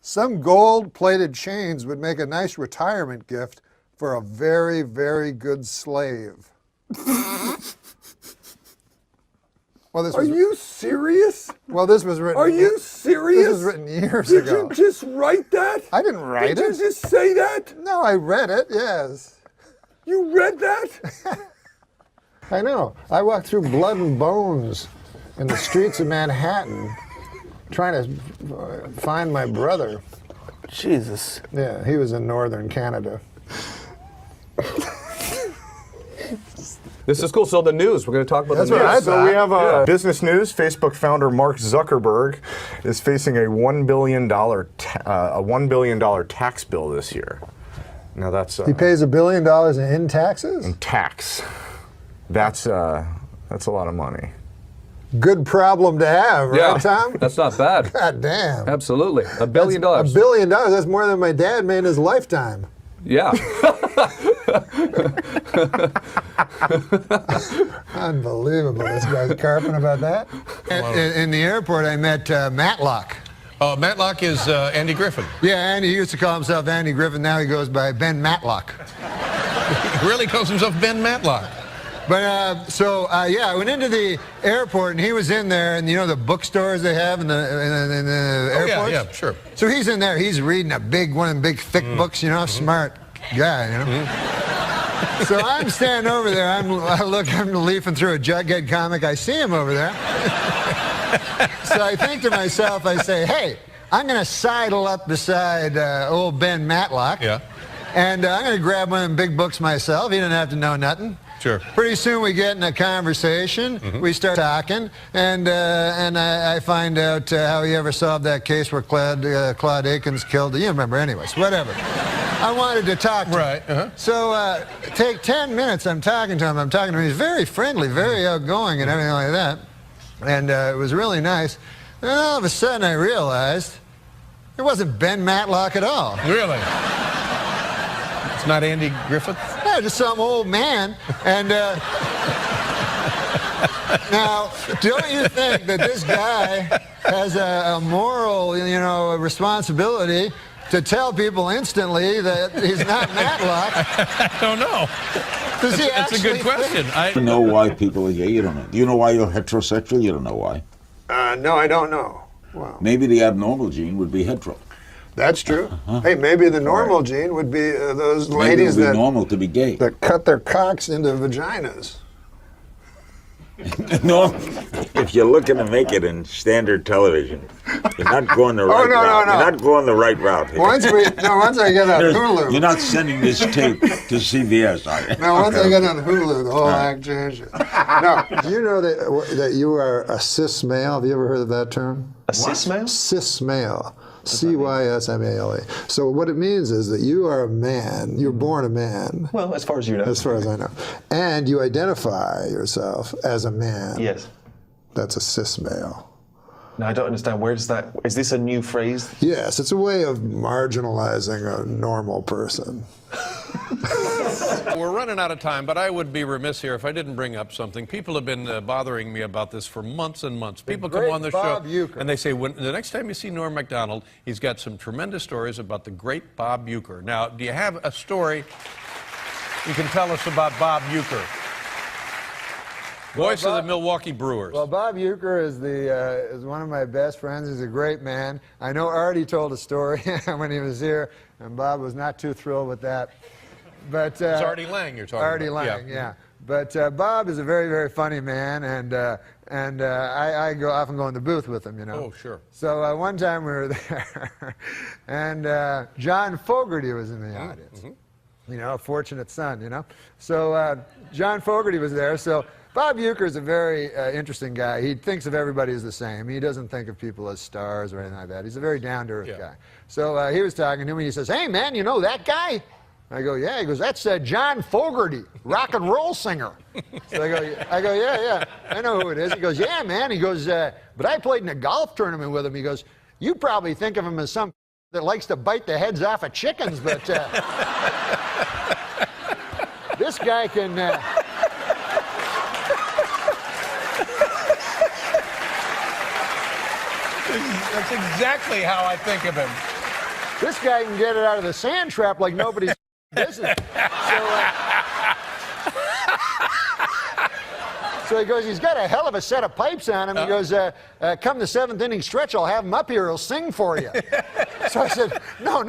Some gold-plated chains would make a nice retirement gift for a very, very good slave. Well, Are you serious? Well, this was written. Are you serious? This was written years ago. Did you just write that? I didn't write it. Did you just say that? No, I read it, yes. You read that? I know. I walked through blood and bones in the streets of Manhattan trying to find my brother. Jesus. Yeah, he was in northern Canada. This is cool. So the news, we're going to talk about the news. Right. So we have business news. Facebook founder Mark Zuckerberg is facing a $1 billion tax bill this year. Now that's He pays $1 billion in taxes? in tax. That's a lot of money. Good problem to have, right, Yeah, Tom? that's not bad. God damn. Absolutely. $1 billion. $1 billion, that's more than my dad made in his lifetime. Yeah. Unbelievable. This guy's carping about that. In the airport, I met Matlock. Matlock is Andy Griffin. Yeah, Andy, he used to call himself Andy Griffin. Now he goes by Ben Matlock. He really calls himself Ben Matlock. But I went into the airport and he was in there, and you know the bookstores they have in the airports? Yeah, sure. So he's in there. He's reading one of them big thick books. You know, smart guy. You know. So I'm standing over there. I'm leafing through a Jughead comic. I see him over there. So I think to myself, I say, hey, I'm going to sidle up beside old Ben Matlock. Yeah. And I'm going to grab one of them big books myself. He didn't have to know nothing. Sure. Pretty soon we get in a conversation. We start talking, and I find out how he ever solved that case where Claude Akins killed. You remember, anyways. Whatever. I wanted to talk to him. Right. So take 10 minutes. I'm talking to him. He's very friendly, very outgoing, and everything like that. And it was really nice. And all of a sudden, I realized it wasn't Ben Matlock at all. Really? It's not Andy Griffith? Yeah, just some old man. And now, don't you think that this guy has a moral, responsibility to tell people instantly that he's not Matlock? I don't know. Does he That's a good question. I don't know why people are gay. You don't know. Do you know why you're heterosexual? You don't know why. No, I don't know. Wow. Maybe the abnormal gene would be hetero. That's true. Hey, maybe the normal gene would be those Maybe ladies it would be normal to be gay. that cut their cocks into vaginas. No, if you're looking to make it in standard television, you're not going the right route. No. You're not going the right route here. Once I get on Hulu. You're not sending this tape to CBS, are you? No, once I get on Hulu, the whole act changes. No. Do you know that you are a cis male? Have you ever heard of that term? A cis male? Cis male. C-Y-S-M-A-L-E. So what it means is that you are a man. You're born a man. Well, as far as you know. As far as I know. And you identify yourself as a man. Yes. That's a cis male. Now, I don't understand. Where does that... Is this a new phrase? Yes, it's a way of marginalizing a normal person. We're running out of time, but I would be remiss here if I didn't bring up something. People have been bothering me about this for months and months. People come on the show and they say, the next time you see Norm MacDonald, he's got some tremendous stories about the great Bob Uecker. Now, do you have a story you can tell us about Bob Uecker? Voice of the Milwaukee Brewers. Well, Bob Uecker is one of my best friends. He's a great man. I know Artie told a story when he was here, and Bob was not too thrilled with that. But it's Artie Lang you're talking Artie about. Lang, yeah. But Bob is a very, very funny man, and I often go in the booth with him, you know. Oh, sure. So one time we were there, and John Fogerty was in the audience. You know, a fortunate son, you know. So John Fogerty was there. So Bob Uecker is a very interesting guy. He thinks of everybody as the same. He doesn't think of people as stars or anything like that. He's a very down-to-earth guy. So he was talking to me, and he says, "Hey, man, you know that guy?" I go, "Yeah." He goes, "That's John Fogerty, rock and roll singer." So I go, yeah, I know who it is. He goes, "Yeah, man." He goes, "But I played in a golf tournament with him." He goes, "You probably think of him as some that likes to bite the heads off of chickens, but this guy can..." That's exactly how I think of him. This guy can get it out of the sand trap like nobody's business. So he goes, he's got a hell of a set of pipes on him. He goes, come the 7th inning stretch, I'll have him up here. He'll sing for you. So I said, no,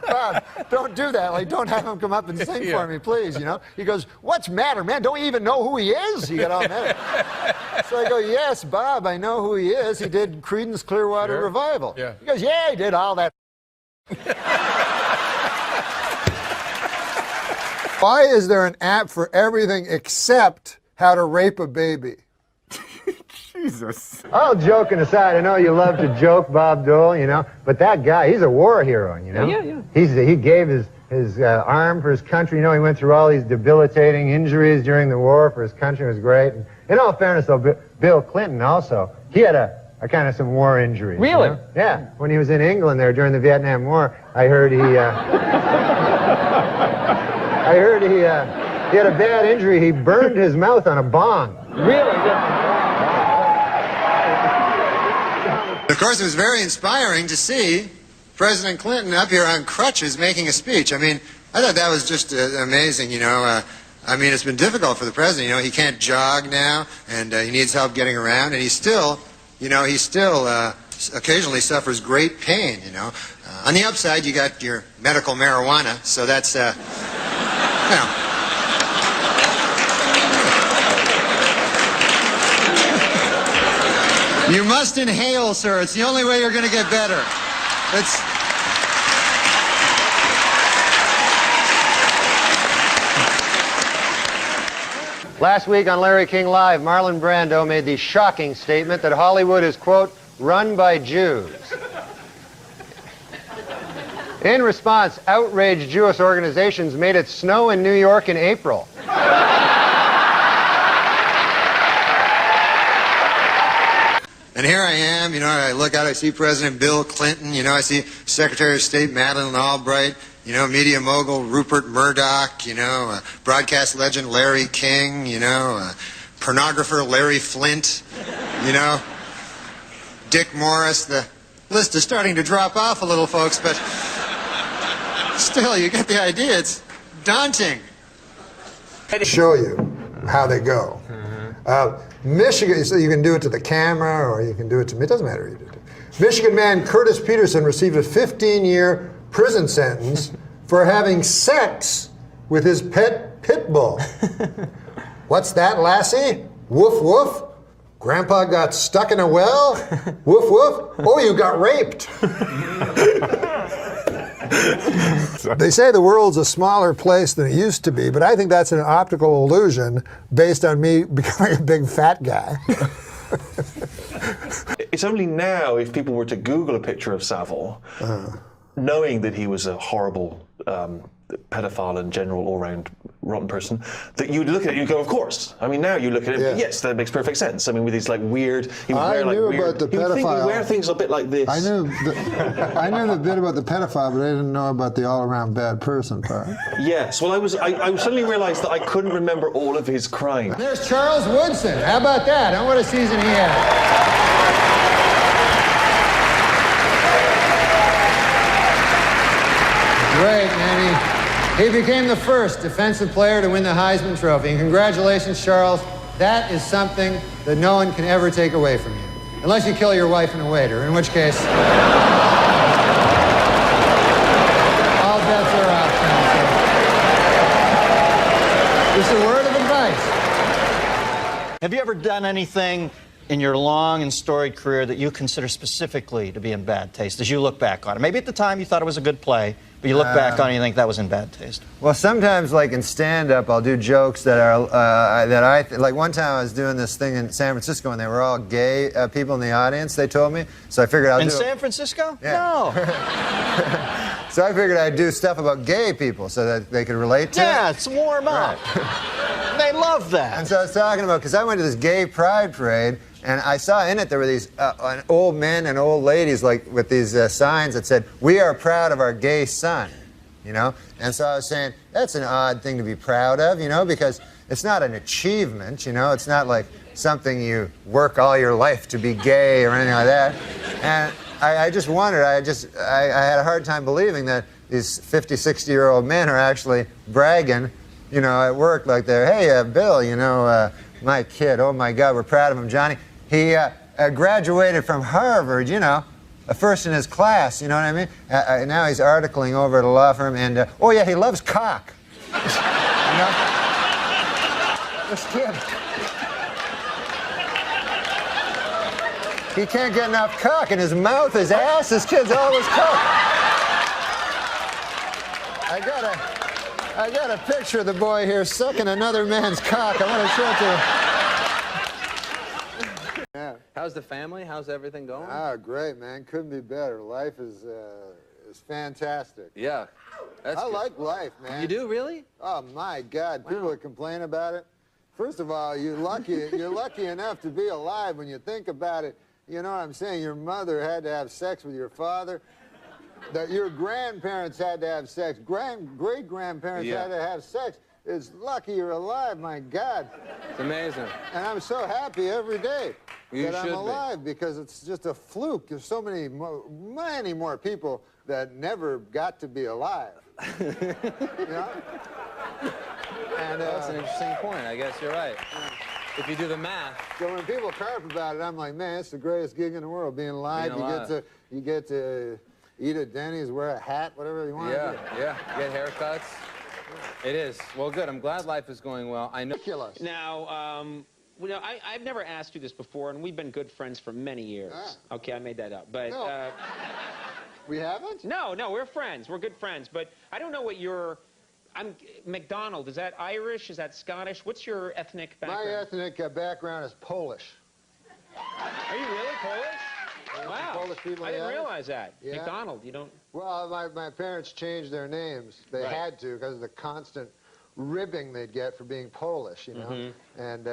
Bob, don't do that. Like, don't have him come up and sing for me, please, you know. He goes, what's matter, man? Don't you even know who he is? He got all mad. So I go, yes, Bob, I know who he is. He did Creedence Clearwater Revival. Yeah. He goes, yeah, he did all that. Why is there an app for everything except how to rape a baby? Jesus. All joking aside, I know you love to joke, Bob Dole, you know, but that guy, he's a war hero, you know? Yeah. He gave his arm for his country. You know, he went through all these debilitating injuries during the war for his country. It was great. And in all fairness, though, Bill Clinton also, he had a kind of some war injuries. Really? You know? Yeah. When he was in England there during the Vietnam War, I heard he had a bad injury. He burned his mouth on a bong. Really? Of course, it was very inspiring to see President Clinton up here on crutches making a speech. I mean, I thought that was just amazing, you know. I mean, it's been difficult for the president. You know, he can't jog now, and he needs help getting around, and he still occasionally suffers great pain, you know. On the upside, you got your medical marijuana, so that's, you know. You must inhale, sir. It's the only way you're going to get better. Last week on Larry King Live, Marlon Brando made the shocking statement that Hollywood is, quote, run by Jews. In response, outraged Jewish organizations made it snow in New York in April. And here I am, you know, I look out, I see President Bill Clinton, you know, I see Secretary of State Madeleine Albright, you know, media mogul Rupert Murdoch, you know, broadcast legend Larry King, you know, pornographer Larry Flint, you know, Dick Morris. The list is starting to drop off a little, folks, but still, you get the idea. It's daunting. Show you how they go. Michigan, so you can do it to the camera or you can do it to me. It doesn't matter who you do it to. Michigan man Curtis Peterson received a 15-year prison sentence for having sex with his pet pit bull. What's that, lassie? Woof, woof. Grandpa got stuck in a well? Woof, woof. Oh, you got raped. They say the world's a smaller place than it used to be, but I think that's an optical illusion based on me becoming a big fat guy. It's only now, if people were to Google a picture of Savile, knowing that he was a horrible pedophile and general all-round rotten person, that you'd look at it and you go, of course. I mean, now you look at it, yes, that makes perfect sense. I mean, with these like weird, he would wear like weird. About the pedophile. He would wear things a bit like this. I knew the bit about the pedophile, but I didn't know about the all-around bad person part. Yes, well, I suddenly realized that I couldn't remember all of his crimes. There's Charles Woodson. How about that? And what a season he had. Great, man. He became the first defensive player to win the Heisman Trophy. And congratulations, Charles. That is something that no one can ever take away from you. Unless you kill your wife and a waiter, in which case, all bets are off. Just a word of advice. Have you ever done anything in your long and storied career that you consider specifically to be in bad taste as you look back on it? Maybe at the time you thought it was a good play, but you look back on it and you think that was in bad taste. Well, sometimes, like in stand-up, I'll do jokes that are like one time I was doing this thing in San Francisco and they were all gay people in the audience. They told me, so I figured I'll do. In San Francisco? Yeah. No. So I figured I'd do stuff about gay people so that they could relate to it. Yeah, it's warm up. Right. They love that. And so I was talking about, because I went to this gay pride parade. And I saw in it there were these old men and old ladies like with these signs that said, "We are proud of our gay son," you know? And so I was saying, that's an odd thing to be proud of, you know, because it's not an achievement, you know? It's not like something you work all your life to be gay or anything like that. I just wondered. I had a hard time believing that these 50, 60-year-old men are actually bragging, you know, at work like they're, hey, Bill, you know, my kid, oh my God, we're proud of him, Johnny. He graduated from Harvard, you know, first in his class, you know what I mean? Now he's articling over at a law firm, and oh yeah, he loves cock. You know? This kid. He can't get enough cock in his mouth, his ass, his kid's always cock. I got a picture of the boy here sucking another man's cock. I want to show it to you. Yeah. How's the family? How's everything going? Ah, great, man. Couldn't be better. Life is fantastic. Yeah. I like life, man. You do, really? Oh my God! People that complain about it. First of all, you're lucky enough to be alive. When you think about it, you know what I'm saying. Your mother had to have sex with your father. That your grandparents had to have sex. Great-grandparents had to have sex. It's lucky you're alive. My God. It's amazing. And I'm so happy every day that I'm alive because it's just a fluke. There's so many more people that never got to be alive. You know? And, that's an interesting point. I guess you're right. If you do the math. So when people carp about it, I'm like, man, it's the greatest gig in the world, being alive. You get to eat at Denny's, wear a hat, whatever you want to do. Yeah, get haircuts. It is. Well, good. I'm glad life is going well. I know. Ridiculous. Now, well, I've never asked you this before, and we've been good friends for many years. Ah. Okay, I made that up. But no. We haven't? No, we're friends. We're good friends. But I don't know what your... MacDonald, is that Irish? Is that Scottish? What's your ethnic background? My ethnic background is Polish. Are you really Polish? Wow. Polish people, I didn't realize that. Yeah. MacDonald, you don't... Well, my parents changed their names. They had to because of the constant ribbing they'd get for being Polish, you know. Mm-hmm. And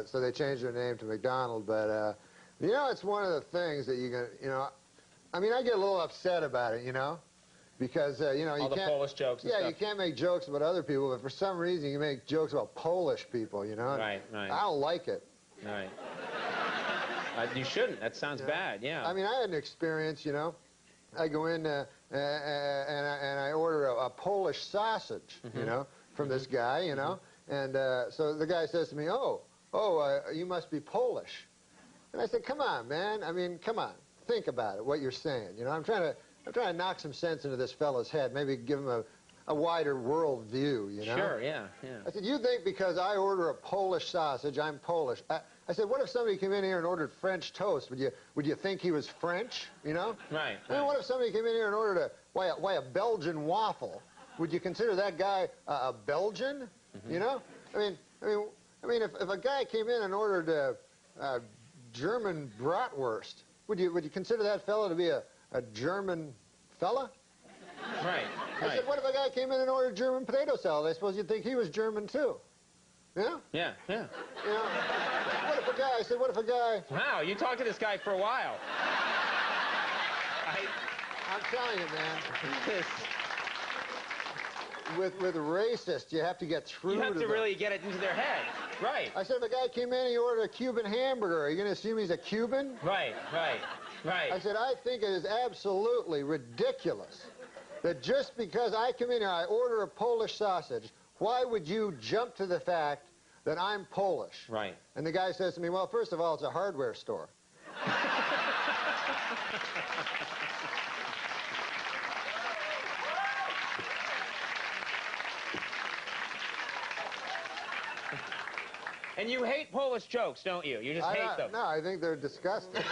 so they changed their name to MacDonald. But, you know, it's one of the things that you know, I mean, I get a little upset about it, you know. Because, you know, all the Polish jokes and stuff. you can't make jokes about other people, but for some reason you make jokes about Polish people, you know? Right. I don't like it. Right. You shouldn't. That sounds bad, yeah. I mean, I had an experience, you know. I go in and I order a Polish sausage, you know, from this guy, you know. And so the guy says to me, you must be Polish. And I said, come on, man. I mean, come on. Think about it, what you're saying. You know, I'm trying to knock some sense into this fellow's head, maybe give him a wider world view, you know? Sure, yeah. I said, you think because I order a Polish sausage, I'm Polish. I said, what if somebody came in here and ordered French toast? Would you think he was French, you know? Right. I mean, what if somebody came in here and ordered a Belgian waffle? Would you consider that guy a Belgian, you know? I mean, if a guy came in and ordered a German bratwurst, would you consider that fellow to be a German fella? Right. I said, what if a guy came in and ordered German potato salad? I suppose you'd think he was German too. Yeah? Yeah. You know, what if a guy... Wow, you talked to this guy for a while. I'm telling you, man. With racists, you have to get through to them. You have to really get it into their head. Right. I said, if a guy came in and he ordered a Cuban hamburger, are you going to assume he's a Cuban? Right. I said, I think it is absolutely ridiculous that just because I come in here, I order a Polish sausage, why would you jump to the fact that I'm Polish? Right. And the guy says to me, well, first of all, it's a hardware store. And you hate Polish jokes, don't you? You just hate them. No, I think they're disgusting.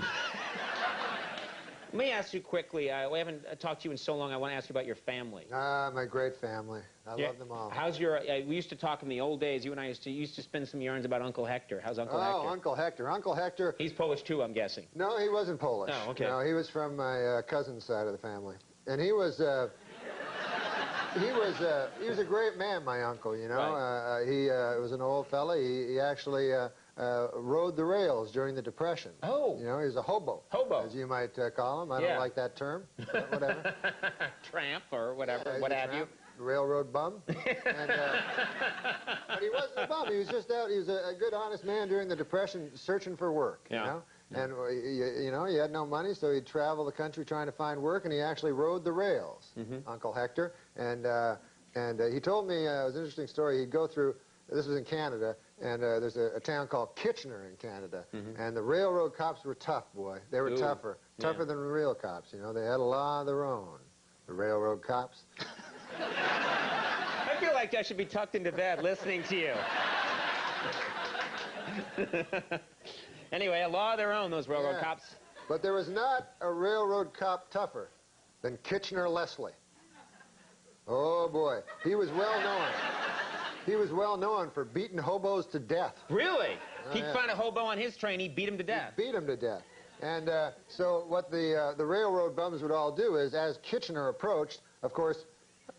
Let me ask you quickly, we haven't talked to you in so long, I want to ask you about your family. My great family. I love them all. How's your, we used to talk in the old days, you and I used to spin some yarns about Uncle Hector. How's Uncle Hector? Oh, Uncle Hector. Uncle Hector. He's Polish too, I'm guessing. No, he wasn't Polish. Oh, okay. No, he was from my cousin's side of the family. And he was a great man, my uncle, you know. Right. He was an old fella. He actually rode the rails during the Depression. Oh. You know, he was a hobo. Hobo. As you might call him. I don't like that term, but whatever. Tramp or whatever, yeah, what have you. Railroad bum. But he wasn't a bum. He was just out. He was a good, honest man during the Depression searching for work, you know. And you know, he had no money, so he'd travel the country trying to find work, and he actually rode the rails, Uncle Hector. And he told me, it was an interesting story, he'd go through, this was in Canada, and there's a town called Kitchener in Canada, and the railroad cops were tough, boy. They were tougher than real cops, you know. They had a law of their own, the railroad cops. I feel like I should be tucked into bed listening to you. Anyway, a law of their own, those railroad cops. But there was not a railroad cop tougher than Kitchener Leslie. Oh, boy. He was well known. He was well known for beating hobos to death. Really? He'd find a hobo on his train, he'd beat him to death. Beat him to death. And so what the railroad bums would all do is, as Kitchener approached, of course,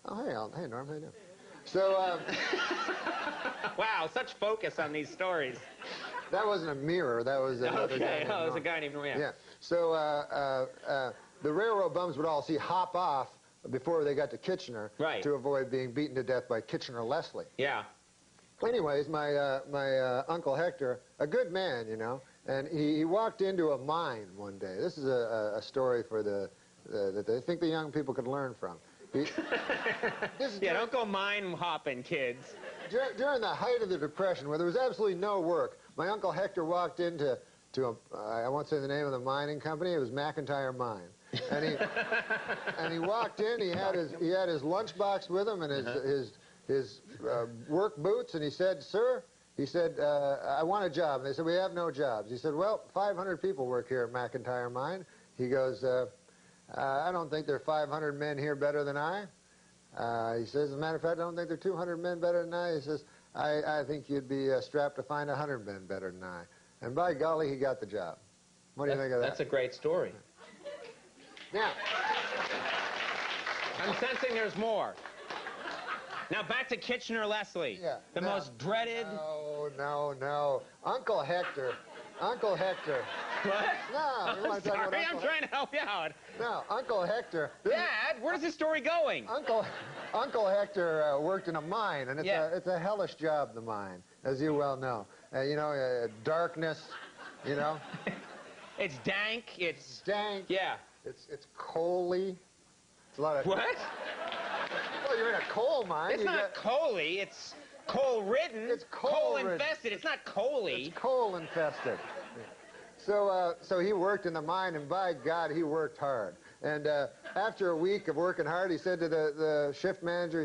oh, hey, Norm, how you doing? So, wow, such focus on these stories. that wasn't a mirror, that was another guy. Okay, oh, it was a guy named Norm. Yeah. So the railroad bums would all hop off before they got to Kitchener to avoid being beaten to death by Kitchener Leslie. Yeah. Anyways, my Uncle Hector, a good man, you know, and he walked into a mine one day. This is a story for that I think the young people could learn from. Don't go mine hopping, kids. During the height of the Depression, where there was absolutely no work, my Uncle Hector walked into I won't say the name of the mining company. It was McIntyre Mine, and he walked in. He had his lunchbox with him and his work boots, and he said, "Sir," he said, "I want a job." And they said, "We have no jobs." He said, "Well, 500 people work here at McIntyre Mine." He goes, "I don't think there are 500 men here better than I." He says, "As a matter of fact, I don't think there are 200 men better than I." He says, I think you'd be strapped to find 100 men better than I." And by golly, he got the job. What do you think of that? That's a great story. Now, I'm sensing there's more. Now back to Kitchener Leslie. Yeah. The most dreaded. No. Uncle Hector. What? No. I'm sorry, I'm trying to help you out. No, Uncle Hector. Dad, where's this story going? Uncle Hector worked in a mine, and it's a hellish job, the mine, as you well know. You know, darkness, you know. It's dank. It's dank. Yeah. It's coaly. It's a lot of... What? Well, you're in a coal mine. It's not coaly. It's coal-ridden. It's coal-infested. It's not coaly. It's coal-infested. So he worked in the mine, and by God, he worked hard. And after a week of working hard, he said to the shift manager,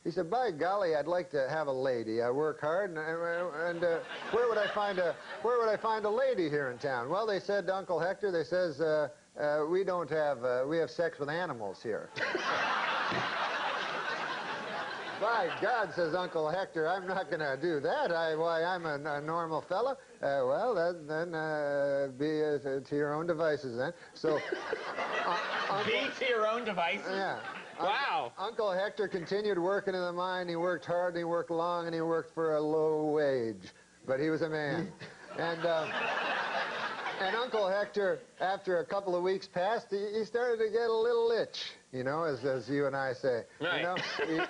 he said, "By golly, I'd like to have a lady. I work hard, and where would I find a lady here in town?" Well, they said to Uncle Hector, they says, we have sex with animals here. By God, says Uncle Hector, I'm not going to do that. I'm a normal fella. Well, then be to your own devices then. So, be to your own devices? Yeah. Wow. Uncle Hector continued working in the mine. He worked hard, and he worked long, and he worked for a low wage. But he was a man. And Uncle Hector, after a couple of weeks passed, he started to get a little itch, you know, as you and I say. Right. You know,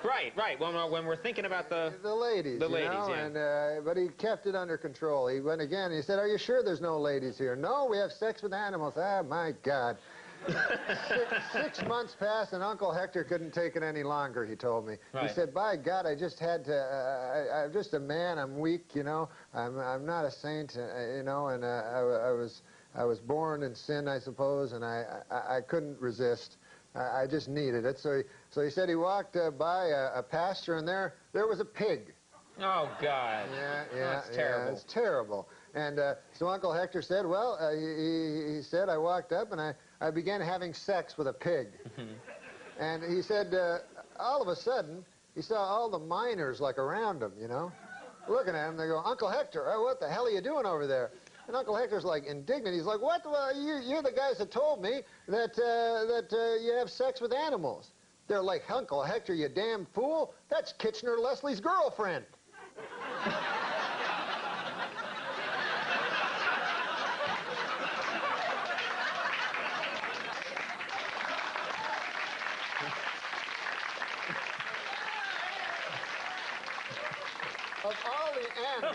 Right. When we're thinking about the ladies, you know, yeah. And, but he kept it under control. He went again. He said, "Are you sure there's no ladies here?" "No, we have sex with animals." Ah, my God. 6 months passed, and Uncle Hector couldn't take it any longer, he told me. Right. He said, "By God, I just had to, I'm just a man, I'm weak, you know, I'm not a saint, you know, and I was born in sin, I suppose, and I couldn't resist. I just needed it." So he said he walked by a pasture, and there was a pig. Oh, God. Yeah, That's terrible. Yeah, it's terrible. And so Uncle Hector said, well, he said, I walked up and I began having sex with a pig. And he said, all of a sudden, he saw all the miners like around him, you know, looking at him. They go, "Uncle Hector, what the hell are you doing over there?" And Uncle Hector's like indignant. He's like, "What? Well, you're the guys that told me that you have sex with animals." They're like, "Uncle Hector, you damn fool. That's Kitchener Leslie's girlfriend." Of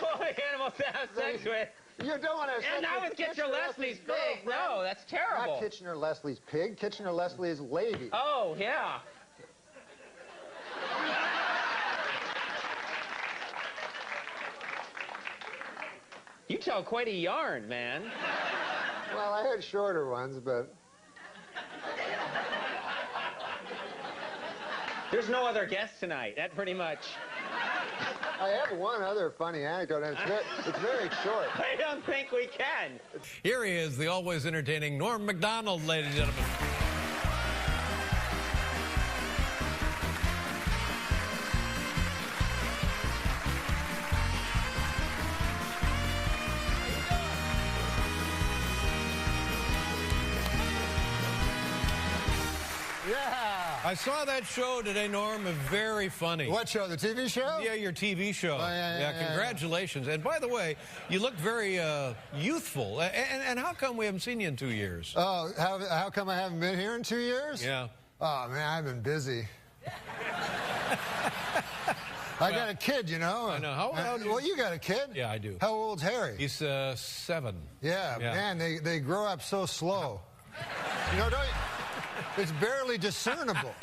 all the animals to have sex with. You don't want to. And now with Kitchener-Leslie's pig. No, that's terrible. Not Kitchener-Leslie's pig. Kitchener-Leslie's lady. Oh, yeah. You tell quite a yarn, man. Well, I had shorter ones, but... There's no other guest tonight. That pretty much. I have one other funny anecdote, and it's very short. I don't think we can. Here he is, the always entertaining Norm MacDonald, ladies and gentlemen. Yeah. I saw that show today, Norm. Very funny. What show? The TV show? Yeah, your TV show. Oh, yeah, congratulations. And by the way, you look very youthful. And how come we haven't seen you in 2 years? Oh, how come I haven't been here in 2 years? Yeah. Oh, man, I've been busy. I got a kid, you know. I know. How old well, you got a kid? Yeah, I do. How old's Harry? He's 7. Yeah, man, they grow up so slow. You know, it's barely discernible.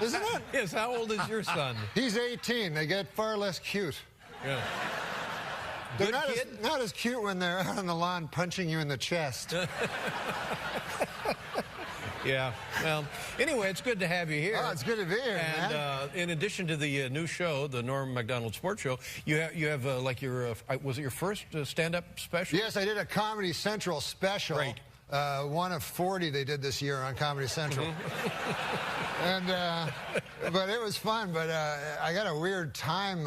Isn't it? Yes, how old is your son? He's 18. They get far less cute. Yeah. They're Good not as cute when they're out on the lawn punching you in the chest. Yeah. Well, anyway, it's good to have you here. Oh, it's good to be here, and, man. in addition to the new show, the Norm MacDonald Sports Show, you have like your was it your first stand-up special? Yes, I did a Comedy Central special. Great. One of 40 they did this year on Comedy Central. And but it was fun. But I got a weird time.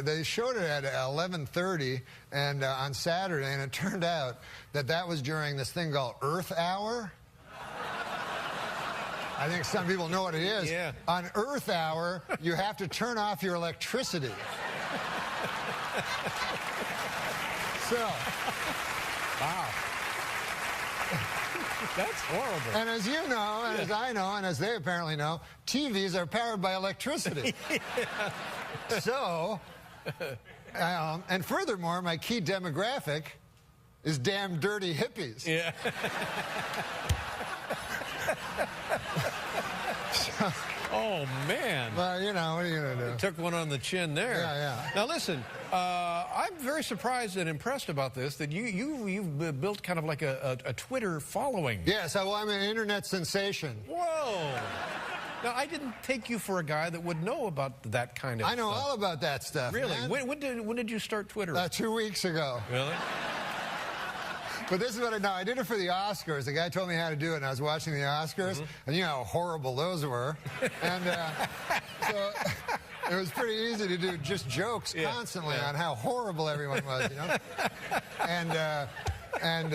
They showed it at 11:30 and on Saturday, and it turned out that was during this thing called Earth Hour. I think some people know what it is. Yeah. On Earth Hour, you have to turn off your electricity. So. Wow. That's horrible. And as you know, and as I know, and as they apparently know, TVs are powered by electricity. So, and furthermore, my key demographic is damn dirty hippies. Yeah. Oh, man. Well, you know, what are you going to do? Took one on the chin there. Yeah. Now, listen, I'm very surprised and impressed about this, that you've built kind of like a Twitter following. Yes, well, I'm an internet sensation. Whoa. Now, I didn't take you for a guy that would know about that kind of I know stuff. all about that stuff. Really? Man. When did you start Twitter? 2 weeks ago. Really? But this is what I know. I did it for the Oscars. The guy told me how to do it, and I was watching the Oscars, and you know how horrible those were. And so it was pretty easy to do just jokes constantly on how horrible everyone was, you know. And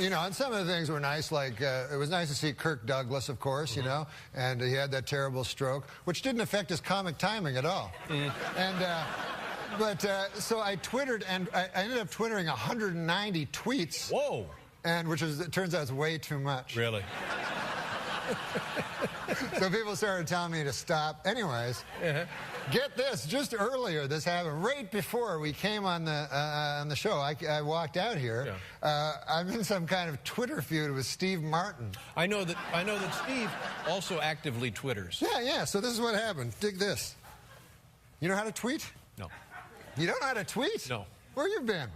you know, and some of the things were nice, like it was nice to see Kirk Douglas, of course, you know, and he had that terrible stroke, which didn't affect his comic timing at all. But so I Twittered, and I ended up Twittering 190 tweets. Whoa! And it turns out it's way too much. Really? So people started telling me to stop. Anyways, get this, just earlier this happened, right before we came on the show. I walked out here. Yeah. I'm in some kind of Twitter feud with Steve Martin. I know that Steve also actively Twitters. Yeah. So this is what happened. Dig this. You know how to tweet? No. You don't know how to tweet? No. Where you been?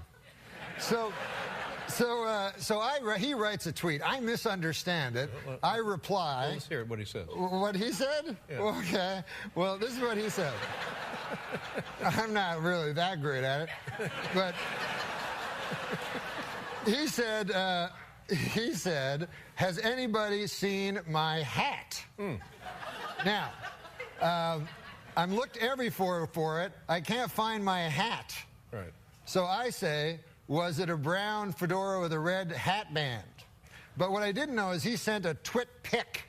He writes a tweet. I misunderstand it. I reply. Well, let's hear what he says. What he said? Yeah. Okay. Well, this is what he said. I'm not really that great at it, but he said, "Has anybody seen my hat?" Now, I'm looked everywhere for it. I can't find my hat. Right. So I say, was it a brown fedora with a red hat band? But what I didn't know is he sent a twit pic.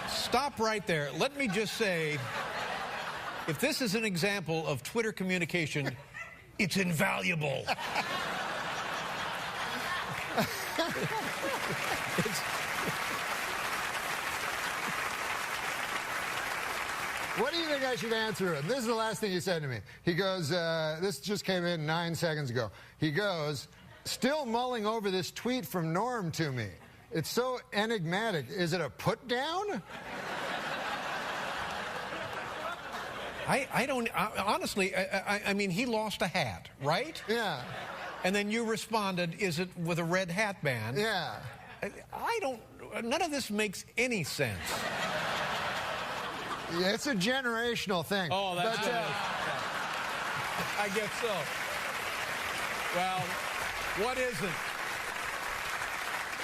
Stop right there. Let me just say, if this is an example of Twitter communication, it's invaluable. What do you think I should answer him? This is the last thing he said to me. He goes, this just came in 9 seconds ago. He goes, still mulling over this tweet from Norm to me. It's so enigmatic. Is it a put down? I don't, honestly, I mean, he lost a hat, right? Yeah. And then you responded, is it with a red hat band? Yeah. I don't, none of this makes any sense. Yeah, it's a generational thing. Oh, that's but, it. I guess so. Well, what isn't?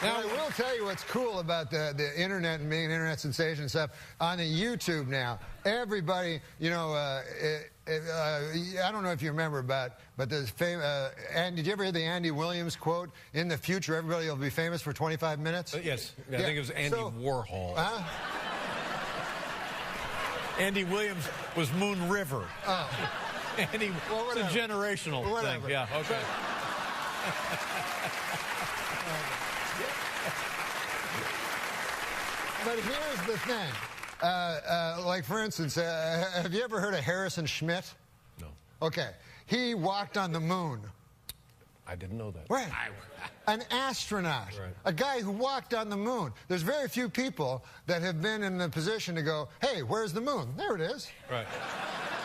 Now, I will tell you what's cool about the internet and being an internet sensation and stuff. On the YouTube now, everybody, you know, I don't know if you remember but there's famous, and did you ever hear the Andy Williams quote? In the future, everybody will be famous for 25 minutes? Yes. I think it was Andy Warhol. Huh? Andy Williams was Moon River. Oh. Andy, well, it's a generational thing. Yeah, okay. But here's the thing. Like, for instance, have you ever heard of Harrison Schmitt? No. Okay. He walked on the moon. I didn't know that. Right. An astronaut. Right. A guy who walked on the moon. There's very few people that have been in the position to go, hey, where's the moon? There it is. Right.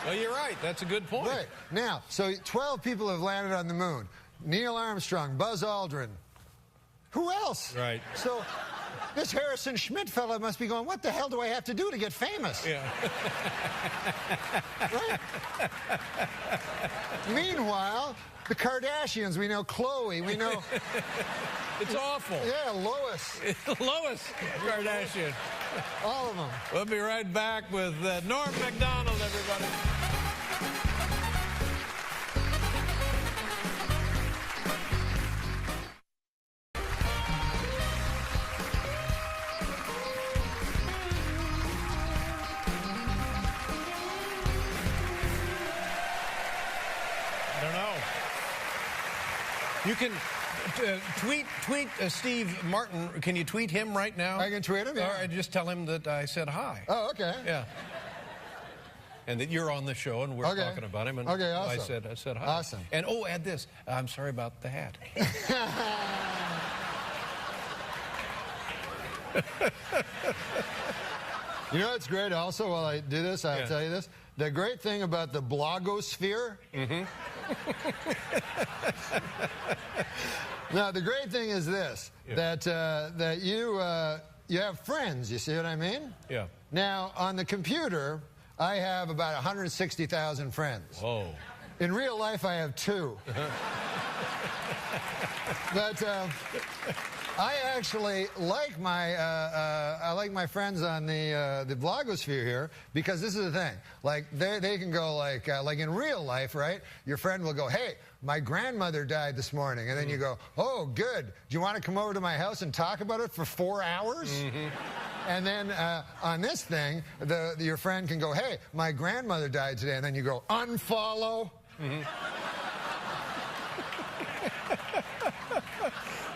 Well, you're right. That's a good point. Right. Now, so 12 people have landed on the moon. Neil Armstrong, Buzz Aldrin. Who else? Right. So this Harrison Schmitt fella must be going, what the hell do I have to do to get famous? Yeah. Right? Meanwhile, the Kardashians, we know Khloe, we know... It's awful. Yeah, Lois. Lois Kardashian. All of them. We'll be right back with Norm MacDonald, everybody. You can tweet Steve Martin. Can you tweet him right now? I can tweet him, yeah. Or just tell him that I said hi. Oh, okay. Yeah. And that you're on the show and we're talking about him. And okay, awesome. I said hi. Awesome. And add this. I'm sorry about the hat. You know what's great also, while I do this, I'll tell you this. The great thing about the blogosphere... Now, the great thing is this, that you have friends, you see what I mean? Yeah. Now, on the computer, I have about 160,000 friends. Whoa. In real life, I have 2. But I actually like my friends on the blogosphere here, because this is the thing. Like they can go like in real life, right? Your friend will go, hey, my grandmother died this morning, and then you go, oh, good. Do you want to come over to my house and talk about it for 4 hours? And then on this thing, your friend can go, hey, my grandmother died today, and then you go, unfollow.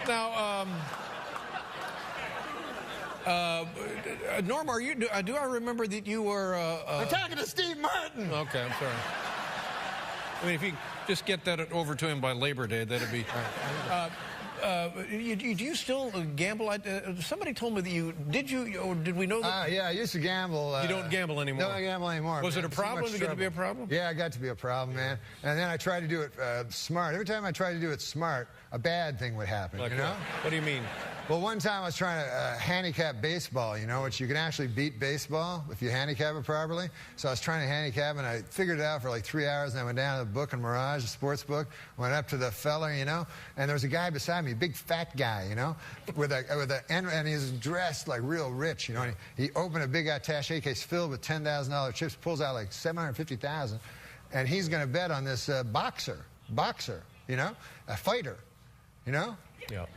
Now, Norm, are you? Do I remember that you were? I'm talking to Steve Martin. Okay, I'm sorry. I mean, if you just get that over to him by Labor Day, that'd be. Do you still gamble? Somebody told me that you did. Or did we know that? Yeah, I used to gamble. You don't gamble anymore. No, I gamble anymore. Was man. it a problem? Did it get to be a problem? Yeah, it got to be a problem, man. And then I tried to do it smart. Every time I tried to do it smart, a bad thing would happen. Like you know? What do you mean? Well, one time I was trying to handicap baseball, you know, which you can actually beat baseball if you handicap it properly. So I was trying to handicap, and I figured it out for like 3 hours, and I went down to the book in Mirage, the sports book, went up to the fella, you know, and there was a guy beside me, a big fat guy, you know, and he's dressed like real rich, you know, and he opened a big attaché case filled with $10,000 chips, pulls out like $750,000, and he's going to bet on this boxer, you know, a fighter, you know? Yeah.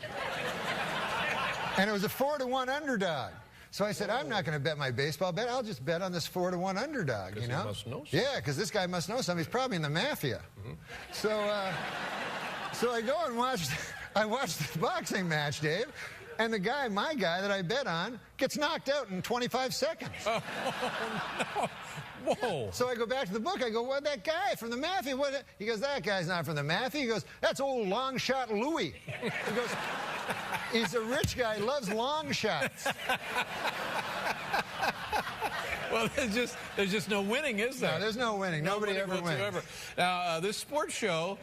And it was a 4-to-1 underdog. So I said, I'm not going to bet my baseball bet. I'll just bet on this 4-to-1 underdog, you know? He must know something. Yeah, because this guy must know something. He's probably in the mafia. So I go and watch I watched the boxing match, Dave, and the guy, my guy that I bet on, gets knocked out in 25 seconds. Oh, no. Whoa. So I go back to the book. I go, what, that guy from the Mafia? What? He goes, that guy's not from the Mafia. He goes, that's old long shot Louis. He goes, he's a rich guy, he loves long shots. Well, there's just no winning, is there? No, there's no winning. Nobody ever whatsoever. wins. Now, this sports show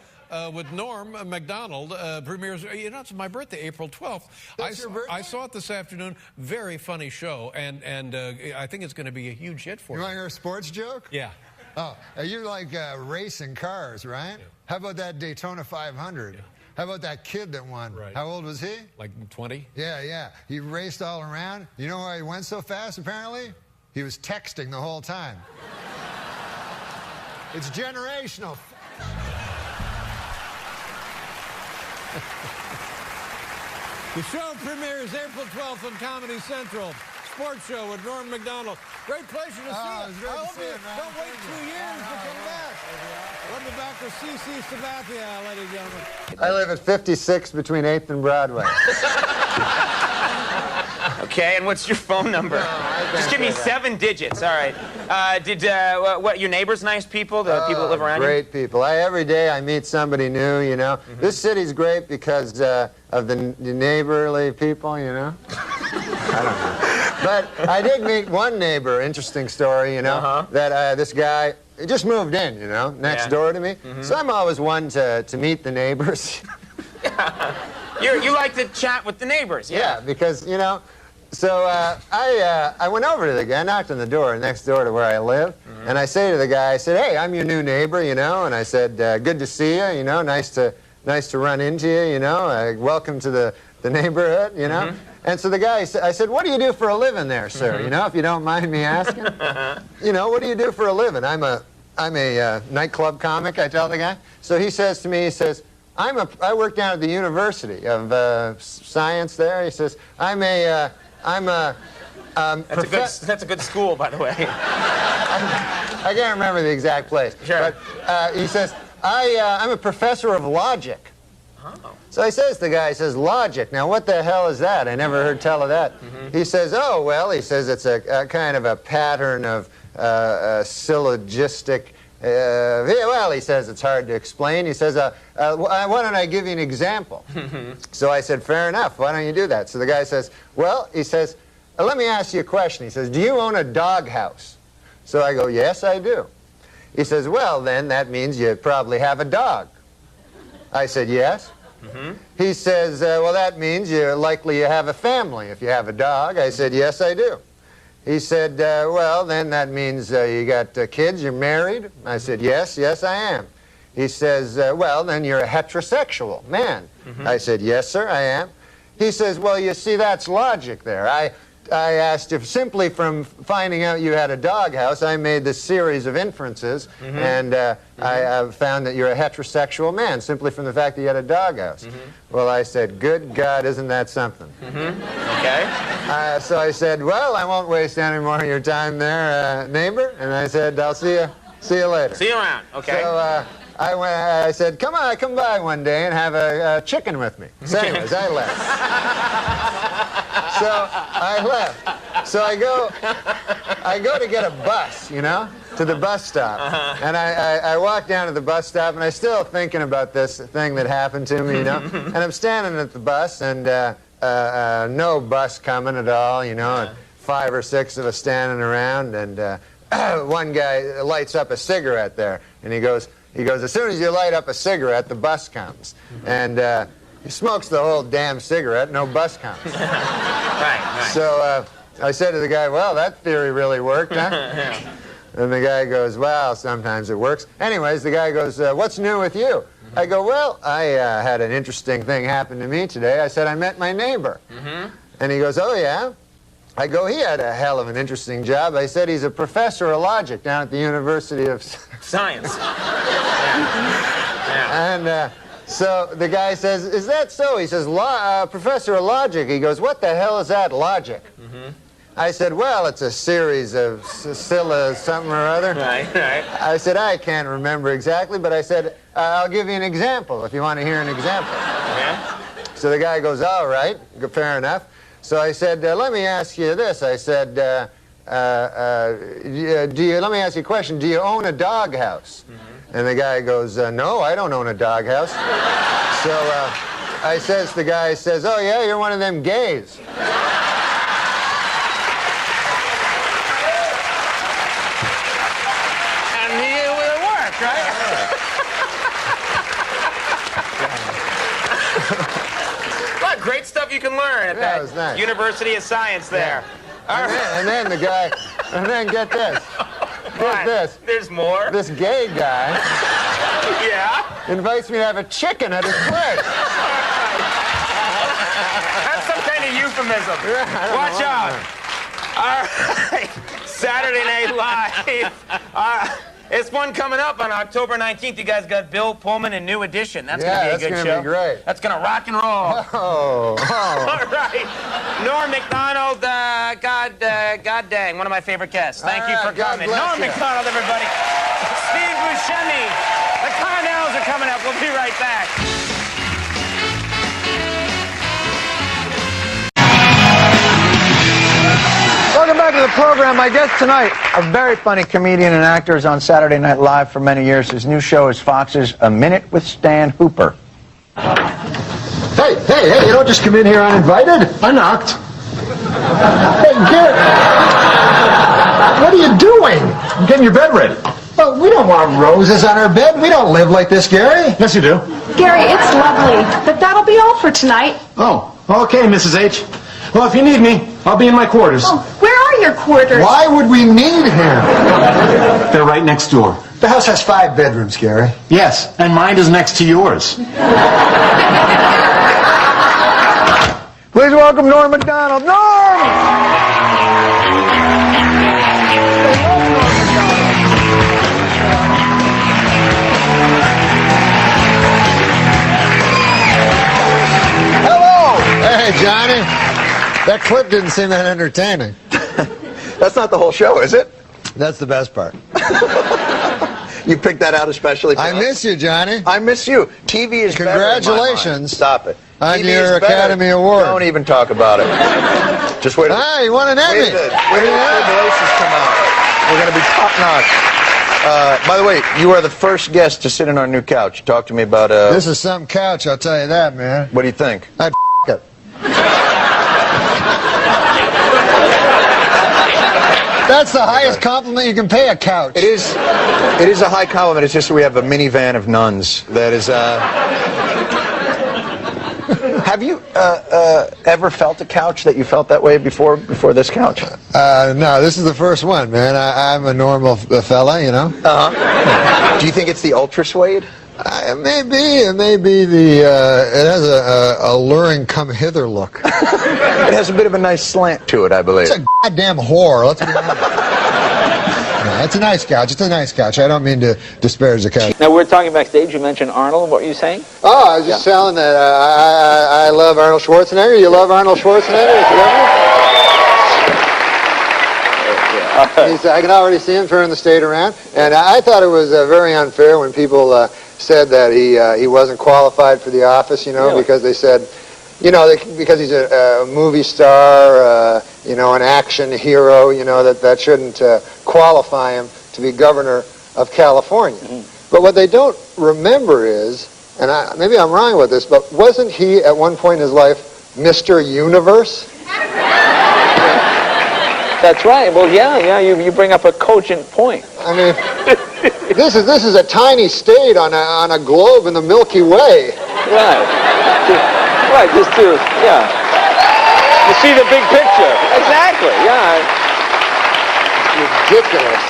with Norm MacDonald premieres, you know, it's my birthday, April 12th. That's your birthday? I saw it this afternoon. Very funny show, and I think it's going to be a huge hit for You you. want to hear a sports joke? Yeah. Oh, you like racing cars, right? Yeah. How about that Daytona 500? Yeah. How about that kid that won? Right. How old was he? Like 20? Yeah. He raced all around. You know why he went so fast, apparently? He was texting the whole time. It's generational. The show premieres April 12th on Comedy Central. Sports show with Norm MacDonald. Great pleasure to see you. It's great I to hope see you, you man. don't wait 2 years to come back. Welcome back to C.C. Sabathia, ladies and gentlemen. I live at 56 between 8th and Broadway. Okay, and what's your phone number? Just give me 7 digits. All right. What? Your neighbors nice people? The people that live around you? Great people. Every day I meet somebody new. You know, this city's great because of the neighborly people. You know. I don't know. But I did meet one neighbor. Interesting story. You know, that this guy just moved in. You know, next door to me. So I'm always one to meet the neighbors. You like to chat with the neighbors, Yeah, because, you know, so I went over to the guy, knocked on the door next door to where I live, and I say to the guy, I said, hey, I'm your new neighbor, you know, and I said, good to see you, you know, nice to run into you, you know, welcome to the neighborhood, you know. And so the guy, I said, what do you do for a living there, sir, you know, if you don't mind me asking? You know, what do you do for a living? I'm a nightclub comic, I tell the guy. So he says to me, he says, I work down at the University of Science there. He says, that's a good school, by the way. I can't remember the exact place. Sure. But he says, I'm a professor of logic. Oh. So he says to the guy, he says, logic. Now, what the hell is that? I never heard tell of that. He says, oh, well, he says it's a kind of a pattern of syllogistic. Well, he says it's hard to explain. He says, why don't I give you an example? So I said, fair enough. Why don't you do that? So the guy says, well, he says, let me ask you a question. He says, do you own a doghouse? So I go, yes, I do. He says, well, then that means you probably have a dog. I said, yes. He says, well, that means you're likely you have a family if you have a dog. I said, yes, I do. He said, well, then that means you got kids, you're married? I said, yes, I am. He says, well, then you're a heterosexual man. I said, yes, sir, I am. He says, well, you see, that's logic there. I asked if simply from finding out you had a doghouse, I made this series of inferences, and I found that you're a heterosexual man simply from the fact that you had a doghouse. Well, I said, good God, isn't that something? Okay. So I said, well, I won't waste any more of your time there, neighbor. And I said, I'll see you later. See you around. Okay. So I said, come by one day and have a chicken with me. So anyways, I left. So I left. So I go to get a bus, you know, to the bus stop. And I walk down to the bus stop, and I'm still thinking about this thing that happened to me, you know. And I'm standing at the bus, and no bus coming at all, you know, and 5 or 6 of us standing around, and one guy lights up a cigarette there, and he goes, as soon as you light up a cigarette, the bus comes. And he smokes the whole damn cigarette, no bus comes. Right. So I said to the guy, well, that theory really worked, huh? And the guy goes, well, sometimes it works. Anyways, the guy goes, what's new with you? I go, well, I had an interesting thing happen to me today. I said, I met my neighbor. And he goes, oh, yeah? I go, he had a hell of an interesting job. I said, he's a professor of logic down at the University of Science. And so the guy says, is that so? He says, professor of logic. He goes, what the hell is that, logic? I said, well, it's a series of something or other. Right. I said, I can't remember exactly, but I said, I'll give you an example if you want to hear an example. So the guy goes, all right, fair enough. So I said, let me ask you this. I said, let me ask you a question. Do you own a doghouse? And the guy goes, no, I don't own a doghouse. So the guy says, oh yeah, you're one of them gays. And it worked, right? What great stuff you can learn at Yeah, it was that nice. University of Science there. Yeah. And then the guy, and then get this. Get this. There's more. This gay guy Yeah. invites me to have a chicken at his place. That's some kind of euphemism. Watch out. All right. Saturday Night Live. It's one coming up on October 19th. You guys got Bill Pullman and New Edition. That's going to be a good show. That's going to be great. That's going to rock and roll. Oh. All right. Norm MacDonald, God dang, one of my favorite guests. Thank you for coming. Norm MacDonald, everybody. Steve Buscemi. The Cornells are coming up. We'll be right back. Welcome back to the program. My guest tonight, a very funny comedian and actor, is on Saturday Night Live for many years. His new show is Fox's A Minute with Stan Hooper. Hey, you don't just come in here uninvited. I knocked. Hey, Gary. What are you doing? I'm getting your bed ready. Well, we don't want roses on our bed. We don't live like this, Gary. Yes, you do. Gary, it's lovely, but that'll be all for tonight. Oh, okay, Mrs. H. Well, if you need me, I'll be in my quarters. Oh, where are your quarters? Why would we need him? They're right next door. The house has 5 bedrooms, Gary. Yes, and mine is next to yours. Please welcome Norm MacDonald. Norm! Hello! Hey, Johnny. That clip didn't seem that entertaining. That's not the whole show, is it? That's the best part. You picked that out especially for I us? miss you, Johnny. I miss you. TV is better in my mind. Congratulations. Stop it. On TV your is better. Academy Award. Don't even talk about it. Just wait. Ah, you won an Emmy. Wait till the tribulations come out. We're going to be top notch. By the way, you are the first guest to sit in our new couch. Talk to me about This is some couch, I'll tell you that, man. What do you think? I'd it. That's the highest compliment you can pay a couch. It is a high compliment. It's just that we have a minivan of nuns. That is. Have you ever felt a couch that you felt that way before this couch? No, this is the first one, man. I'm a normal fella, you know. Do you think it's the ultra suede? It may be. It may be the. It has a alluring come hither look. It has a bit of a nice slant to it, I believe. It's a goddamn whore. Let's be honest. No, it's a nice couch. It's a nice couch. I don't mean to disparage the couch. Now, we were talking backstage. You mentioned Arnold. What were you saying? Oh, I was just telling that I love Arnold Schwarzenegger. You love Arnold Schwarzenegger? I can already see him turning the state around. And I thought it was very unfair when people said that he wasn't qualified for the office, you know, Really? because they said, you know, because he's a movie star, you know, an action hero, you know, that shouldn't qualify him to be governor of California. But what they don't remember is, and maybe I'm wrong with this, but wasn't he at one point in his life Mr. Universe? That's right. Well, yeah. You bring up a cogent point. I mean, this is a tiny state on a globe in the Milky Way. Right, just to, you see the big picture. Exactly, Ridiculous.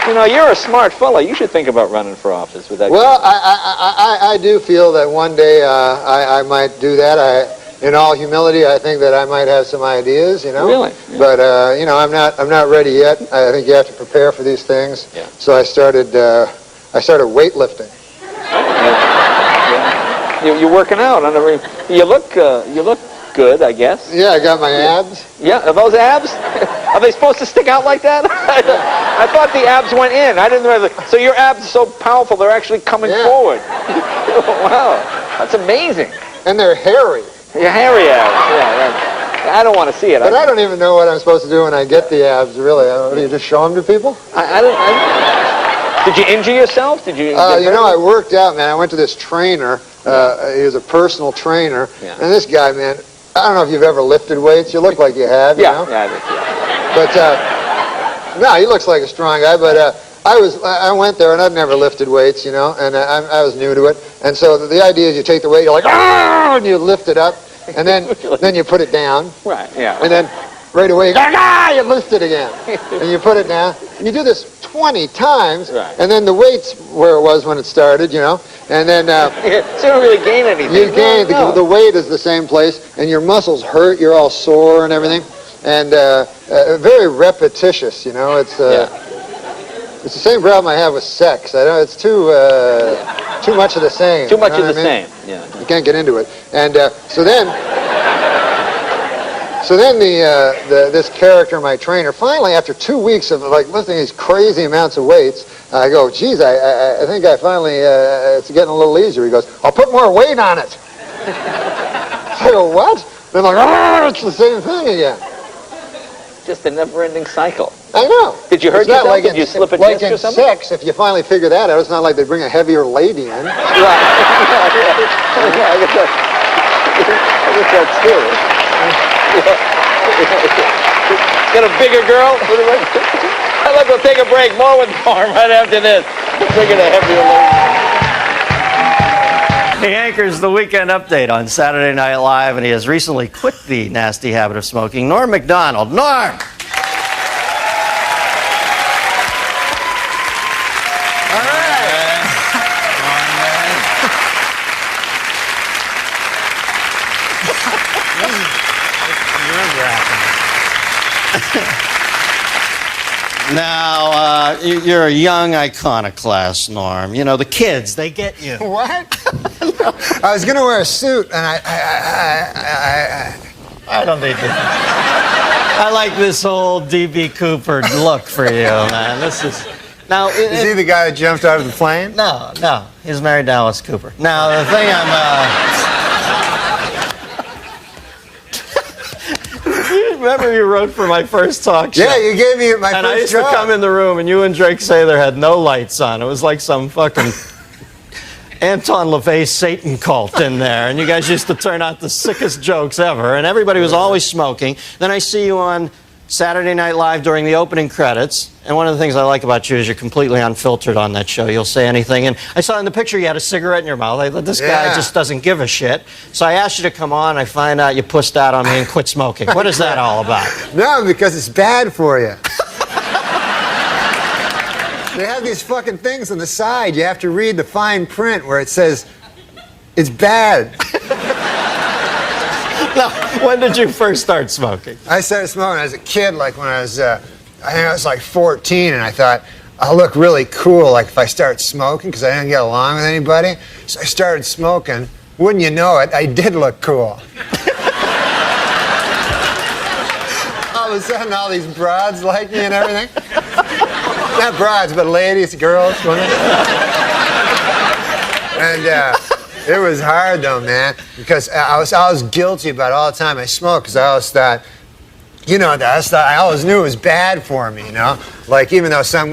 You know, you're a smart fellow. You should think about running for office with that. Well, I do feel that one day I might do that. In all humility, I think that I might have some ideas, you know. Really? Yeah. But you know, I'm not ready yet. I think you have to prepare for these things. Yeah. So I started weightlifting. You're working out. You look good, I guess. Yeah, I got my abs. Yeah, are those abs? Are they supposed to stick out like that? I thought the abs went in. I didn't realize. So your abs are so powerful, they're actually coming forward. Wow, that's amazing. And they're hairy. Yeah, hairy abs. Yeah. I don't want to see it. But I don't even know what I'm supposed to do when I get the abs, really. Do you just show them to people? Did you injure yourself? Did you? You know, I worked out, man. I went to this trainer. He was a personal trainer. Yeah. And this guy, man, I don't know if you've ever lifted weights. You look like you have, you know? Yeah. But, no, he looks like a strong guy. But I went there, and I'd never lifted weights, you know, and I was new to it. And so the idea is you take the weight, you're like, ah, and you lift it up, and then you put it down. Right, yeah. And then right away, you lift it again. And you put it down. And you do this 20 times, right. And then the weight's where it was when it started, you know. And then so you don't really gain anything. you gain, No. the weight is the same place, and your muscles hurt, you're all sore and everything. And very repetitious, you know. It's the same problem I have with sex. I know it's too much of the same. Too much you know of the what I mean? same. Yeah. You can't get into it. And so then this character, my trainer, finally after 2 weeks of like lifting these crazy amounts of weights, I go, geez, I think I finally it's getting a little easier. He goes, I'll put more weight on it. I go, what? And I'm like, it's the same thing again. Just a never-ending cycle. I know. Did you hurt It's not yourself? like Did you slip a like disc in or something? sex, if you finally figure that out, it's not like they bring a heavier lady in. Right. I guess that's true. Get a bigger girl? I'd like to take a break. More with Norm right after this. Bring it a heavier lady. He anchors the Weekend Update on Saturday Night Live, and he has recently quit the nasty habit of smoking. Norm MacDonald. Norm! Now, you're a young iconoclast, Norm. You know, the kids, they get you. What? I was going to wear a suit, and I don't need to. I like this whole D.B. Cooper look for you, man. This is... Now, is he the guy that jumped out of the plane? No. He's married to Alice Cooper. Now, the thing You remember you wrote for my first talk show? Yeah, you gave me my and first I used job. to come in the room, and you and Drake Sather had no lights on. It was like some fucking Anton LaVey Satan cult in there, and you guys used to turn out the sickest jokes ever, and everybody was always smoking. Then I see you on Saturday Night Live during the opening credits, and one of the things I like about you is you're completely unfiltered on that show. You'll say anything, and I saw in the picture you had a cigarette in your mouth. I thought, this guy just doesn't give a shit. So I asked you to come on, I find out you pussed out on me and quit smoking. What is that all about? No, because it's bad for you. They have these fucking things on the side. You have to read the fine print where it says, it's bad. Now, when did you first start smoking? I started smoking as a kid, like when I was, I think I was like 14, and I thought, I'll look really cool like if I start smoking, because I didn't get along with anybody. So I started smoking. Wouldn't you know it, I did look cool. All of a sudden, all these broads like me and everything. Not broads, but ladies, girls, women. And it was hard though, man, because I was guilty about it all the time I smoked, because I always thought, I always knew it was bad for me, you know? Like, even though some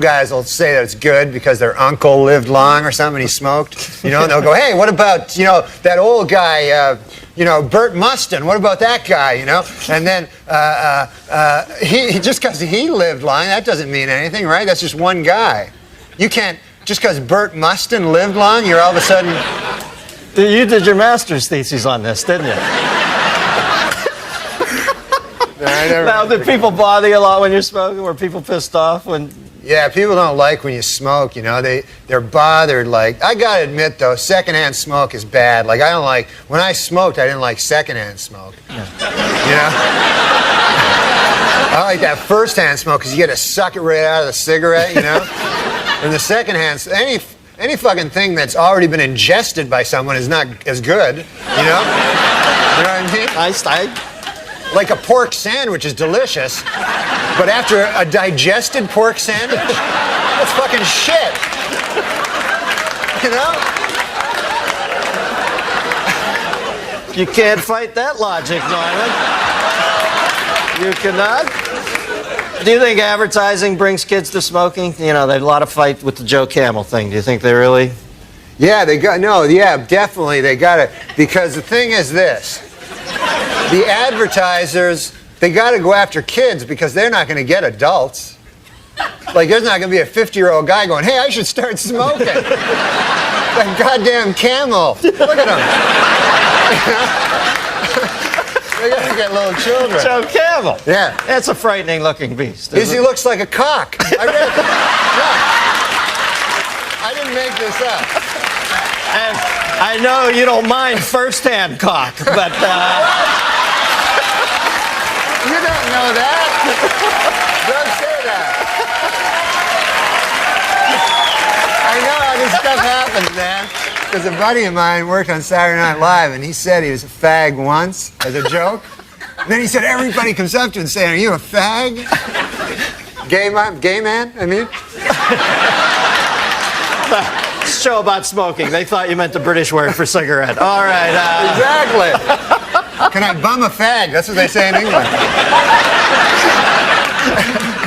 guys will say that it's good because their uncle lived long or something and he smoked, and they'll go, hey, what about, that old guy, Bert Mustin, what about that guy, And then he just because he lived long, that doesn't mean anything, right? That's just one guy. You can't, just because Bert Mustin lived long, you're all of a sudden... You did your master's thesis on this, didn't you? Now, did people bother you a lot when you're smoking? Were people pissed off when... Yeah, people don't like when you smoke, they're bothered. Like, I gotta admit though, secondhand smoke is bad. Like, I don't like, when I smoked, I didn't like secondhand smoke. I like that firsthand smoke because you get to suck it right out of the cigarette, And the secondhand, any fucking thing that's already been ingested by someone is not as good, You know what I mean? Like a pork sandwich is delicious, but after a digested pork sandwich, that's fucking shit. You can't fight that logic, Norman. You cannot. Do you think advertising brings kids to smoking? You know, there's a lot of fight with the Joe Camel thing. Do you think they really? Yeah, definitely they got it. Because the thing is this, the advertisers, they got to go after kids because they're not going to get adults. Like, there's not going to be a 50-year-old guy going, hey, I should start smoking. That goddamn Camel. Look at him. They got to get little children. Joe Camel. Yeah. That's a frightening looking beast. He looks like a cock. I didn't make this up. And I know you don't mind first-hand cock, but... You don't know that. Don't say that. I know how this stuff happens, man. Because a buddy of mine worked on Saturday Night Live, and he said he was a fag once as a joke. And then he said everybody comes up to him and saying, "Are you a fag?" Gay man? I mean. Show about smoking. They thought you meant the British word for cigarette. All right. Exactly. Can I bum a fag? That's what they say in England.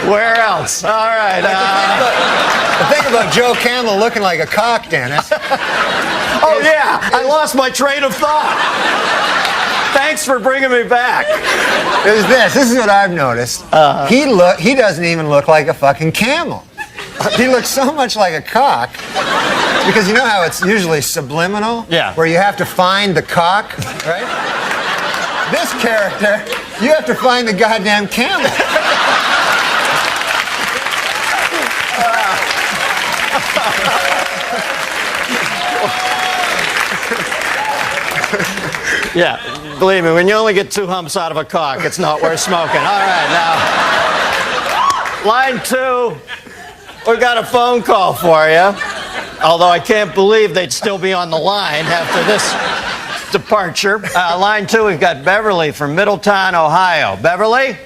Where else? All right. Think about Joe Camel looking like a cock, Dennis. Oh, yeah. I lost my train of thought. Thanks for bringing me back. This is what I've noticed. He doesn't even look like a fucking camel. He looks so much like a cock because you know how it's usually subliminal? Yeah. Where you have to find the cock, right? This character, you have to find the goddamn camel. Yeah, believe me, when you only get 2 humps out of a cock, it's not worth smoking. All right, now, line 2, we got a phone call for you. Although I can't believe they'd still be on the line after this departure. Line 2, we've got Beverly from Middletown, Ohio. Beverly?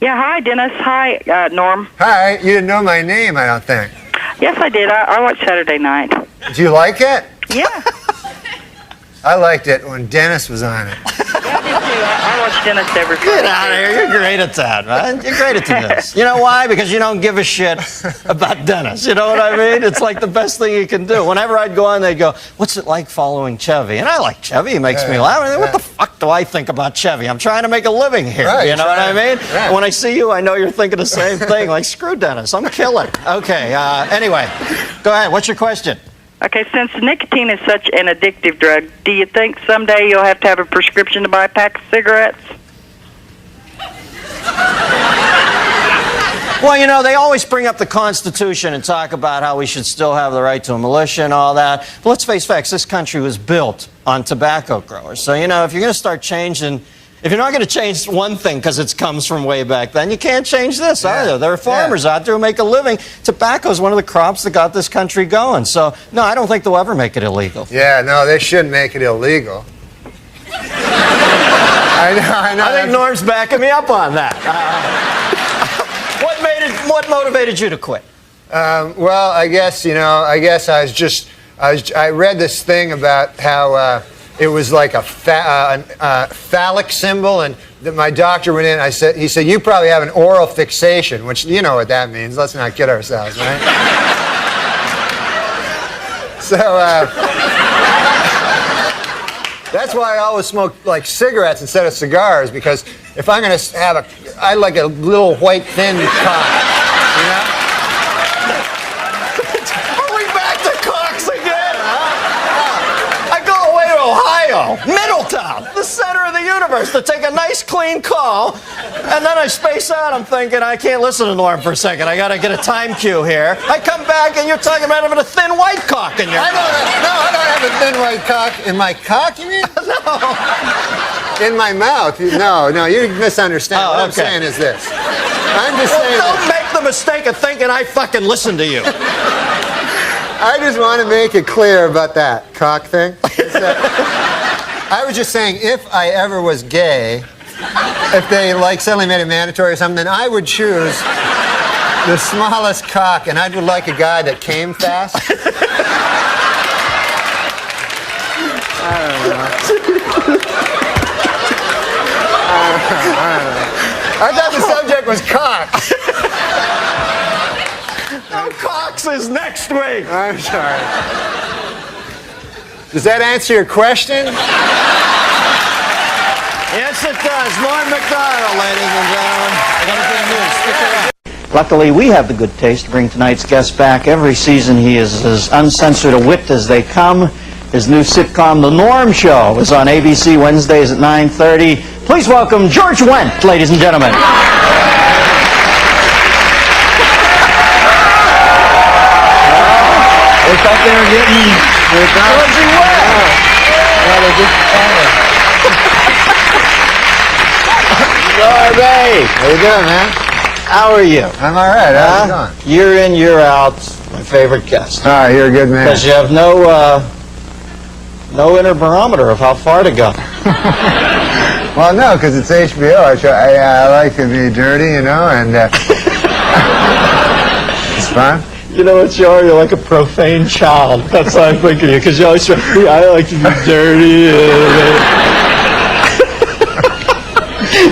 Yeah, hi, Dennis. Hi, Norm. Hi, you didn't know my name, I don't think. Yes, I did. I watched Saturday night. Do you like it? Yeah. I liked it when Dennis was on it. Yeah, I did too. I watch Dennis every Friday. Get out of here. You're great at that, man. You're great at this. You know why? Because you don't give a shit about Dennis. You know what I mean? It's like the best thing you can do. Whenever I'd go on, they'd go, what's it like following Chevy? And I like Chevy. He makes me laugh. And what the fuck do I think about Chevy? I'm trying to make a living here. Right, you know what I mean? Right. When I see you, I know you're thinking the same thing. Like, screw Dennis. I'm killing. Okay. Anyway, go ahead. What's your question? Okay, since nicotine is such an addictive drug, do you think someday you'll have to have a prescription to buy a pack of cigarettes? Well, you know, they always bring up the Constitution and talk about how we should still have the right to a militia and all that. But let's face facts, this country was built on tobacco growers. So, you know, if you're going to start changing... If you're not going to change one thing because it comes from way back then, you can't change this either. There are farmers out there who make a living. Tobacco is one of the crops that got this country going. So, no, I don't think they'll ever make it illegal. Yeah, no, they shouldn't make it illegal. I know. I think Norm's backing me up on that. What motivated you to quit? Well, I guess I read this thing about how it was like a phallic symbol, and my doctor went in. He said, you probably have an oral fixation, which you know what that means. Let's not kid ourselves, right? So that's why I always smoke like cigarettes instead of cigars, because if I'm going to have I like a little white thin cock, you know? Are we back to cocks again, huh? I go away to Ohio, Middletown, the center of the universe, to take a nice clean call, and then I space out. I'm thinking, I can't listen to Norm for a second. I got to get a time cue here. I come back, and you're talking about having a thin white cock in your I don't have a thin white cock. In my cock, you mean? No. In my mouth. No, you misunderstand. What I'm saying is this. I'm just saying don't make the mistake of thinking I fucking listen to you. I just want to make it clear about that cock thing. I was just saying, if I ever was gay, if they suddenly made it mandatory or something, then I would choose the smallest cock, and I would like a guy that came fast. I don't know. I thought the subject was cocks. No, Cox is next week. I'm sorry. Does that answer your question? Yes, it does. Norm MacDonald, ladies and gentlemen. I got a good news. Stick around. Luckily, we have the good taste to bring tonight's guest back. Every season, he is as uncensored a wit as they come. His new sitcom, The Norm Show, is on ABC Wednesdays at 9:30. Please welcome George Wendt, ladies and gentlemen. They thought they were getting... Georgie Wendt. Yeah, they just... Norby. How you doing, man? How are you? I'm all right. How's it going? Year in, year out, my favorite guest. All right, you're a good man. Because you have no inner barometer of how far to go. Well, no, because it's HBO. I like to be dirty, you know, and it's fun. You know what you are? You're like a profane child. That's how I'm thinking of you, because you always say, I like to be dirty.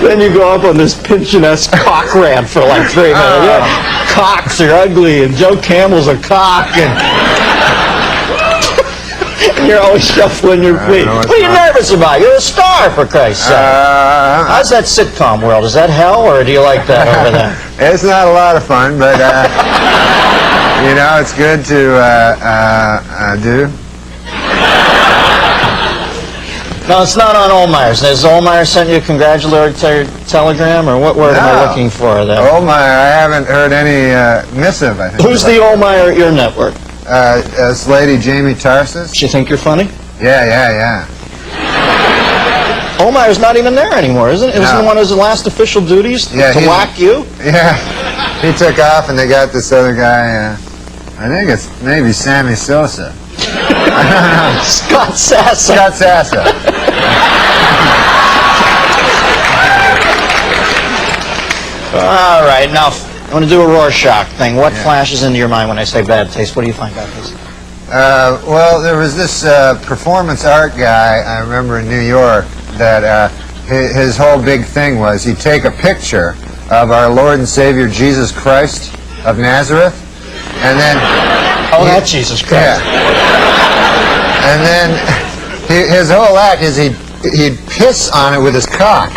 Then you go up on this Pynchon-esque cock rant for like 3 minutes. Yeah, cocks are ugly, and Joe Campbell's a cock, and you're always shuffling your feet. What are you nervous about? You're a star, for Christ's sake. How's that sitcom world? Is that hell, or do you like that over there? It's not a lot of fun, but, you know, it's good to do. No, it's not on Ohlmeyer's. Has Ohlmeyer sent you a congratulatory telegram, or what word am I looking for there? Ohlmeyer, I haven't heard any missive, I think. Who's the Ohlmeyer at your network? This lady, Jamie Tarsis. She think you're funny? Yeah. Ohlmeyer's not even there anymore, isn't it? Isn't one of his last official duties to whack you? Yeah, he took off, and they got this other guy, I think it's maybe Sammy Sosa. Scott Sassa. Scott Sassa. All right, now I want to do a Rorschach thing. What flashes into your mind when I say bad taste? What do you find bad taste? Well, there was this performance art guy, I remember in New York, that his whole big thing was he'd take a picture of our Lord and Savior Jesus Christ of Nazareth, and then... Oh, that Jesus Christ. Yeah. And then his whole act is he'd piss on it with his cock.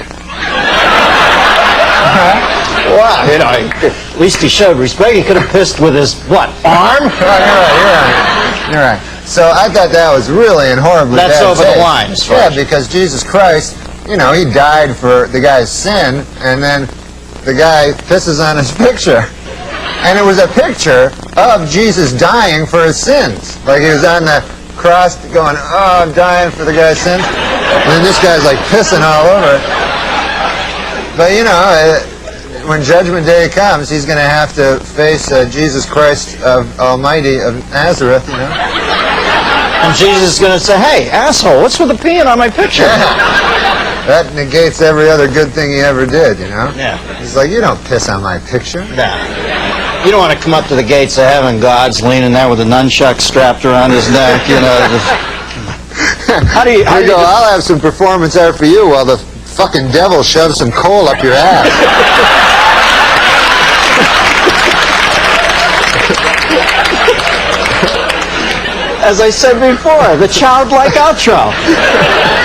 Wow, you know, at least he showed respect. He could have pissed with his, what, arm? You're right. So I thought that was really and horribly bad. That's over the line, as far as... Yeah, because Jesus Christ, you know, he died for the guy's sin, and then the guy pisses on his picture. And it was a picture of Jesus dying for his sins. Like he was on the cross going, oh, I'm dying for the guy's sins. And then this guy's like pissing all over it. But, you know, when Judgment Day comes, he's going to have to face Jesus Christ of Almighty of Nazareth, you know. And Jesus is going to say, hey, asshole, what's with the peeing on my picture? That negates every other good thing he ever did, you know. Yeah. He's like, you don't piss on my picture. Yeah. You don't want to come up to the gates of heaven, God's leaning there with a nunchuck strapped around his neck, you know. How do you go, I'll have some performance art for you while the fucking devil shoves some coal up your ass. As I said before, the childlike outro,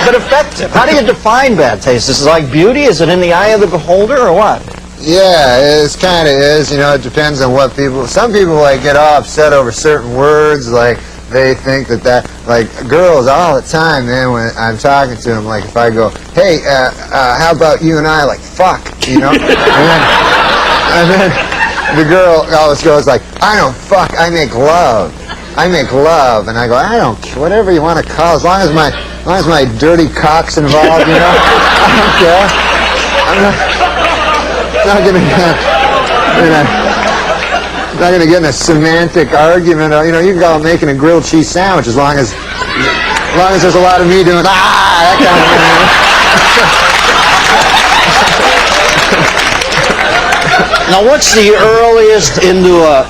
but effective. How do you define bad taste? Is it like beauty? Is it in the eye of the beholder, or what? Yeah, it kind of is. You know, it depends on what people... Some people, like, get all upset over certain words. Like, they think that... Like, girls all the time, man, when I'm talking to them, like, if I go, hey, how about you and I, like, fuck, you know? and then the girl always goes, like, I don't fuck, I make love. I make love. And I go, I don't care, whatever you want to call it, as long as my dirty cock's involved, you know? I don't care. I'm not going to get in a semantic argument. You know, you can call it making a grilled cheese sandwich as long as there's a lot of me doing that kind of thing. Now, what's the earliest into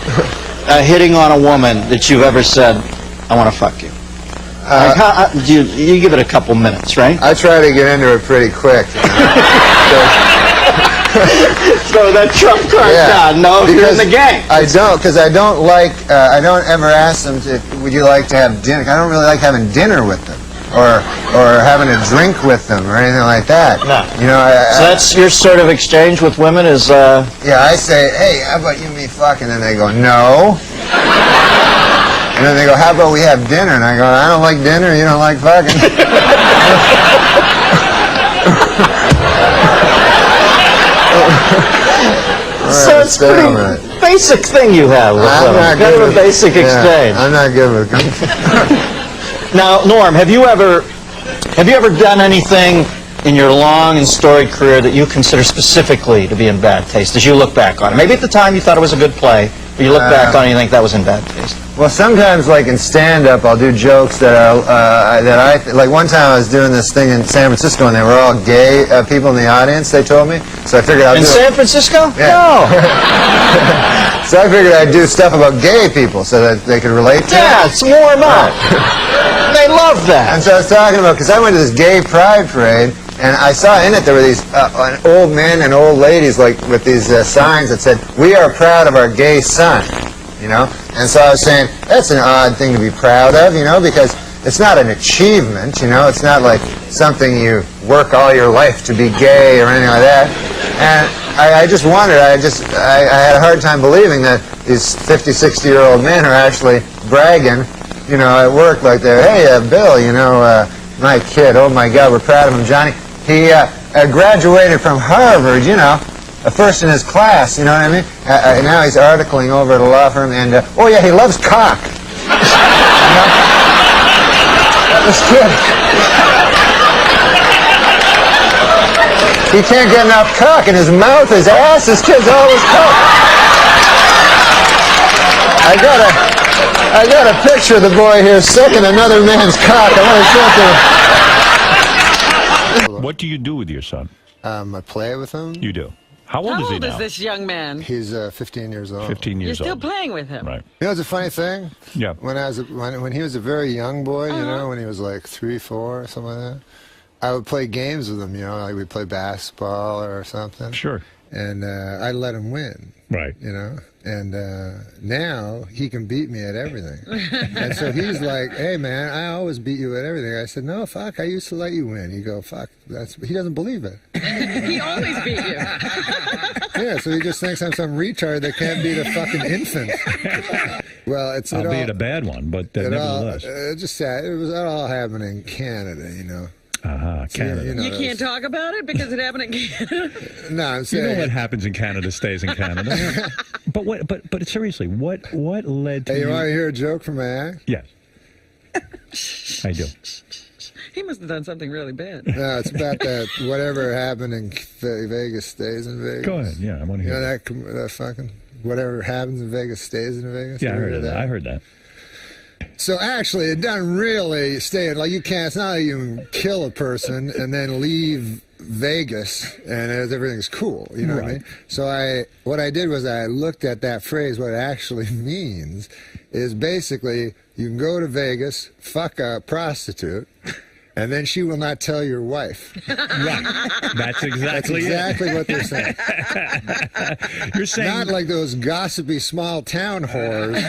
hitting on a woman that you've ever said, I want to fuck you? Like you give it a couple minutes, right? I try to get into it pretty quick. You know? So that trump card's down. No, if you're in the gang. I don't, because I don't like. I don't ever ask them to. Would you like to have dinner? I don't really like having dinner with them, or having a drink with them, or anything like that. No. You know. So that's your sort of exchange with women is. Yeah, I say, hey, how about you and me fuck? And then they go, no. And then they go, how about we have dinner? And I go, I don't like dinner. You don't like fucking. So it's a pretty basic thing you have with women. Kind of a basic exchange. I'm not good with Now, Norm, have you ever done anything in your long and storied career that you consider specifically to be in bad taste as you look back on it? Maybe at the time you thought it was a good play, but you look back on it and you think that was in bad taste. Well, sometimes, like in stand-up, I'll do jokes that like one time I was doing this thing in San Francisco, and they were all gay people in the audience. They told me, so I figured I'd do. In San Francisco? Yeah. No. So I figured I'd do stuff about gay people so that they could relate to it. Yeah, it's warm up. They love that. And so I was talking about, because I went to this gay pride parade, and I saw in it there were these old men and old ladies like with these signs that said, "We are proud of our gay son." You know, and so I was saying that's an odd thing to be proud of, you know, because it's not an achievement, you know, it's not like something you work all your life to be gay or anything like that. And I just wondered, I had a hard time believing that these 50, 60-year-old men are actually bragging, you know, at work like they're, hey, Bill, you know, my kid, oh my God, we're proud of him, Johnny. He graduated from Harvard, you know. A first in his class, you know what I mean? And now he's articling over at a law firm, and oh yeah, he loves cock. You know? This kid, he can't get enough cock in his mouth, his ass. This kid's always cock. I got a picture of the boy here sucking another man's cock. I want to show it to him. What do you do with your son? I play with him. You do. How old is he now? this young man? He's 15 years old. 15 years You're still old. playing with him. Right. You know, it's a funny thing. Yeah. When he was a very young boy, you know, when he was like 3, 4, something like that, I would play games with him. You know, like we'd play basketball or something. Sure. And I'd let him win. Right. You know, and now he can beat me at everything. And so he's like, hey man, I always beat you at everything. I said, no, fuck, I used to let you win. He go, fuck, he doesn't believe it. He always beat you. Yeah, so he just thinks I'm some retard that can't beat a fucking infant. Well, it's albeit a bad one, but nevertheless. Just sad. That all happened in Canada, you know. Canada. You know, You can't talk about it because it happened in Canada. No, I'm saying. You know what happens in Canada stays in Canada. But seriously, what led to Hey, you want to hear a joke from my act? Yes. I do. He must have done something really bad. No, it's about that whatever happened in Vegas stays in Vegas. Go ahead. Yeah, I want to hear that fucking whatever happens in Vegas stays in Vegas. Yeah, I heard that. I heard that. So actually, it doesn't really stay. Like you can't. It's not like you can kill a person and then leave Vegas and everything's cool. You know what I mean? So what I did was I looked at that phrase. What it actually means is basically you can go to Vegas, fuck a prostitute, and then she will not tell your wife. Right. That's exactly what they're saying. You're saying not like those gossipy small town whores.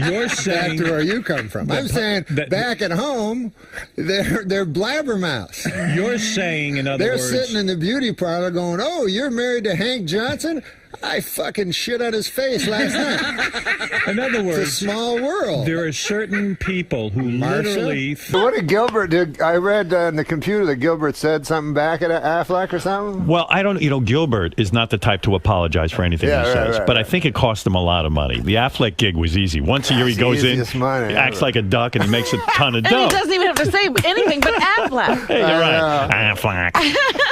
You're saying back to where you come from. I'm saying back at home, they're blabbermouths. You're saying, in other words, they're sitting in the beauty parlor going, "Oh, you're married to Hank Johnson? I fucking shit on his face last night." In other words, it's a small world. There are certain people who literally. What did Gilbert do? I read in the computer that Gilbert said something back at Affleck or something. Well, I don't. You know, Gilbert is not the type to apologize for anything he says, but I think it cost him a lot of money. The Affleck gig was easy. Once a year he goes in, acts like a duck, and he makes a ton of dough. And he doesn't even have to say anything but Affleck. Hey, you're right, Affleck.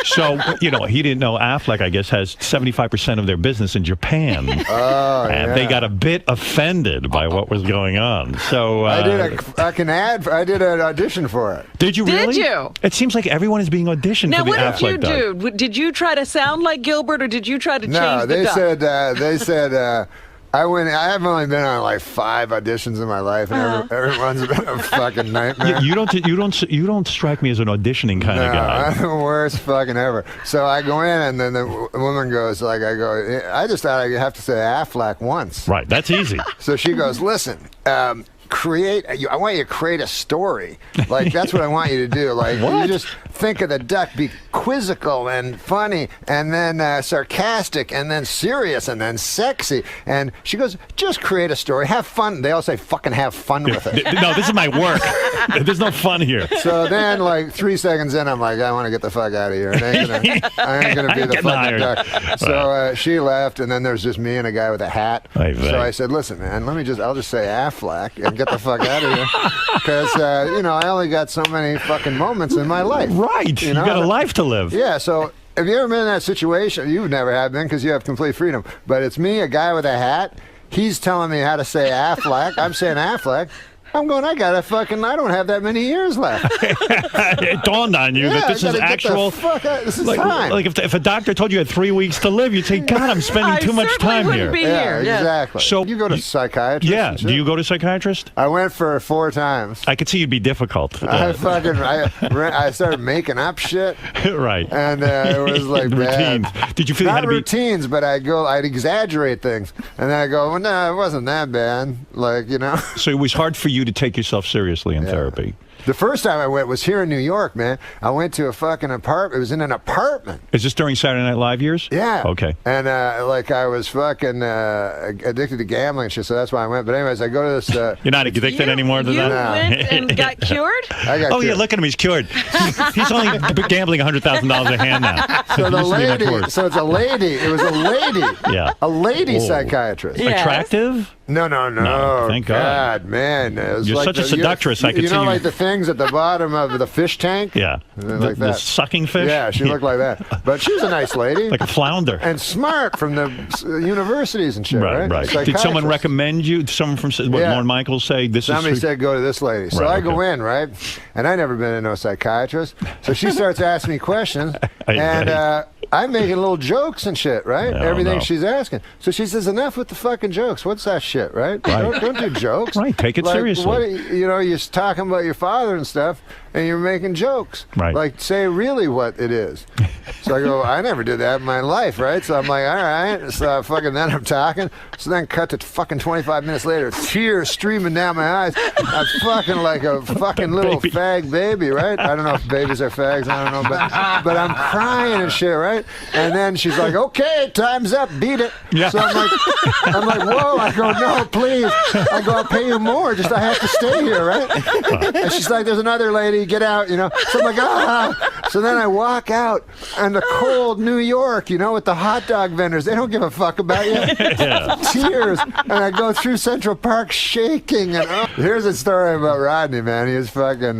So you know, he didn't know Affleck, I guess, has 75% of their business in Japan. And they got a bit offended by what was going on. So I did an audition for it. Did you really? Did you? It seems like everyone is being auditioned now, for the Affleck what did you do? Did you try to sound like Gilbert, or did you try to change the duck? They said I have only been on like 5 auditions in my life, and everyone's been a fucking nightmare. You don't strike me as an auditioning kind of guy. I'm the worst fucking ever. So I go in, and then the woman goes like, I just thought I'd have to say Affleck once. Right, that's easy. So she goes, listen. I want you to create a story. Like, that's what I want you to do. Like, you just think of the duck, be quizzical and funny, and then sarcastic, and then serious, and then sexy. And she goes, just create a story. Have fun. They all say, fucking have fun with it. No, this is my work. There's no fun here. So then, like, 3 seconds in, I'm like, I want to get the fuck out of here. I ain't gonna be the fucking duck. So she left, and then there's just me and a guy with a hat. So I said, listen, man, I'll just say Affleck and get the fuck out of here, because I only got so many fucking moments in my life. Right, you got a life to live. Yeah. So have you ever been in that situation? You never have been, because you have complete freedom. But it's me, a guy with a hat. He's telling me how to say Affleck. I'm saying Affleck. I'm going, I don't have that many years left. It dawned on you that this is actual. This is time. Like if a doctor told you had 3 weeks to live, you'd say, God, I'm spending too much time here. Yeah, exactly. So you go to psychiatrist? Yeah. Do you go to psychiatrist? I went for 4 times. I could see you'd be difficult. I started making up shit. Right. And it was like routines. bad. Did you feel you had to be routines, but I'd exaggerate things, and then I go, well, no, it wasn't that bad. So it was hard for you to take yourself seriously in therapy. The first time I went was here in New York, man. I went to a fucking apartment. It was in an apartment. Is this during Saturday Night Live years? Yeah. Okay. And I was fucking addicted to gambling and shit, so that's why I went. But anyways, I go to this. You're not addicted anymore to that? You went and got cured? I got cured. Yeah, look at him. He's cured. He's only gambling $100,000 a hand now. So the lady. So it's a lady. It was a lady. Yeah. A lady psychiatrist. Yes. Attractive? No. Thank God. Man. It was You're like such a seductress. I could see you. Like the things at the bottom of the fish tank? Yeah. Like the that. Sucking fish? Yeah, she looked like that. But she was a nice lady. Like a flounder. And smart from the universities and shit, right? Did someone recommend you? Someone from Lorne Michaels say this Somebody is... said go to this lady. So I go in, right? And I never been to no psychiatrist. So she starts asking me questions. And I'm making little jokes and shit, right? Everything she's asking. So she says, enough with the fucking jokes. What's that shit, right? Don't do jokes. Right, take it seriously. You're talking about your father and stuff, and you're making jokes. Right. Like, say really what it is. So I go, I never did that in my life, right? So I'm like, all right. So fucking then I'm talking. So then cut to fucking 25 minutes later, tears streaming down my eyes. I'm fucking like a fucking little fag baby, right? I don't know if babies are fags. I don't know, but I'm crying and shit, right? And then she's like, okay, time's up, beat it. Yeah. So I'm like, whoa. I go, no, please. I go, I'll pay you more. Just I have to stay here, right? And she's like, there's another lady, get out, So I'm like, ah. So then I walk out in the cold New York, with the hot dog vendors. They don't give a fuck about you. Yeah. Tears. And I go through Central Park shaking. And here's a story about Rodney, man. He was fucking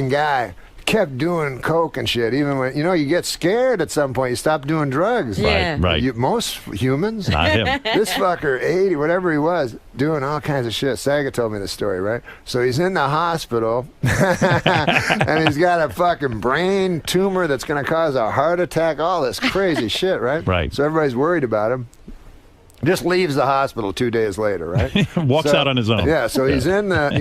guy. Kept doing coke and shit, even when you get scared at some point. You stop doing drugs. Yeah. Right. Most humans. Not him. This fucker, 80, whatever he was, doing all kinds of shit. Saga told me the story, right? So he's in the hospital, and he's got a fucking brain tumor that's going to cause a heart attack. All this crazy shit, right? Right. So everybody's worried about him. Just leaves the hospital 2 days later, right? Walks out on his own. Yeah, so he's in the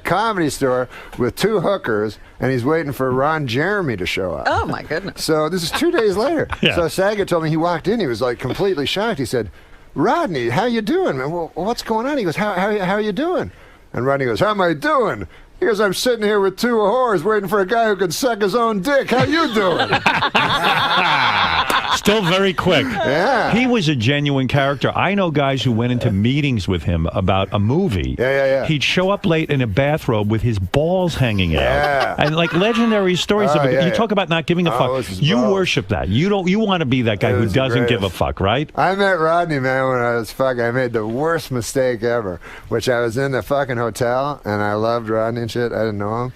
Comedy Store with 2 hookers, and he's waiting for Ron Jeremy to show up. Oh my goodness! So this is 2 days later. Yeah. So Saga told me he walked in, he was like completely shocked. He said, "Rodney, how you doing, man? Well, what's going on?" He goes, "How are you doing?" And Rodney goes, "How am I doing?" He goes, "I'm sitting here with 2 whores waiting for a guy who can suck his own dick. How you doing?" Still very quick. Yeah. He was a genuine character. I know guys who went into meetings with him about a movie. Yeah. He'd show up late in a bathrobe with his balls hanging out. Yeah. And like legitionary stories of it. You talk about not giving a fuck. You worship that. You want to be that guy who doesn't give a fuck, right? I met Rodney, man, when I was fucking. I made the worst mistake ever, which I was in the fucking hotel, and I loved Rodney and shit. I didn't know him.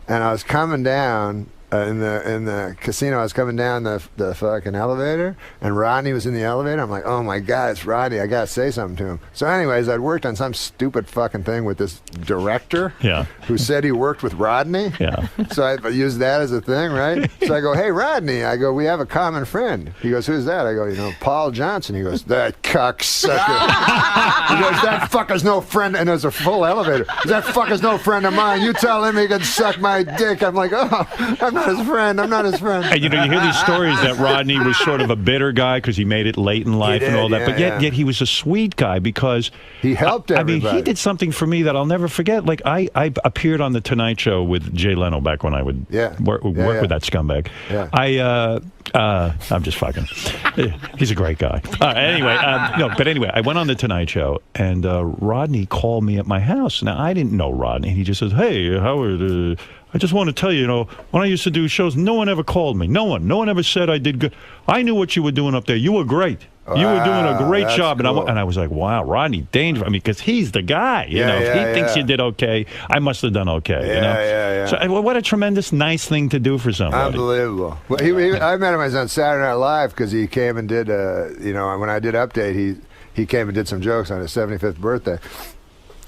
And I was coming down in the casino. I was coming down the fucking elevator, and Rodney was in the elevator. I'm like, oh my God, it's Rodney. I gotta say something to him. So, anyways, I'd worked on some stupid fucking thing with this director, who said he worked with Rodney. Yeah. So I used that as a thing, right? So I go, hey Rodney. I go, we have a common friend. He goes, who's that? I go, Paul Johnson. He goes, that cocksucker. He goes, that fucker's no friend. And there's a full elevator. That fucker's no friend of mine. You tell him he can suck my dick. I'm like, oh, I'm not his friend. I'm not his friend. And you hear these stories that Rodney was sort of a bitter guy because he made it late in life and all that. But yet he was a sweet guy because he helped everybody. I mean, he did something for me that I'll never forget. Like I appeared on the Tonight Show with Jay Leno back when I would work with that scumbag. Yeah. I'm just fucking. He's a great guy. Anyway, I went on the Tonight Show, and Rodney called me at my house. Now, I didn't know Rodney. He just says, hey, Howard, I just want to tell you, when I used to do shows, no one ever called me. No one ever said I did good. I knew what you were doing up there. You were great. You were doing a great job. Cool. And I was like, wow, Rodney, dangerous. I mean, because he's the guy. If he thinks you did okay, I must have done okay. Yeah. So what a tremendous, nice thing to do for somebody. Unbelievable. Well, I met him on Saturday Night Live because he came and did, when I did Update, he came and did some jokes on his 75th birthday.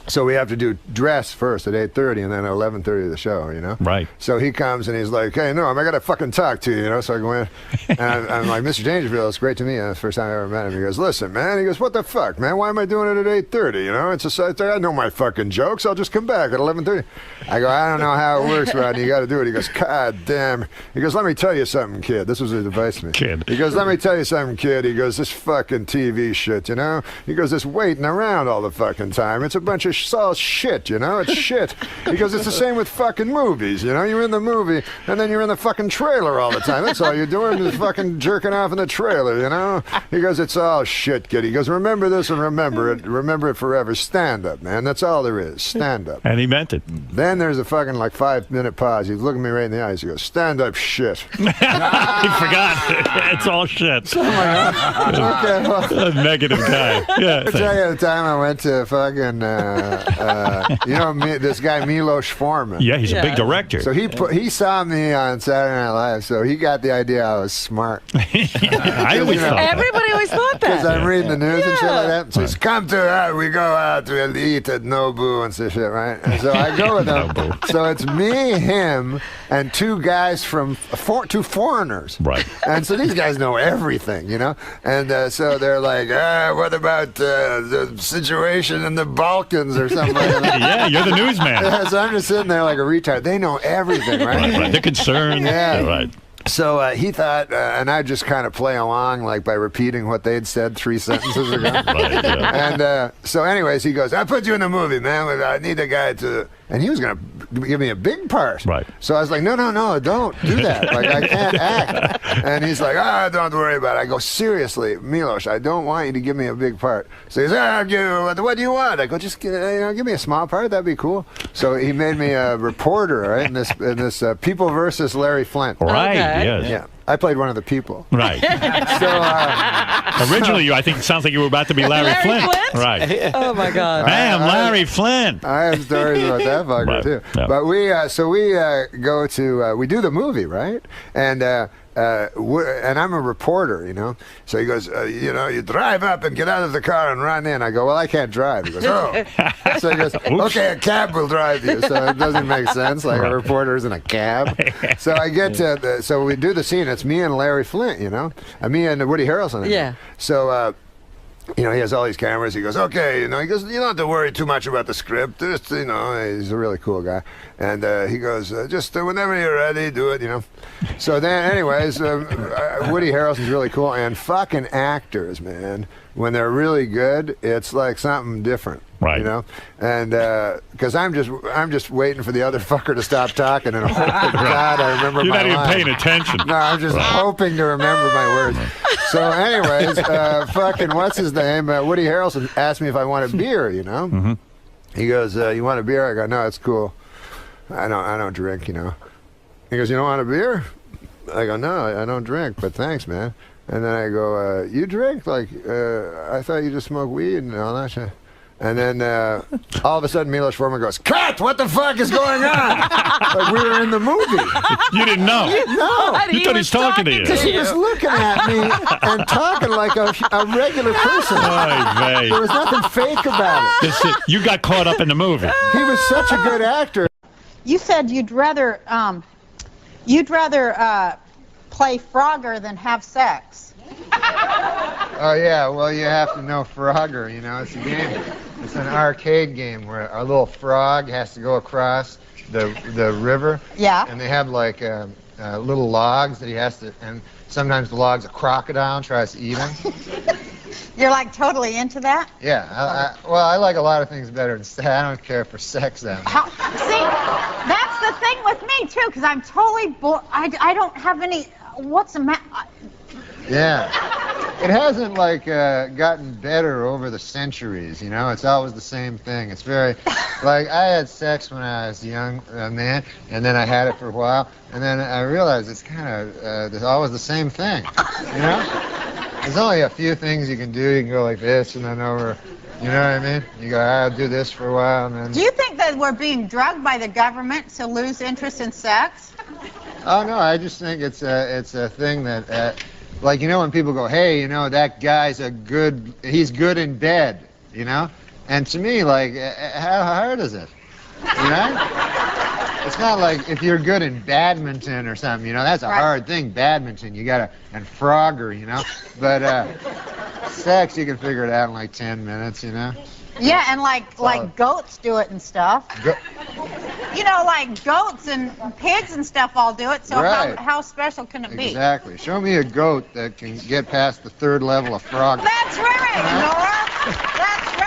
So we have to do dress first at 8:30 and then at 11:30 the show, Right. So he comes and he's like, hey, Norm, I got to fucking talk to you, So I go in and I'm like, Mr. Dangerfield, it's great to meet you. That's the first time I ever met him. He goes, listen, man. He goes, what the fuck, man? Why am I doing it at 8:30? I know my fucking jokes. I'll just come back at 11:30. I go, I don't know how it works, Rodney. You got to do it. He goes, God damn. He goes, let me tell you something, kid. This was his advice to me. Kid. He goes, let me tell you something, kid. He goes, this fucking TV shit, He goes, this waiting around all the fucking time. It's a bunch of all shit. It's shit. He goes, it's the same with fucking movies, You're in the movie, and then you're in the fucking trailer all the time. That's all you're doing is fucking jerking off in the trailer, He goes, it's all shit, kid. He goes, remember this and remember it forever. Stand up, man. That's all there is. Stand up. And he meant it. Then there's a fucking 5-minute pause. He's looking me right in the eyes. He goes, stand up, shit. He forgot. It's all shit. Okay, well, a negative guy. Yeah. I'll tell you the time I went to fucking... this guy Milos Forman. Yeah, he's a big director. So he saw me on Saturday Night Live, so he got the idea I was smart. I always thought that. Everybody always thought that. Because I'm reading the news and shit like that. So he's come to we go out to eat at Nobu and some shit, right? And so I go with him. So it's me, him, and two guys from two foreigners. Right. And so these guys know everything, And so they're like, what about the situation in the Balkans or something like that? Yeah, you're the newsman. So I'm just sitting there like a retard. They know everything, right? Right. They're concerned. Yeah. Right. So he thought, and I just kind of play along like by repeating what they'd said 3 sentences ago. Right, yeah. And so anyways, he goes, I put you in the movie, man. I need a guy to... And he was going to give me a big part. Right. So I was like, no, don't do that. Like, I can't act. And he's like, don't worry about it. I go, seriously, Milos, I don't want you to give me a big part. So he's like, what do you want? I go, just give me a small part. That'd be cool. So he made me a reporter, right, in this People versus Larry Flint. Right, Okay. yes. Yeah. I played one of the people. Right. So originally, I think it sounds like you were about to be Larry Flint. Right. Oh my God. Hey, I'm Larry Flint. I have stories about that fucker Right. too. Yeah. But we go to we do the movie, right? And I'm a reporter, So he goes, you drive up and get out of the car and run in. I go, well, I can't drive. He goes, oh. So he goes, okay, a cab will drive you. So it doesn't make sense. Like a reporter's in a cab. So I get to so we do the scene. It's me and Larry Flint, me and Woody Harrelson. Yeah. So. He has all these cameras. He goes, okay, he goes, you don't have to worry too much about the script. Just, he's a really cool guy. And he goes, just whenever you're ready, do it, So then, anyways, Woody Harrelson's really cool. And fucking actors, man, when they're really good, it's like something different. Right. And because I'm just waiting for the other fucker to stop talking and hope to God I remember You're my not even lines. paying attention. No, I'm just hoping to remember my words. So anyways, fucking what's his name? Woody Harrelson asked me if I want a beer, Mm-hmm. He goes, you want a beer? I go, no, it's cool. I don't drink, He goes, you don't want a beer? I go, no, I don't drink, but thanks, man. And then I go, you drink? Like, I thought you just smoke weed and all that shit. And then all of a sudden, Milos Forman goes, "Cut! What the fuck is going on?" Like we were in the movie. You didn't know. No. You thought he was talking to you. Because he was looking at me and talking like a regular person. Oy vey. There was nothing fake about it. You got caught up in the movie. He was such a good actor. You said you'd rather play Frogger than have sex. Oh yeah, well you have to know Frogger, you know, it's a game. It's an arcade game where a little frog has to go across the river. Yeah. And they have like little logs that he has to, and sometimes the log's a crocodile and tries to eat him. You're like totally into that? Yeah, well I like a lot of things better than sex. I don't care for sex that much. See, that's the thing with me too, because I'm totally I don't have any, what's the matter? Yeah. It hasn't like gotten better over the centuries, you know? It's always the same thing. It's very, like I had sex when I was a young man, and then I had it for a while, and then I realized it's kind of always the same thing, you know? There's only a few things you can do. You can go like this and then over, you know what I mean? You go, I'll do this for a while, and then... Do you think that we're being drugged by the government to lose interest in sex? Oh, no, I just think it's a thing that... like, you know, when people go, hey, you know, that guy's he's good in bed, you know? And to me, like, how hard is it? You know? It's not like if you're good in badminton or something, you know, that's a hard thing, badminton. You gotta, and Frogger, you know? But sex, you can figure it out in like 10 minutes, you know? Yeah, and like goats do it and stuff. You know, like goats and pigs and stuff all do it, so how special can it be? Exactly. Show me a goat that can get past the 3rd level of Frogger. That's right, Nora. That's right.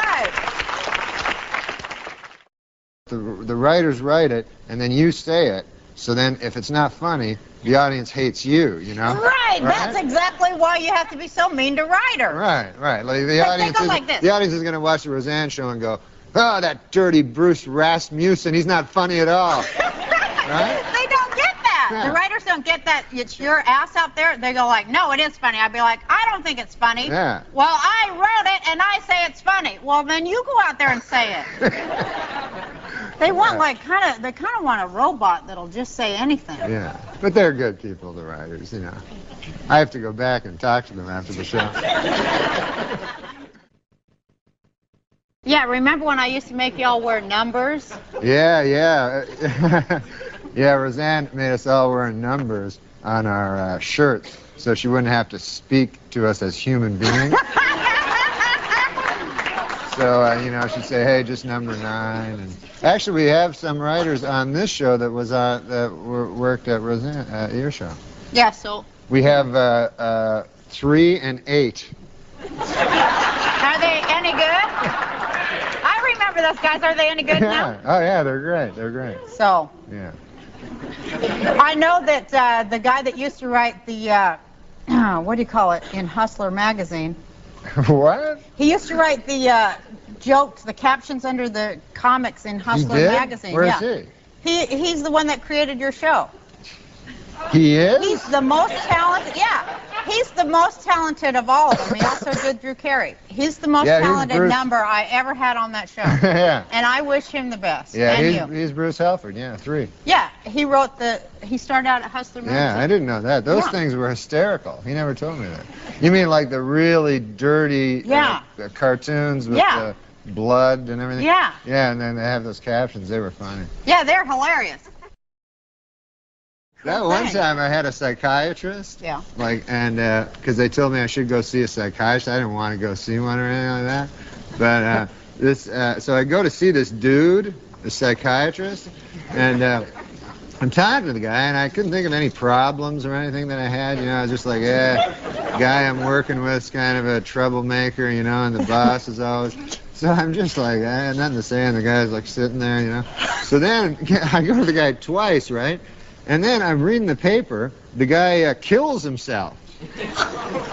The writers write it, and then you say it, so then if it's not funny, the audience hates you, you know? Right, that's exactly why you have to be so mean to writers. Right. Like the audience is going to watch the Roseanne show and go, oh, that dirty Bruce Rasmussen, he's not funny at all. Right? They don't get that. Yeah. The writers don't get that. It's your ass out there. They go like, no, it is funny. I'd be like, I don't think it's funny. Yeah. Well, I wrote it and I say it's funny. Well, then you go out there and say it. They want they kind of want a robot that'll just say anything. Yeah, but they're good people, the writers, you know. I have to go back and talk to them after the show. Yeah, remember when I used to make y'all wear numbers? Yeah. Yeah, Roseanne made us all wear numbers on our shirts so she wouldn't have to speak to us as human beings. So, you know, she'd say, hey, just number 9. And actually, we have some writers on this show that worked at Roseanne, your show. Yeah, so... We have 3 and 8. Are they any good? I remember those guys. Are they any good now? Oh, yeah, they're great. They're great. So... Yeah. I know that the guy that used to write the, what do you call it, in Hustler magazine... What? He used to write the jokes, the captions under the comics in Hustler magazine. Where is he? He's the one that created your show. He is? He's the most talented. Yeah, he's the most talented of all of them. He also did Drew Carey. He's the most talented number I ever had on that show. Yeah. And I wish him the best. Yeah, and he's Bruce Halford. Yeah, 3. Yeah, he started out at Hustler magazine. Yeah, I didn't know that. Those things were hysterical. He never told me that. You mean like the really dirty cartoons with the blood and everything? Yeah. Yeah, and then they have those captions. They were funny. Yeah, they're hilarious. That one time I had a psychiatrist. Yeah. Like, and because they told me I should go see a psychiatrist. I didn't want to go see one or anything like that. But so I go to see this dude, the psychiatrist, and I'm talking to the guy, and I couldn't think of any problems or anything that I had. You know, I was just like, guy I'm working with is kind of a troublemaker, you know, and the boss is always. So I'm just like, I had nothing to say, and the guy's like sitting there, you know. So then I go to the guy twice, right? And then I'm reading the paper. The guy kills himself.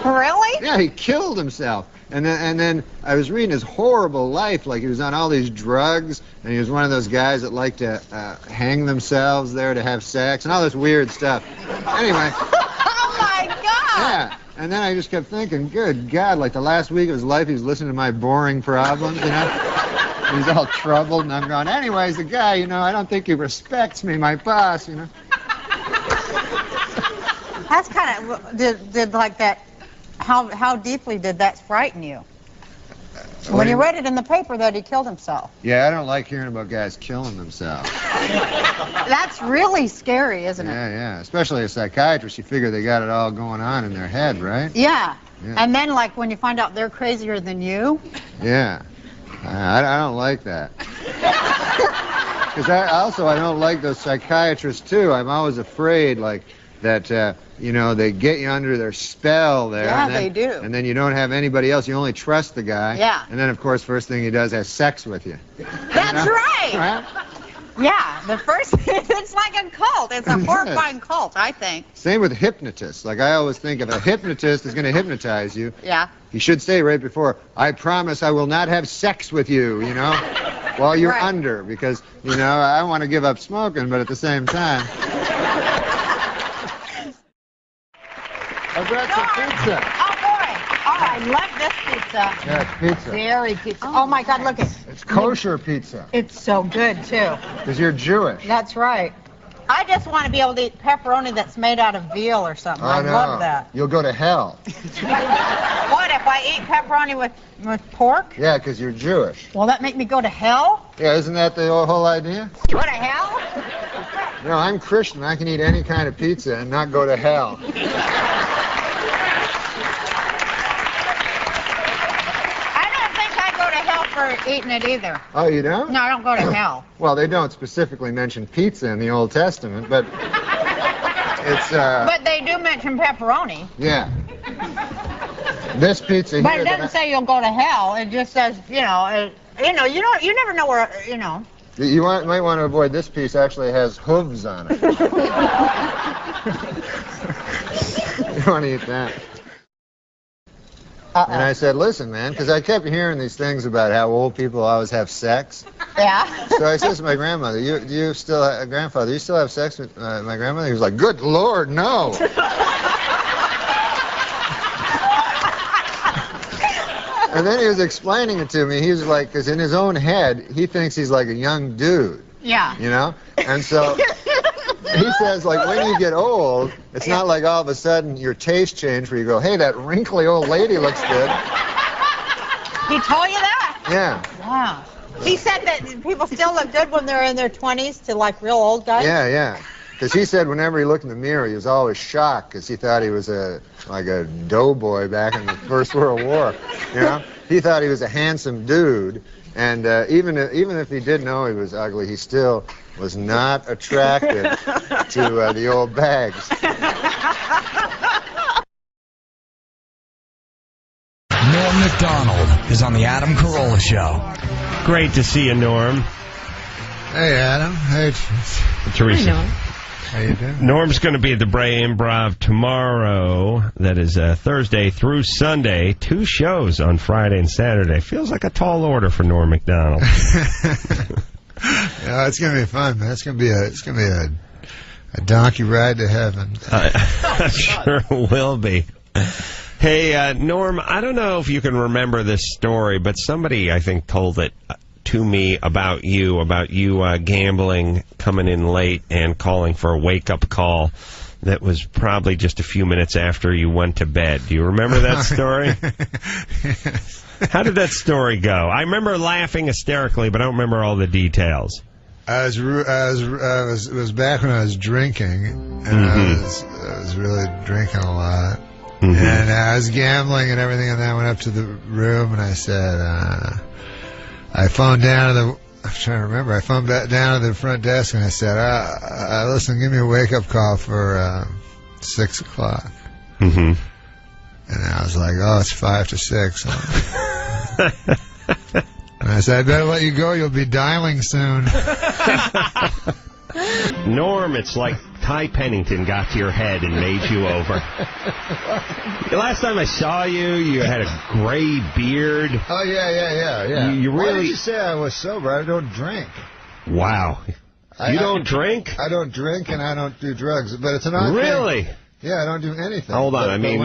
Really? Yeah, he killed himself. And then I was reading his horrible life, like he was on all these drugs, and he was one of those guys that like to hang themselves there to have sex, and all this weird stuff. Anyway. Oh, my God! Yeah. And then I just kept thinking, good God, like the last week of his life, he was listening to my boring problems, you know? He's all troubled, and I'm going, anyways, the guy, you know, I don't think he respects me, my boss, you know. That's kind of, did like that, how deeply did that frighten you? When you read it in the paper that he killed himself. Yeah, I don't like hearing about guys killing themselves. That's really scary, isn't it? Yeah. Especially a psychiatrist, you figure they got it all going on in their head, right? Yeah. Yeah. And then, like, when you find out they're crazier than you. Yeah. I don't like that. Because I don't like those psychiatrists, too. I'm always afraid, like, that, you know, they get you under their spell there. Yeah, and then, they do. And then you don't have anybody else. You only trust the guy. Yeah. And then, of course, first thing he does is have sex with you. That's right. Yeah, the first, it's like a cult. It's a horrifying cult, I think. Same with hypnotists. Like, I always think if a hypnotist is going to hypnotize you, Yeah. he should say right before, I promise I will not have sex with you, you know, while you're under. Because, you know, I want to give up smoking, but at the same time. I brought some pizza. Oh, boy. Oh, I love this pizza. Yeah, it's pizza. Dairy pizza. Oh, my God, look at it. It's kosher pizza. It's so good, too. Because you're Jewish. That's right. I just want to be able to eat pepperoni that's made out of veal or something. I love that. You'll go to hell. What, if I eat pepperoni with pork? Yeah, because you're Jewish. Will that make me go to hell? Yeah, isn't that the whole idea? Go to hell? No, I'm Christian. I can eat any kind of pizza and not go to hell. For eating it either. Oh, you don't? No, I don't go to hell. Well, they don't specifically mention pizza in the Old Testament, but it's But they do mention pepperoni. Yeah. This pizza But here. it doesn't say you'll go to hell. It just says, you know, you never know where, you know. You might want to avoid this piece. Actually has hooves on it. You want to eat that? And I said, listen, man, because I kept hearing these things about how old people always have sex. Yeah. So I said to my grandmother, grandfather, you still have sex with my grandmother? He was like, good Lord, no. And then he was explaining it to me. He was like, because in his own head, he thinks he's like a young dude. Yeah. You know? And so he says, like, when you get old, it's not like all of a sudden your taste change where you go, hey, that wrinkly old lady looks good. He told you that? Yeah. Wow. He said that people still look good when they're in their 20s to, like, real old guys? Yeah. Because he said whenever he looked in the mirror, he was always shocked because he thought he was like a doughboy back in the First World War. You know? He thought he was a handsome dude. And even if he did know he was ugly, he still was not attracted to the old bags. Norm MacDonald is on the Adam Carolla Show. Great to see you, Norm. Hey, Adam. Hey, Teresa. Hi, Norm. How you doing? Norm's going to be at the Bray Improv tomorrow. That is Thursday through Sunday. 2 shows on Friday and Saturday. Feels like a tall order for Norm MacDonald. Yeah, it's gonna be fun, man. It's gonna be a donkey ride to heaven. Sure will be. Hey, Norm, I don't know if you can remember this story, but somebody, I think, told it to me about you gambling, coming in late, and calling for a wake-up call that was probably just a few minutes after you went to bed. Do you remember that story? Yes. How did that story go? I remember laughing hysterically, but I don't remember all the details. It was back when I was drinking, and I was really drinking a lot. And I was gambling and everything, and then I went up to the room and I said, I phoned down to I'm trying to remember, I phoned back down to the front desk and I said, listen, give me a wake-up call for 6 o'clock. And I was like, oh, it's 5 to 6. And I said, I better let you go, you'll be dialing soon. Norm, it's like Ty Pennington got to your head and made you over. The last time I saw you, you had a gray beard. Oh, yeah. You Why really... did you say I was sober? I don't drink. Wow. You don't drink? I don't drink and I don't do drugs, but it's an odd thing. Really? Yeah, I don't do anything. Hold on, I mean,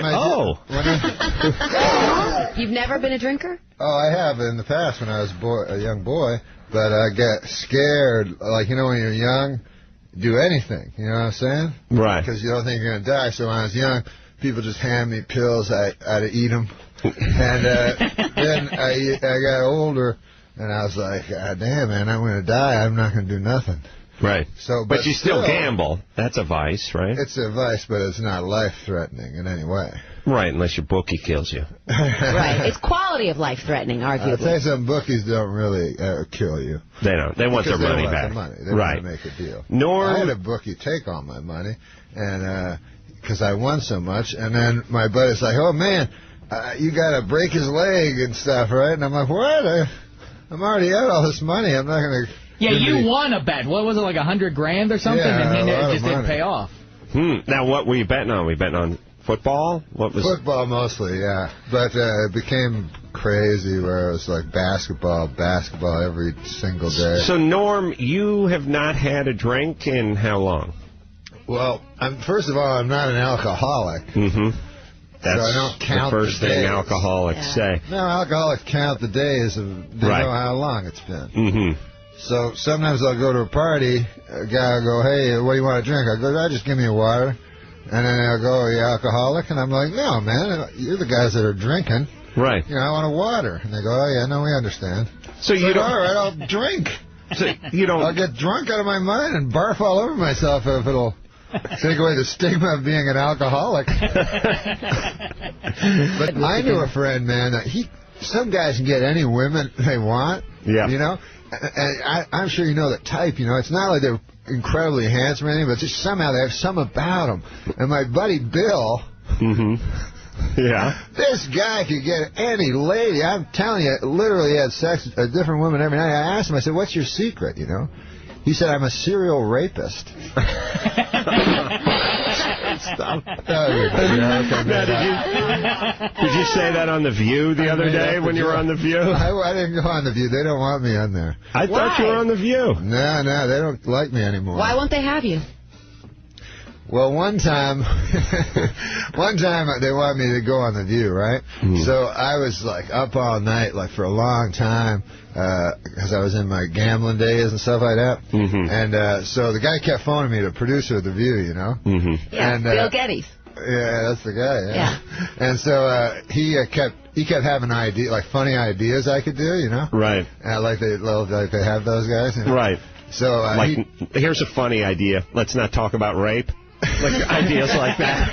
You've never been a drinker? Oh, I have in the past when I was a young boy, but I get scared. Like, you know, when you're young, do anything. You know what I'm saying? Right. Because you don't think you're going to die. So when I was young, people just hand me pills. I'd eat them. And then I got older, and I was like, God damn, man, I'm going to die. I'm not going to do nothing. Right. So, but you still gamble. That's a vice, right? It's a vice, but it's not life-threatening in any way. Right, unless your bookie kills you. Right. It's quality of life threatening, arguably. I'll tell you something, bookies don't really kill you. They don't. They want their money back. They want right. to make a deal. Norm, I had a bookie take all my money, and because I won so much, and then my buddy's like, oh, man, you got to break his leg and stuff, right? And I'm like, what? I'm already out all this money. I'm not going to... Yeah, you won a bet. What was it, like $100 grand or something? Yeah, and then it just money. didn't pay off. Now, what were you betting on? Were you betting on football? What was football mostly, yeah. But it became crazy where it was like basketball every single day. So, Norm, you have not had a drink in how long? Well, first of all, I'm not an alcoholic. Mm-hmm. That's so I don't count the first thing days. alcoholics say. No, alcoholics count the days. They know how long it's been. Mm-hmm. So sometimes I'll go to a party, a guy will go, hey, what do you want to drink? I go, just give me a water. And then they'll go, are you alcoholic? And I'm like, no, man, you're the guys that are drinking. Right. You know, I want a water. And they go, oh, yeah, no, we understand. So you don't... All right, I'll drink. So you don't... I'll get drunk out of my mind and barf all over myself if it'll take away the stigma of being an alcoholic. But I knew a friend, man, that some guys can get any women they want. Yeah. You know? And I'm sure you know that type, you know. It's not like they're incredibly handsome or anything, but just somehow they have something about them. And my buddy Bill, yeah, this guy could get any lady. I'm telling you, literally had sex with a different woman every night. I asked him, I said, what's your secret, you know? He said, I'm a serial rapist. Stop. Did you say that on The View the other day when you were on The View? I didn't go on The View. They don't want me on there. I thought you were on The View. No, they don't like me anymore. Why won't they have you? Well, one time they wanted me to go on The View, right? So I was like up all night, like for a long time, because I was in my gambling days and stuff like that. And so the guy kept phoning me, the producer of The View, you know? Yeah, and, Bill Geddes. Yeah, that's the guy. Yeah. And so he kept having ideas, like funny ideas I could do, you know? Right. Like they have those guys. You know? Right. So here's a funny idea. Let's not talk about rape. Like ideas like that.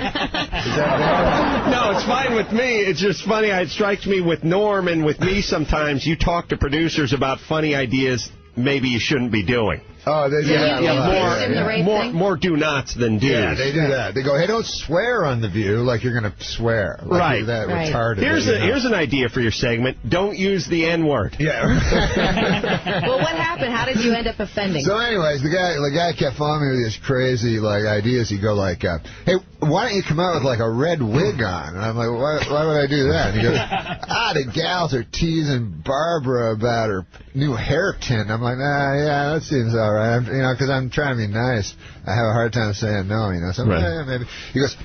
Is that bad? No, it's fine with me. It's just funny. It strikes me with Norm and with me sometimes. You talk to producers about funny ideas maybe you shouldn't be doing. Oh, they do that. More do nots than do's. Yeah, they do that. They go, hey, don't swear on The View like you're going to swear. Like right. You're that retarded. Here's an idea for your segment. Don't use the N-word. Yeah. Well, what happened? How did you end up offending? So anyways, the guy kept following me with these crazy ideas. He'd go like, hey, why don't you come out with like a red wig on? And I'm like, why would I do that? And he goes, the gals are teasing Barbara about her new hair tint. I'm like, yeah, that seems all right. Because I'm trying to be nice. I have a hard time saying no, you know. So yeah, maybe. He goes,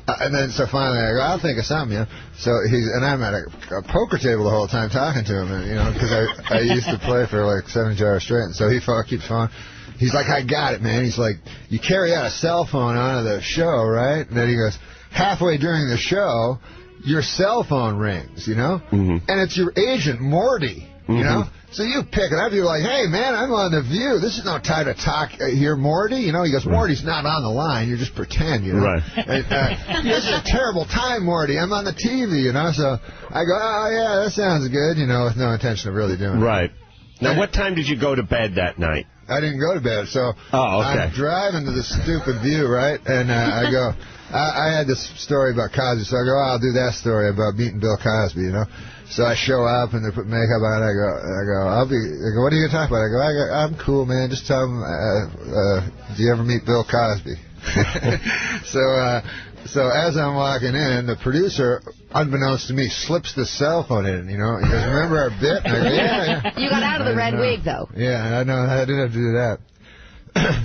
and then so finally I go, I'll think of something, you know. So I'm at a poker table the whole time talking to him, and, you know, because I used to play for like 70 hours straight. And so he keeps phoning. He's like, I got it, man. He's like, you carry out a cell phone onto the show, right? And then he goes, halfway during the show, your cell phone rings, you know? And it's your agent, Morty, you know? So you pick it up, you're like, hey, man, I'm on The View. This is no time to talk here, Morty. You know, he goes, Morty's not on the line. You just pretend, you know. Right. And, this is a terrible time, Morty. I'm on the TV, you know. So I go, oh, yeah, that sounds good, you know, with no intention of really doing it. Right. Now, what time did you go to bed that night? I didn't go to bed, so I'm driving to the stupid View, right? And I go, I had this story about Cosby, so I go, I'll do that story about meeting Bill Cosby, you know. So I show up and they put makeup on. I go, what are you going to talk about? I go, I'm cool, man. Just tell them, do you ever meet Bill Cosby? So as I'm walking in, the producer, unbeknownst to me, slips the cell phone in, you know. He goes, remember our bit? And I go, yeah. You got out of the red wig, though. Yeah, I know. I didn't have to do that.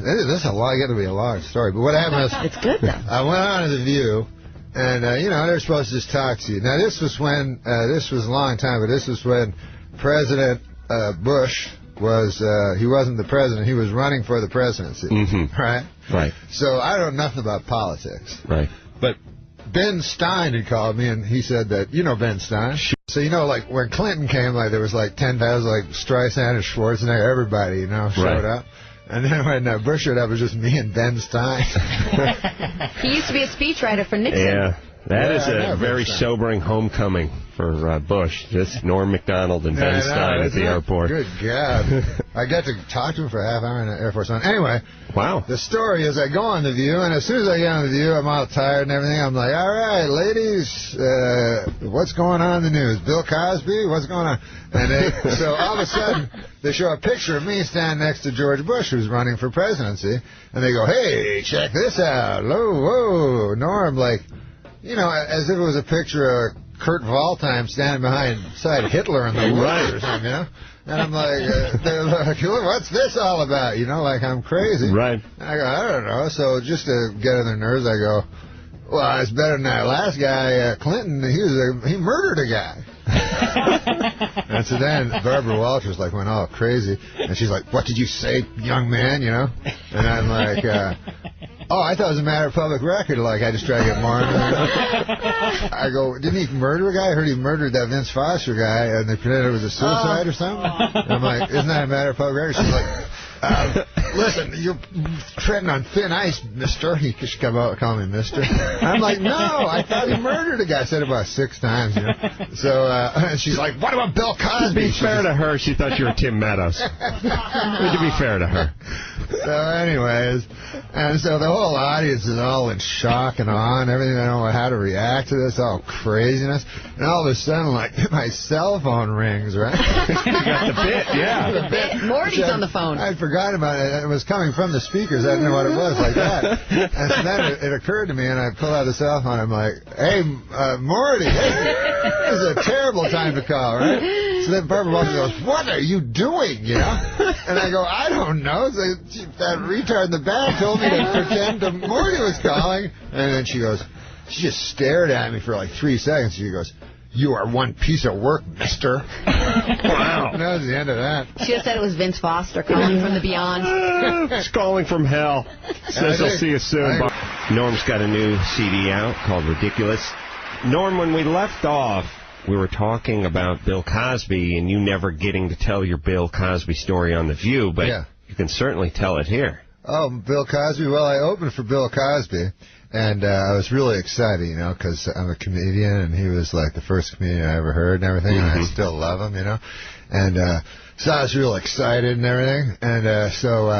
This is a lot. Got to be a long story. But what happened was, it's good, though. I went on to The View. And, you know, they're supposed to just talk to you. Now, this was when, this was a long time, but this was when President Bush was, he wasn't the president, he was running for the presidency, right? Right. So I don't know nothing about politics. Right. But Ben Stein had called me, and he said that, you know Ben Stein? So, you know, like, when Clinton came, like, there was, like, 10,000, like, Streisand and Schwarzenegger, everybody, you know, showed up. And then when Bush showed up, it was just me and Ben Stein. He used to be a speechwriter for Nixon. Yeah. That is a very sobering homecoming for Bush. Just Norm MacDonald and Ben Stein at the airport. Good God. I got to talk to him for a half hour in the Air Force One. Anyway, wow. The story is I go on The View, and as soon as I get on The View, I'm all tired and everything. I'm like, all right, ladies, what's going on in the news? Bill Cosby? What's going on? And so all of a sudden, they show a picture of me standing next to George Bush, who's running for presidency, and they go, hey, check this out. Whoa, Norm, like, you know, as if it was a picture of Kurt Waldheim standing beside Hitler in the woods or something, you know? And I'm like, they're like, what's this all about? You know, like I'm crazy. Right. And I go, I don't know. So just to get on their nerves, I go, well, it's better than that last guy, Clinton. He murdered a guy. And so then Barbara Walters like went all crazy, and she's like, what did you say, young man, you know? And I'm like, oh, I thought it was a matter of public record, like I just try to get more into it. I go, didn't he murder a guy? I heard he murdered that Vince Foster guy, and they pretended it was a suicide or something. And I'm like, isn't that a matter of public record? She's like, listen, you're treading on thin ice, mister. He should call me mister. I'm like, no, I thought he murdered a guy. I said it about 6 times, you know. So, and she's like, what about Bill Cosby? To be fair to her, she thought you were Tim Meadows. To be fair to her. So anyways, and so the whole audience is all in shock and awe and everything. I don't know how to react to this, all craziness. And all of a sudden, like, my cell phone rings, right? You got the bit, yeah. The bit. Morty's on the phone. I forgot about it. It was coming from the speakers. I didn't know what it was, like that. And so then it occurred to me, and I pull out the cell phone. I'm like, hey, Morty, this is a terrible time to call, right? So then Barbara Walters goes, what are you doing, you know? And I go, I don't know. So that retard in the back told me to pretend Morty was calling. And then she goes, she just stared at me for like 3 seconds. She goes, you are one piece of work, mister. Wow. And that was the end of that. She just said it was Vince Foster calling from the beyond. It's calling from hell. Says he'll see you soon. Norm's got a new CD out called Ridiculous. Norm, when we left off, we were talking about Bill Cosby and you never getting to tell your Bill Cosby story on The View, but you can certainly tell it here. Oh, Bill Cosby? Well, I opened for Bill Cosby, and I was really excited, you know, because I'm a comedian, and he was like the first comedian I ever heard and everything, and I still love him, you know. And so I was real excited and everything, and so...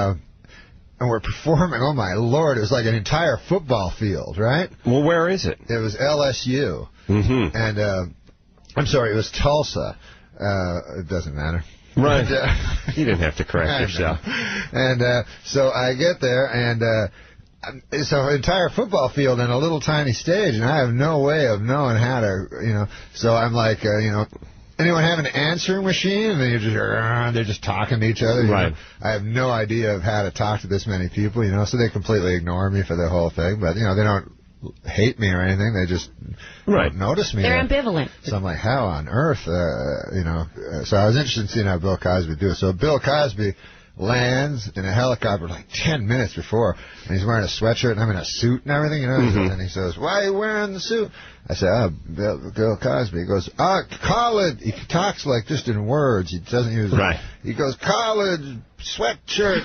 and we're performing, oh my Lord, it was like an entire football field, right? Well, where is it? It was LSU. And, I'm sorry, it was Tulsa. It doesn't matter. Right. You didn't have to correct yourself. And so I get there, and so an entire football field and a little tiny stage, and I have no way of knowing how to, you know. So I'm like, you know, anyone have an answering machine? And then you're just, they're just talking to each other. Right. Know? I have no idea of how to talk to this many people, you know, so they completely ignore me for the whole thing. But, you know, they don't hate me or anything. They just don't notice me. They're ambivalent. So I'm like, how on earth, you know? So I was interested in seeing how Bill Cosby would do it. So Bill Cosby lands in a helicopter like 10 minutes before, and he's wearing a sweatshirt, and I'm in a suit and everything, you know? And he says, why are you wearing the suit? I said, oh, Bill Cosby. He goes, college. He talks like just in words. He doesn't use He goes, college sweatshirt.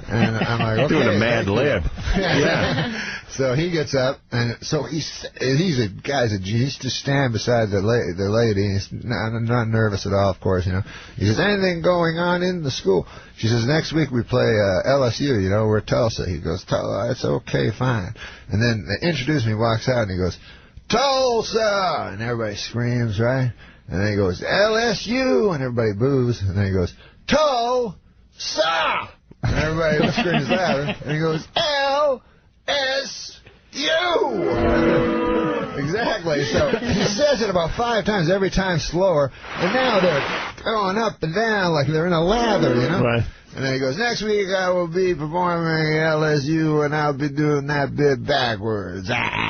And I'm like, okay. Doing a Mad Lib. Yeah. So he gets up, and so he's a guy's a genius. Just stand beside the lady. He's not nervous at all, of course, you know. He says, anything going on in the school? She says, next week we play LSU, you know, we're Tulsa. He goes, it's okay, fine. And then they introduce me, walks out, and he goes, Tulsa! And everybody screams, right? And then he goes, LSU! And everybody boos. And then he goes, Tulsa! And everybody screams louder. And he goes, LSU! Exactly. So he says it about 5 times, every time slower. And now they're going up and down like they're in a lather, you know? Right. And then he goes, next week I will be performing at LSU, and I'll be doing that bit backwards. Nice,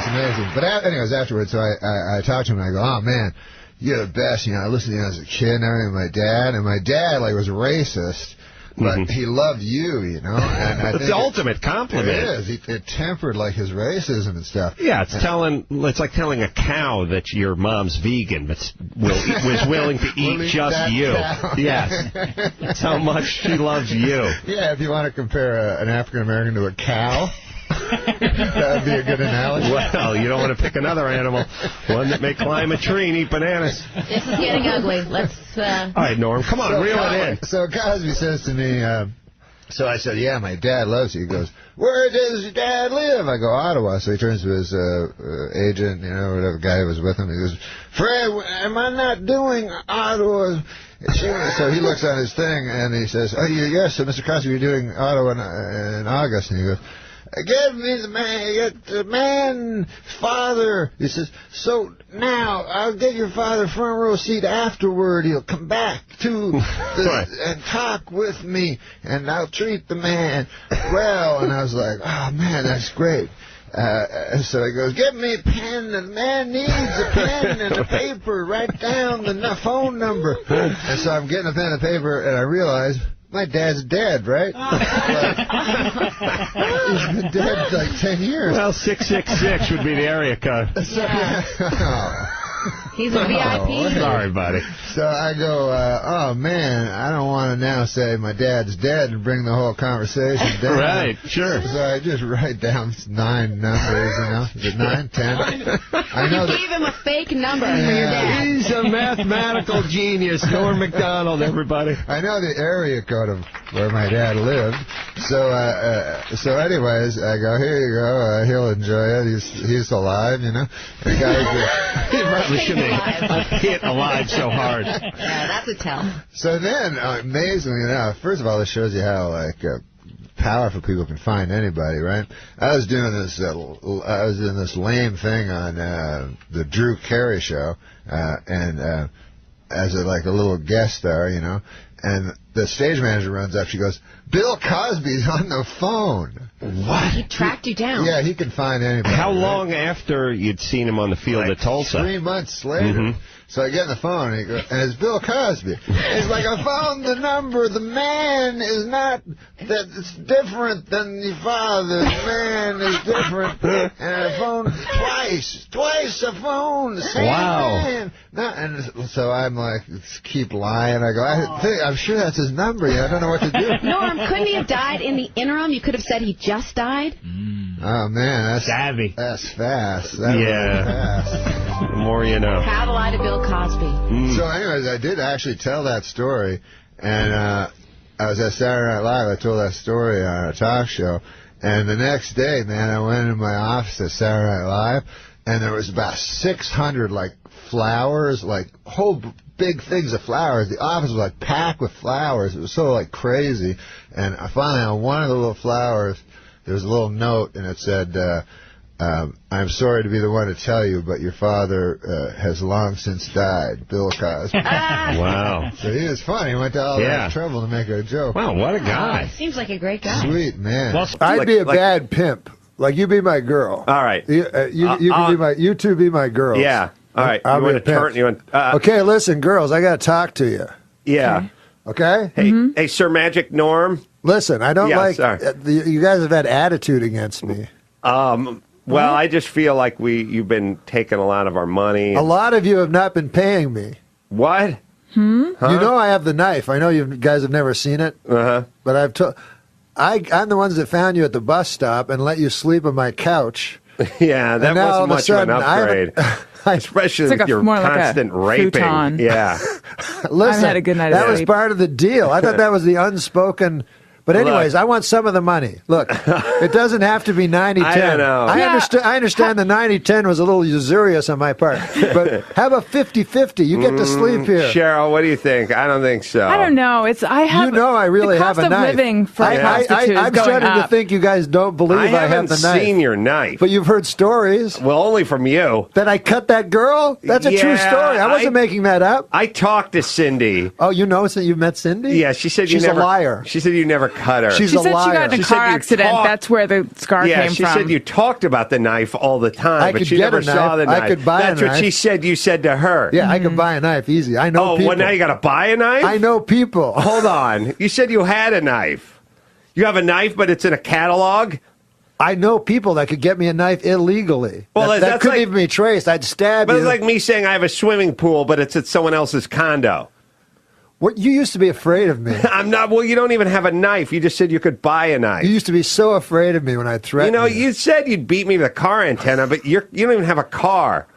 amazing. But anyways, afterwards, so I talked to him, and I go, oh, man, you're the best. You know, I listened to you as a kid and everything, and my dad, like, was racist. But he loved you, you know. And I think it's the ultimate compliment. It is. It tempered, like, his racism and stuff. Yeah, it's like telling a cow that your mom's vegan, but was willing to eat just you. Yes. That's how much she loves you. Yeah, if you want to compare an African-American to a cow. That would be a good analogy. Well, you don't want to pick another animal, one that may climb a tree and eat bananas. This is getting ugly. Let's. All right, Norm, come on, reel it in. So Cosby says to me, so I said, yeah, my dad loves you. He goes, where does your dad live? I go, Ottawa. So he turns to his agent, you know, whatever guy who was with him. He goes, Fred, am I not doing Ottawa? So he looks on his thing and he says, oh, yes, so Mr. Cosby, you're doing Ottawa in August. And he goes, give me the man, father. He says, so now I'll get your father front row seat afterward. He'll come back to and talk with me, and I'll treat the man well. And I was like, oh, man, that's great. So he goes, give me a pen. The man needs a pen and a paper. Write down the phone number. And so I'm getting a pen and paper, and I realize my dad's dead, right? He's been dead like 10 years. Well, 666 would be the area code. He's a VIP. Sorry, buddy. So I go, oh, man, I don't want to now say my dad's dead and bring the whole conversation down. Right, sure. So I just write down 9 numbers, you know. Is it 9, 10? I know you gave him a fake number for your dad. He's a mathematical genius. Norm MacDonald, everybody. I know the area code of where my dad lived. So anyways, I go, here you go. He'll enjoy it. He's alive, you know. The guy he probably shouldn't have hit alive so hard. Yeah, that's a tell. So then, amazingly enough, first of all, this shows you how, like, powerful people can find anybody, right? I was doing this lame thing on the Drew Carey show, and as a little guest star, you know. And the stage manager runs up. She goes, Bill Cosby's on the phone. What? He tracked you down. Yeah, he can find anybody. How long after you'd seen him on the field at Tulsa? 3 months later. So I get on the phone, and it's Bill Cosby. He's like, I found the number. The man is not, it's different than your father. The man is different. And I phoned twice I phoned the same man. And so I'm like, keep lying. I go, I'm sure that's his number. I don't know what to do. Norm, couldn't he have died in the interim? You could have said he just died. Oh, man, that's savvy. That's fast. That was fast. The more you know. How to lie to Bill Cosby. So anyways, I did actually tell that story, and I was at Saturday Night Live. I told that story on a talk show, and the next day, man, I went into my office at Saturday Night Live, and there was about 600, like, flowers, like, whole big things of flowers. The office was, like, packed with flowers. It was so, like, crazy, and finally, on one of the little flowers, there was a little note, and it said, I'm sorry to be the one to tell you, but your father has long since died, Bill Cosby. Wow. So he was funny. He went to all that trouble to make a joke. Wow, what a guy. Seems like a great guy. Sweet, man. Well, I'd be a bad pimp. Like, you be my girl. All right. You two be my girls. Yeah. All right. I'll be a pimp. Okay, listen, girls, I got to talk to you. Yeah. Okay? Hey, Sir Magic Norm. Listen, I don't you guys have had attitude against me. Well, I just feel like you've been taking a lot of our money. A lot of you have not been paying me. What? Huh? You know I have the knife. I know you guys have never seen it. But I'm the ones that found you at the bus stop and let you sleep on my couch. Yeah, that wasn't much of an upgrade. Especially with your constant raping. Futon. Yeah. Listen, I've had a good night of that was sleep. part of the deal. I thought that was the unspoken But anyways, I want some of the money. Look, it doesn't have to be 90-10. I don't know. I understand the 90-10 was a little usurious on my part. But how about 50-50? You get to sleep here. Cheryl, what do you think? I don't think so. I don't know. I really have a knife. The cost of living for a prostitute I'm is going starting to up. think you guys don't believe I have the knife. I haven't seen your knife. But you've heard stories. Well, only from you. That I cut that girl? That's a true story. I wasn't making that up. I talked to Cindy. Oh, you know that you met Cindy? Yeah, she said she's a liar. She said you never cut her. She's she a said liar. she got in a car accident. That's where the scar came from. Yeah, she said you talked about the knife all the time, but she never saw the knife. I could buy That's a knife. what she said you said to her. Yeah, I could buy a knife easy. I know people. Well, now you got to buy a knife? I know people. Hold on. You said you had a knife. You have a knife, but it's in a catalog? I know people that could get me a knife illegally. Well, that couldn't even be traced. I'd stab you. But it's like me saying I have a swimming pool, but it's at someone else's condo. What, you used to be afraid of me. I'm not. Well, you don't even have a knife. You just said you could buy a knife. You used to be so afraid of me when I threatened you. You said you'd beat me with a car antenna, but you don't even have a car.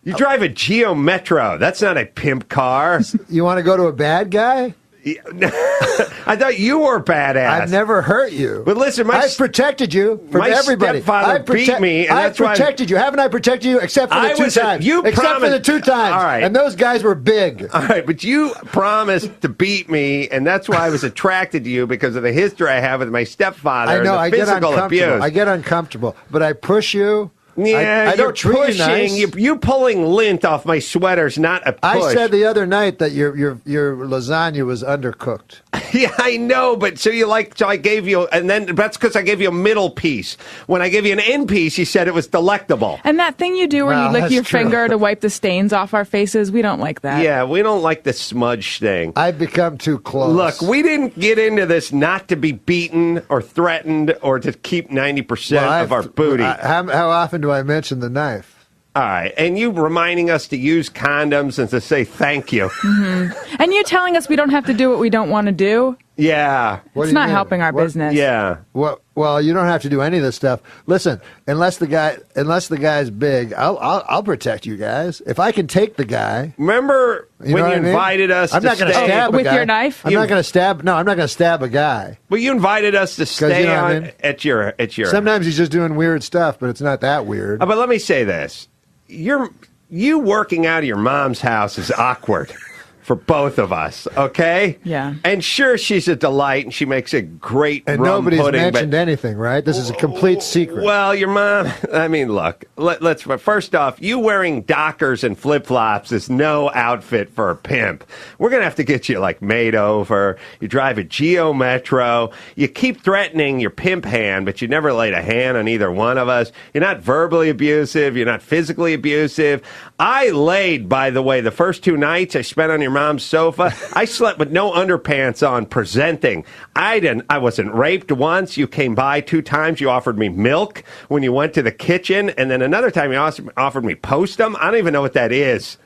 You drive a Geo Metro. That's not a pimp car. You want to go to a bad guy? I thought you were badass. I've never hurt you. But listen, I've protected you from everybody. Stepfather beat me, and I've protected you. Haven't I protected you? Except for the two times. Except for the 2 times. All right. And those guys were big. All right, but you promised to beat me, and that's why I was attracted to you, because of the history I have with my stepfather. I know. And I the get physical uncomfortable. abuse. I get uncomfortable. But I push you. Yeah, I don't treat pushing. you nice. You pulling lint off my sweater's not a push. I said the other night that your lasagna was undercooked. Yeah, I know, but so I gave you, and then that's because I gave you a middle piece. When I gave you an end piece, you said it was delectable. And that thing you do where you lick your finger to wipe the stains off our faces, we don't like that. Yeah, we don't like the smudge thing. I've become too close. Look, we didn't get into this not to be beaten or threatened or to keep 90% of our booty. How often do I mention the knife? All right, and you reminding us to use condoms and to say thank you. Mm-hmm. And you telling us we don't have to do what we don't want to do? Yeah. It's not helping our business. Yeah. Well, you don't have to do any of this stuff. Listen, unless the guy's big, I'll protect you guys. If I can take the guy. Remember when you invited us I'm not going to stab a guy. With your knife? I'm not going to stab. No, I'm not going to stab a guy. Well, you invited us to stay at your. Sometimes he's just doing weird stuff, but it's not that weird. But let me say this: you working out of your mom's house is awkward. For both of us, okay? Yeah. And sure, she's a delight, and she makes a great and rum nobody's pudding. mentioned anything, right? This is a complete secret. Well, your mom. I mean, look. Let's. First off, you wearing Dockers and flip flops is no outfit for a pimp. We're gonna have to get you made over. You drive a Geo Metro. You keep threatening your pimp hand, but you never laid a hand on either one of us. You're not verbally abusive. You're not physically abusive. I laid, by the way, the first 2 nights I spent on your mom's sofa. I slept with no underpants on, presenting. I wasn't raped once. You came by 2 times. You offered me milk when you went to the kitchen, and then another time you offered me postum. I don't even know what that is.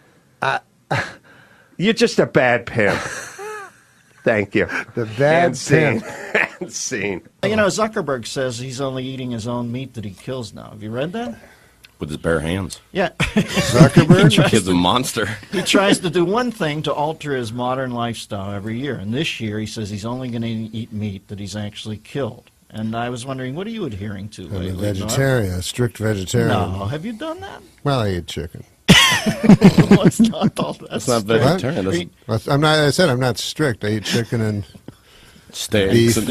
You're just a bad pimp. Thank you. The bad scene. pimp. And scene. You know, Zuckerberg says he's only eating his own meat that he kills now. Have you read that? With his bare hands. Yeah. Zuckerberg? The kid's a monster. He tries to do one thing to alter his modern lifestyle every year. And this year he says he's only going to eat meat that he's actually killed. And I was wondering, what are you adhering to lately? I'm a vegetarian, a strict vegetarian. No, have you done that? Well, I eat chicken. Well, it's not all that. That's not vegetarian. I'm not. I said I'm not strict. I eat chicken and steaks, beef, pork.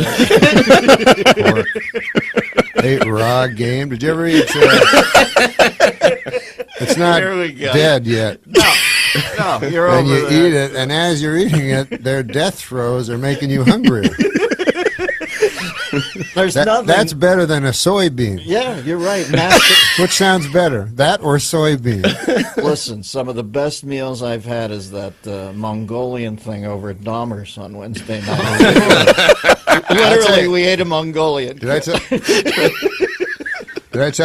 I ate raw game. Did you ever eat? It's not dead yet. No, you're over and you there. eat it, and as you're eating it, their death throes are making you hungrier. There's nothing. That's better than a soybean. Yeah, you're right. Which sounds better, that or soybean? Listen, some of the best meals I've had is that Mongolian thing over at Dahmer's on Wednesday night. Literally, we ate a Mongolian. Did I tell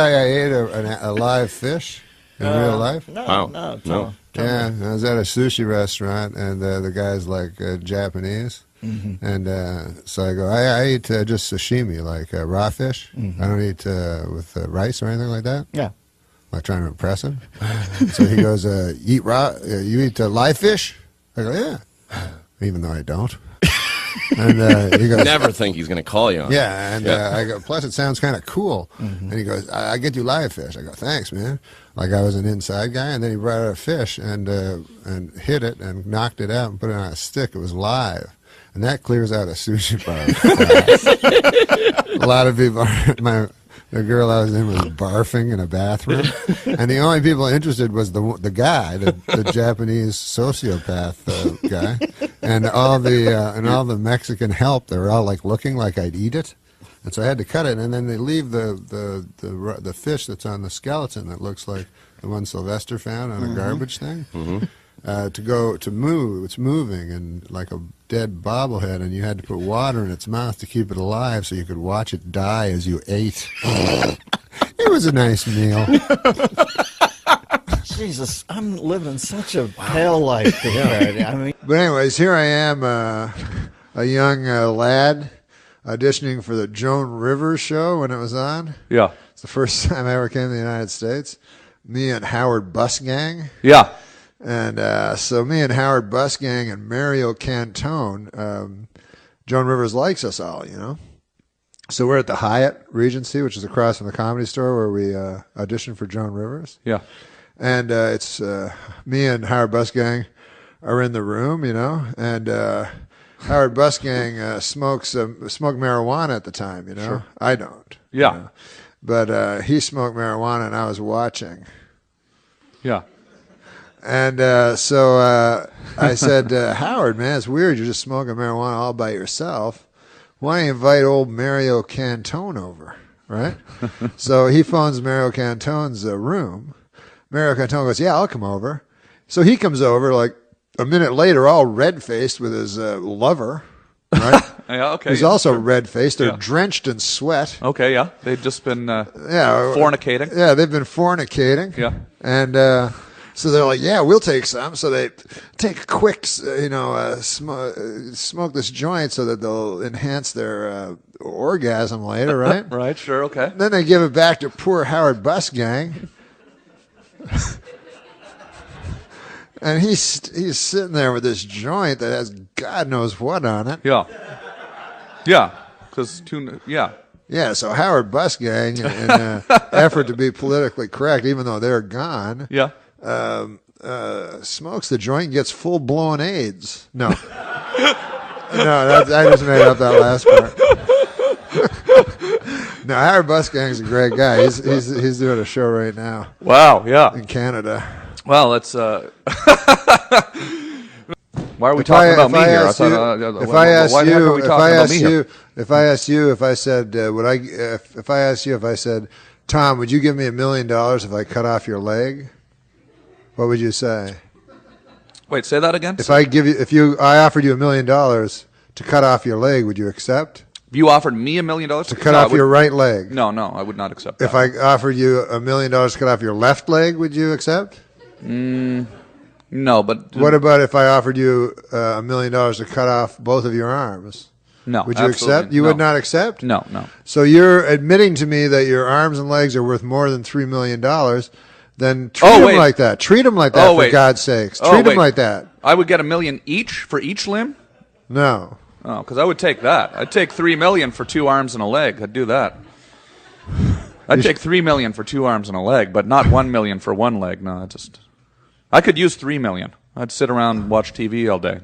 you I ate a live fish in real life? No. Yeah, I was at a sushi restaurant, and the guy's Japanese. Mm-hmm. And so I go, I eat just sashimi, like raw fish. Mm-hmm. I don't eat with rice or anything like that. Yeah. Am I trying to impress him? So he goes, you eat live fish? I go, yeah. Even though I don't. And he goes, never think he's going to call you on it. yeah, and I go, plus it sounds kind of cool. And he goes, I get you live fish. I go, thanks, man. Like I was an inside guy, and then he brought out a fish and hit it and knocked it out and put it on a stick. It was live. And that clears out a sushi bar. A lot of people, the girl I was in was barfing in a bathroom, and the only people interested was the guy, the Japanese sociopath guy, and all the Mexican help. They were all like looking like I'd eat it, and so I had to cut it. And then they leave the fish that's on the skeleton that looks like the one Sylvester found on a garbage thing. To move. It's moving and like a dead bobblehead, and you had to put water in its mouth to keep it alive so you could watch it die as you ate. It was a nice meal. Jesus, I'm living such a hell life compared. I mean, but anyways, here I am, a young lad auditioning for the Joan Rivers show when it was on. Yeah. It's the first time I ever came to the United States. Me and Howard Busgang. Yeah. And so me and Howard Busgang and Mario Cantone, Joan Rivers likes us all, you know. So we're at the Hyatt Regency, which is across from the Comedy Store, where we auditioned for Joan Rivers. Yeah. And it's me and Howard Busgang are in the room, you know, and Howard Busgang smoked marijuana at the time, you know. Sure. I don't. Yeah. You know? But he smoked marijuana, and I was watching. Yeah. And so I said, Howard, man, it's weird. You're just smoking marijuana all by yourself. Why don't you invite old Mario Cantone over, right? So he phones Mario Cantone's room. Mario Cantone goes, yeah, I'll come over. So he comes over like a minute later, all red-faced with his lover, right? Yeah, okay. He's also red-faced. They're drenched in sweat. Okay, yeah. They've just been fornicating. Yeah, they've been fornicating. Yeah. And so they're like, yeah, we'll take some. So they take a quick, smoke this joint so that they'll enhance their orgasm later, right? Right, sure, okay. Then they give it back to poor Howard Busgang. And he's sitting there with this joint that has God knows what on it. Yeah. Yeah. Yeah, so Howard Busgang, in an effort to be politically correct, even though they're gone, smokes the joint and gets full-blown AIDS. No. No, I just made up that last part. No, Howard Busgang's a great guy. He's doing a show right now. Wow, yeah. In Canada. Well, let's... Why are we talking about me here? If I asked you, Tom, would you give me $1 million if I cut off your leg? What would you say? Wait, say that again? If I offered you $1 million to cut off your leg, would you accept? If you offered me $1 million to cut off your right leg? No, I would not accept that. If I offered you $1 million to cut off your left leg, would you accept? No, but... What about if I offered you $1 million to cut off both of your arms? No, would you accept? You would not accept? No. So you're admitting to me that your arms and legs are worth more than $3 million. Then treat them like that. Treat them like that, for God's sakes. Treat them like that. I would get $1 million each for each limb? No. Oh, because I would take that. I'd take $3 million for 2 arms and a leg. I'd do that. I'd take $3 million for 2 arms and a leg, but not $1 million for 1 leg. No, I could use $3 million. I'd sit around and watch TV all day.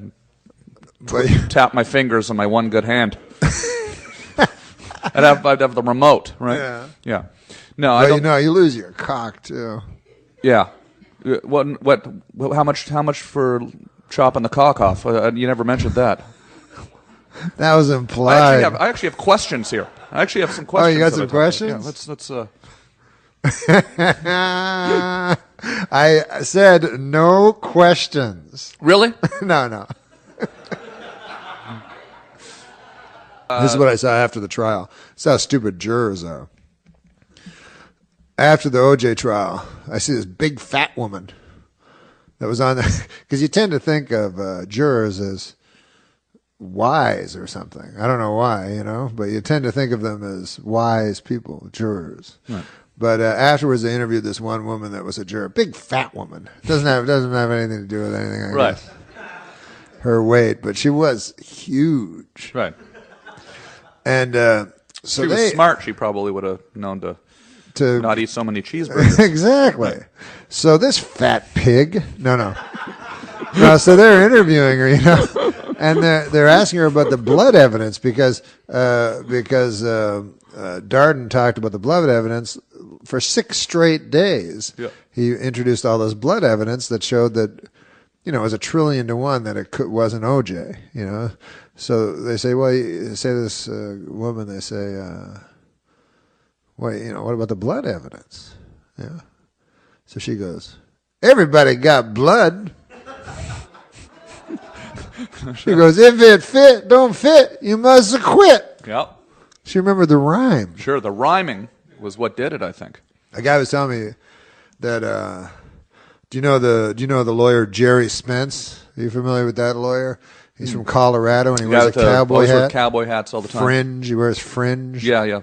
Tap my fingers on my one good hand. I'd have the remote, right? Yeah. No, I don't. You lose your cock too. Yeah. What? How much for chopping the cock off? You never mentioned that. That was implied. I actually have questions here. I actually have some questions. Oh, you got some questions? Yeah. Let's. I said no questions. Really? No. This is what I saw after the trial. This is how stupid jurors are. After the OJ trial, I see this big fat woman that was on there. Because you tend to think of jurors as wise or something. I don't know why, but you tend to think of them as wise people, jurors. Right. But afterwards, they interviewed this one woman that was a juror, big fat woman. Doesn't have anything to do with anything, I guess. her weight, but she was huge. Right. And so she was smart. She probably would have known to not eat so many cheeseburgers. Exactly. So this fat pig. No. So they're interviewing her, and they're asking her about the blood evidence because Darden talked about the blood evidence for 6 straight days. Yeah. He introduced all this blood evidence that showed that, it was 1 trillion to 1 that it wasn't OJ. So they say, well, you say this woman, they say, well, what about the blood evidence? Yeah. So she goes, everybody got blood. She goes, if it fit, don't fit, you must have quit. Yep. She remembered the rhyme. Sure, the rhyming was what did it, I think. A guy was telling me that, do you know the lawyer Jerry Spence? Are you familiar with that lawyer? He's from Colorado, and he wears a cowboy hat. Wear cowboy hats all the time. Fringe. He wears fringe. Yeah.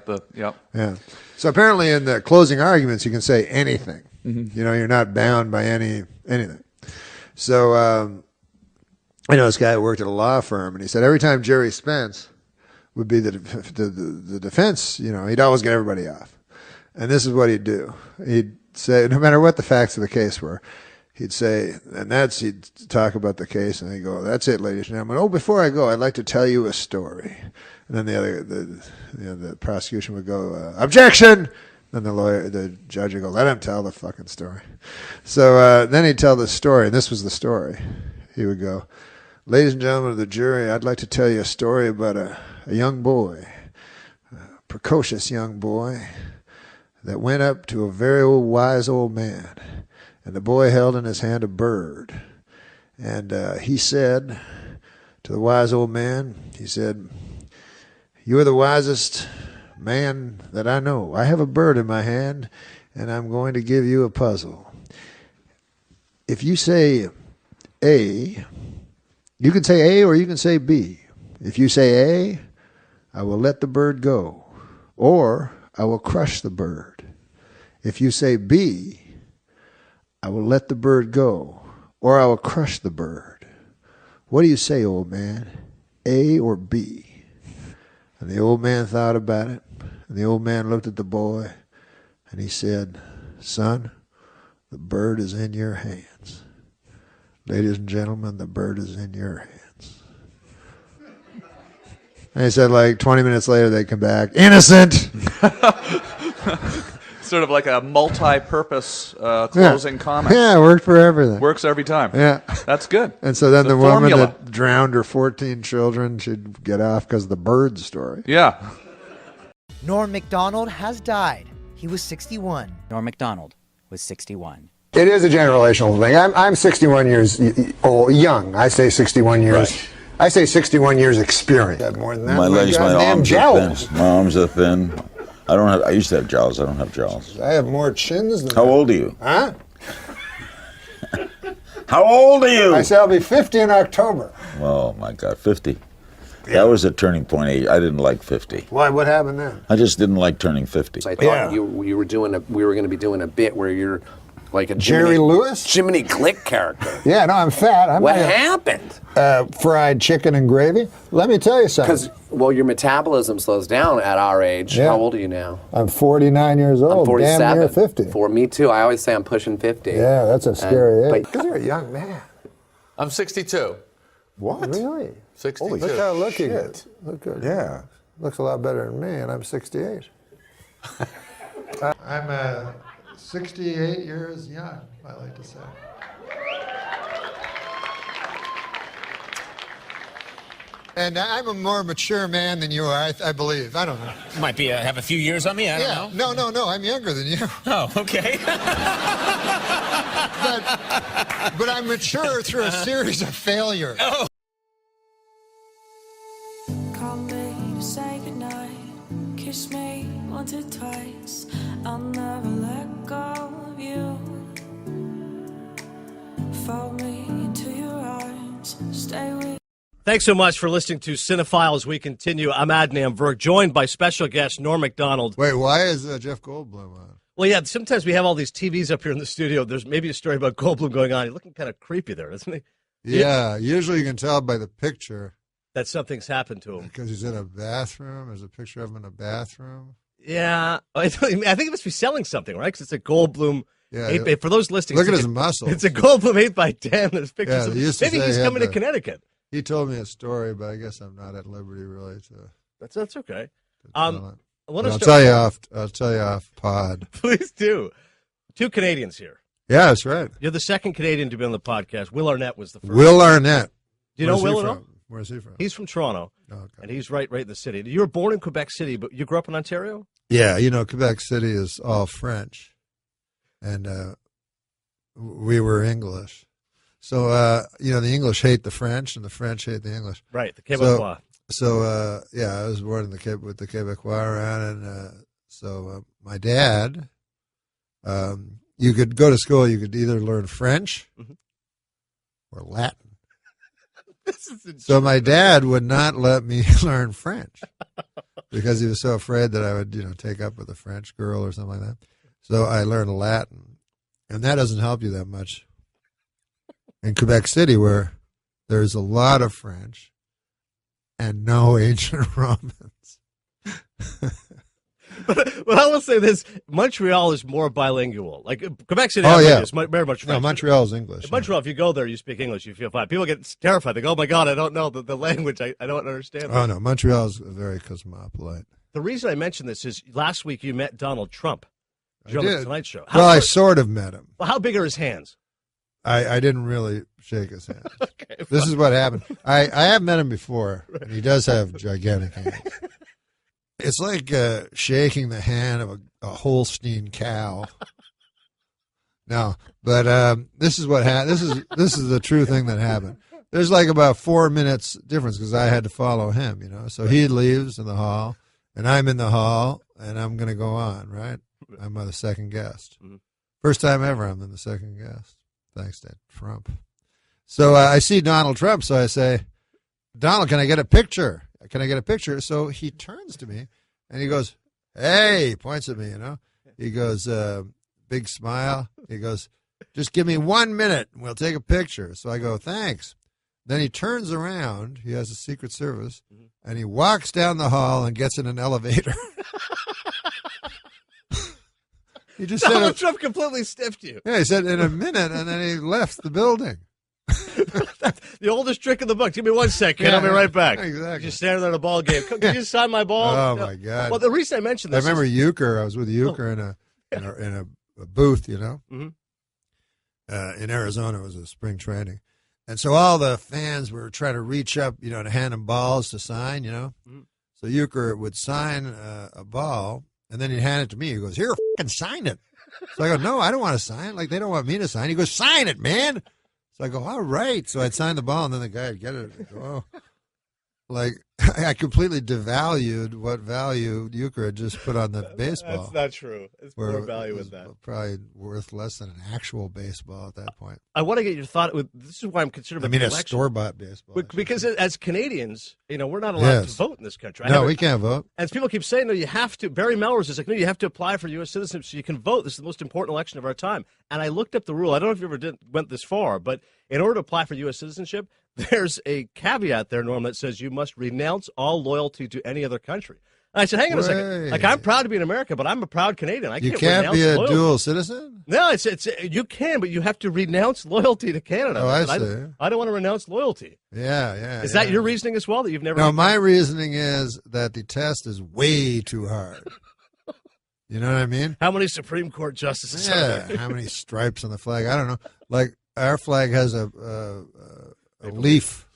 Yeah. So apparently in the closing arguments, you can say anything. Mm-hmm. You're not bound by anything. So I know this guy who worked at a law firm, and he said every time Jerry Spence would be the defense, he'd always get everybody off. And this is what he'd do. He'd say, no matter what the facts of the case were, he'd say, he'd talk about the case, and he'd go, that's it, ladies and gentlemen. Oh, before I go, I'd like to tell you a story. And then the prosecution would go, objection! Then the judge would go, let him tell the fucking story. So then he'd tell the story, and this was the story. He would go, ladies and gentlemen of the jury, I'd like to tell you a story about a young boy, a precocious young boy, that went up to a very wise old man. And the boy held in his hand a bird. And he said to the wise old man, he said, you're the wisest man that I know. I have a bird in my hand, and I'm going to give you a puzzle. If you say A, you can say A or you can say B. If you say A, I will let the bird go, or I will crush the bird. If you say B, I will let the bird go, or I will crush the bird. What do you say, old man? A or B? And the old man thought about it, and the old man looked at the boy, and he said, son, the bird is in your hands. Ladies and gentlemen, the bird is in your hands. And he said, like 20 minutes later, they come back, innocent! Sort of like a multi-purpose closing comment. Yeah, it worked for everything. Works every time. Yeah. That's good. And so then the woman formula. that drowned her 14 children should get off because of the bird story. Yeah. Norm MacDonald has died. He was 61. Norm MacDonald was 61. It is a generational thing. I'm 61 years young. I say 61 years. Right. I say 61 years experience. More than that. My legs, my arms jowls. are thin. My arms are thin. I used to have jowls. I don't have jowls. I have more chins than How old are you? Huh? How old are you? I say I'll be 50 in October. Oh, my God, 50. Yeah. That was a turning point age. I didn't like 50. Why? What happened then? I just didn't like turning 50. I thought we were going to be doing a bit where you're like a Jerry Lewis? Jiminy Glick character. Yeah, no, I'm fat. What happened? Fried chicken and gravy. Let me tell you something. Because, your metabolism slows down at our age. Yeah. How old are you now? I'm 49 years old. I'm 47. Damn near 50. For me, too. I always say I'm pushing 50. Yeah, that's a scary age. Because you're a young man. I'm 62. What? Really? 62. Look how look you get. Look good. Yeah. Looks a lot better than me, and I'm 68. I'm 68 years young, I like to say. And I'm a more mature man than you are, I believe. I don't know. Might be have a few years on me. I don't know. No. I'm younger than you. Oh, okay. But I'm mature through a series of failures. Oh. Call me to say goodnight. Kiss me once or twice. I'll never let go of you. Fold me into your arms. Stay with. Thanks so much for listening to Cinephile as we continue. I'm Adnan Virg, joined by special guest Norm MacDonald. Wait, why is Jeff Goldblum on? Well, yeah, sometimes we have all these TVs up here in the studio. There's maybe a story about Goldblum going on. He's looking kind of creepy there, isn't he? Yeah, usually you can tell by the picture that something's happened to him. Because he's in a bathroom. There's a picture of him in a bathroom. Yeah, I think it must be selling something, right? Because it's a Goldblum. Yeah, for those listings, look at his muscles. It's a Goldblum 8x10. There's pictures. Yeah, maybe he's coming to Connecticut. He told me a story, but I guess I'm not at liberty really to. That's okay. I'll tell you off. I'll tell you off pod. Please do. 2 Canadians here. Yeah, that's right. You're the second Canadian to be on the podcast. Will Arnett was the first. Will Arnett. Do you know Will at all? Where's he from? He's from Toronto, okay. And he's right in the city. You were born in Quebec City, but you grew up in Ontario? Yeah, Quebec City is all French, and we were English. So, the English hate the French, and the French hate the English. Right, the Quebecois. So, I was born with the Quebecois around, and my dad, you could go to school, you could either learn French or Latin. So my dad would not let me learn French because he was so afraid that I would, take up with a French girl or something like that. So I learned Latin, and that doesn't help you that much in Quebec City, where there's a lot of French and no ancient Romans. But I will say this: Montreal is more bilingual. Like Quebec City, is very much French. No, Montreal is English. In Montreal, if you go there, you speak English, you feel fine. People get terrified. They go, "Oh my God, I don't know the language. I don't understand." Oh no, Montreal is very cosmopolite. The reason I mention this is last week you met Donald Trump. I did. On the Tonight Show. I sort of met him. Well, how big are his hands? I didn't really shake his hand. Okay, this is what happened. I have met him before, and he does have gigantic hands. It's like shaking the hand of a Holstein cow. No, but this is what this is the true thing that happened. There's like about 4 minutes difference because I had to follow him, So he leaves in the hall, and I'm in the hall, and I'm going to go on, right? I'm the second guest. First time ever I'm the second guest. Thanks to Trump. So I see Donald Trump, so I say, Donald, can I get a picture? Can I get a picture? So he turns to me, and he goes, hey, he points at me, He goes, big smile. He goes, just give me 1 minute, and we'll take a picture. So I go, thanks. Then he turns around. He has a Secret Service, and he walks down the hall and gets in an elevator. He just Donald Trump completely stiffed you. Yeah, he said in a minute, and then he left the building. The oldest trick in the book. Give me 1 second. I'll be right back. Exactly. Just standing there at a ball game. Can you sign my ball? Oh my God! Well, the reason I mentioned this, I remember Euchre. I was with Euchre in a booth, In Arizona, it was a spring training, and so all the fans were trying to reach up, to hand him balls to sign, So Euchre would sign a ball, and then he'd hand it to me. He goes, "Here, fucking sign it." So I go, "No, I don't want to sign. Like they don't want me to sign." He goes, "Sign it, man." So I go, all right. So I'd sign the ball, and then the guy would get it. I'd go, oh. Like, I completely devalued what value Euchre had just put on the baseball. That's not true. It's more value with that. Probably worth less than an actual baseball at that point. I want to get your thought. This is why I'm considering a store-bought baseball. Because as Canadians, we're not allowed to vote in this country. No, we can't vote. As people keep saying, no, you have to. Barry Melrose is like, no, you have to apply for U.S. citizenship so you can vote. This is the most important election of our time. And I looked up the rule. I don't know if you ever went this far, but in order to apply for U.S. citizenship, there's a caveat there, Norm, that says you must renounce all loyalty to any other country. And I said, hang on a second. Like, I'm proud to be an American, but I'm a proud Canadian. You can't be a dual citizen? No, it's you can, but you have to renounce loyalty to Canada. Oh, I see. I don't want to renounce loyalty. Yeah. Is that your reasoning as well, that you've never... No, my reasoning is that the test is way too hard. You know what I mean? How many Supreme Court justices are there? How many stripes on the flag? I don't know. Like, our flag has a leaf.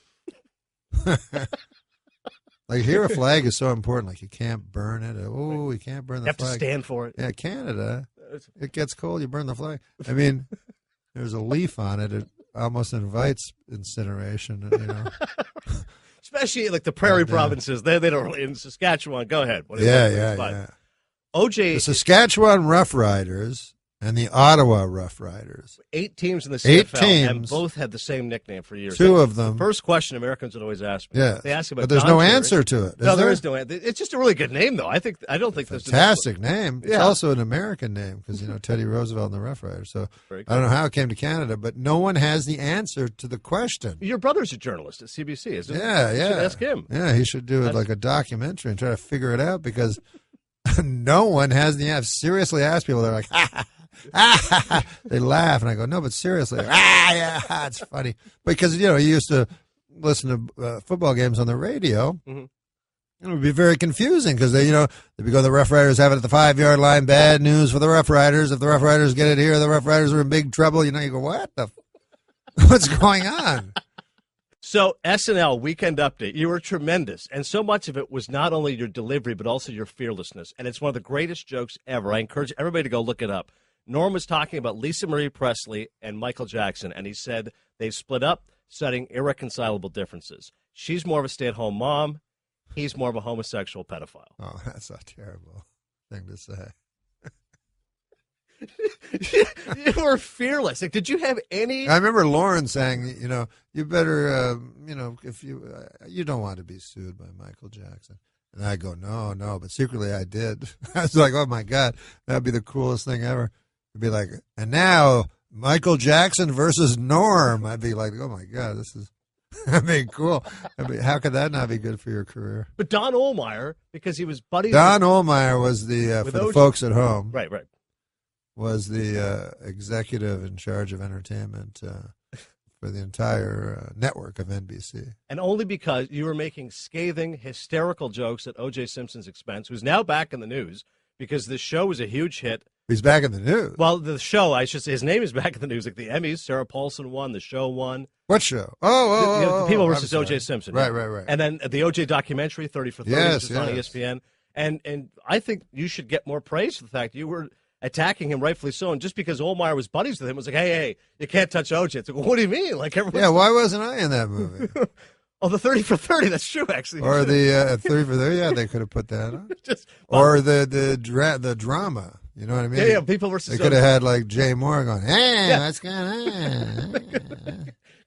Like here, a flag is so important. Like you can't burn it. Oh, you can't burn the flag. You have to stand for it. Yeah, Canada. It gets cold. You burn the flag. I mean, there's a leaf on it. It almost invites incineration. Especially like the prairie provinces. They don't really. In Saskatchewan, go ahead. Yeah. OJ, the Saskatchewan Rough Riders and the Ottawa Rough Riders. 8 teams in the Eight CFL, teams. and both had the same nickname for years. Two That's of them. The first question Americans would always ask me. Yeah, They ask about but there's Don no Cherry. answer to it. No, there there is no answer. It's just a really good name, though. I don't think there's fantastic name. It's Yeah. also an American name because Teddy Roosevelt and the Rough Riders. So Very I don't know how it came to Canada, but no one has the answer to the question. Your brother's a journalist at CBC, isn't he? Yeah, You yeah. should ask him. Yeah, he should do it like a documentary and try to figure it out because no one has the answer. Seriously, ask people. They're like, they laugh, and I go, no, but seriously, yeah, it's funny because you used to listen to football games on the radio. Mm-hmm. It would be very confusing because they'd be going, the Rough Riders have it at the 5-yard line. Bad news for the Rough Riders. If the Rough Riders get it here, the Rough Riders are in big trouble. You go, what the? What's going on? So SNL Weekend Update, you were tremendous, and so much of it was not only your delivery but also your fearlessness, and it's one of the greatest jokes ever. I encourage everybody to go look it up. Norm was talking about Lisa Marie Presley and Michael Jackson, and he said they've split up, citing irreconcilable differences. She's more of a stay-at-home mom. He's more of a homosexual pedophile. Oh, that's a terrible thing to say. You were fearless. Like, did you have any? I remember Lauren saying, you better, if you don't want to be sued by Michael Jackson. And I go, no, but secretly I did. I was like, oh my God, that'd be the coolest thing ever. It'd be like, and now Michael Jackson versus Norm. I'd be like, oh my God, that'd be cool. How could that not be good for your career? But Don Ohlmeyer, because he was buddies. Don Ohlmeyer was the, for the folks at home. Right. Was the executive in charge of entertainment for the entire network of NBC. And only because you were making scathing, hysterical jokes at O.J. Simpson's expense, who's now back in the news because this show was a huge hit. He's back in the news. Well, the show, I should say, his name is back in the news. Like the Emmys, Sarah Paulson won, the show won. What show? Oh, the People versus O.J. Simpson. Right. And then the O.J. documentary, 30 for 30, yes, on ESPN. And I think you should get more praise for the fact you were attacking him, rightfully so. And just because Ohlmeyer was buddies with him, it was like, hey, you can't touch O.J. It's like, well, what do you mean? Like yeah, why wasn't I in that movie? Oh, the 30 for 30. That's true, actually. Or the 30 for 30. Yeah, they could have put that on. Or the drama. You know what I mean? Yeah, People versus. They could have had like Jay Moore going, hey, what's going on?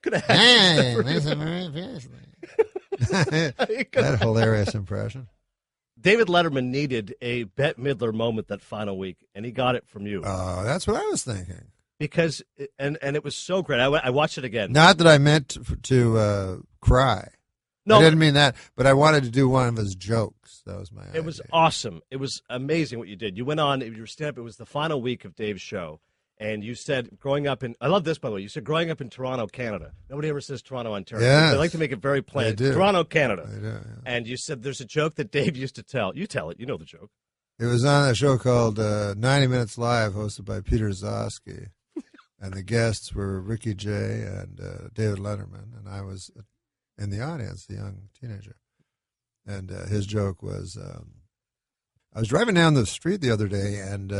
Could have had. Hey, Lisa Marie Presley. That hilarious impression. David Letterman needed a Bette Midler moment that final week, and he got it from you. Oh, that's what I was thinking. Because, and it was so great. I watched it again. Not that I meant to cry. No, I didn't mean that, but I wanted to do one of his jokes. That was my idea. It was awesome. It was amazing what you did. You went on, you were stand-up. It was the final week of Dave's show, and you said growing up in, I love this, by the way, you said growing up in Toronto, Canada. Nobody ever says Toronto, Ontario. Yes. They like to make it very plain. They do. Toronto, Canada. They do, yeah. And you said there's a joke that Dave used to tell. You tell it. You know the joke. It was on a show called 90 Minutes Live, hosted by Peter Zosky. And the guests were Ricky Jay and David Letterman. And I was in the audience, the young teenager. And his joke was, I was driving down the street the other day, and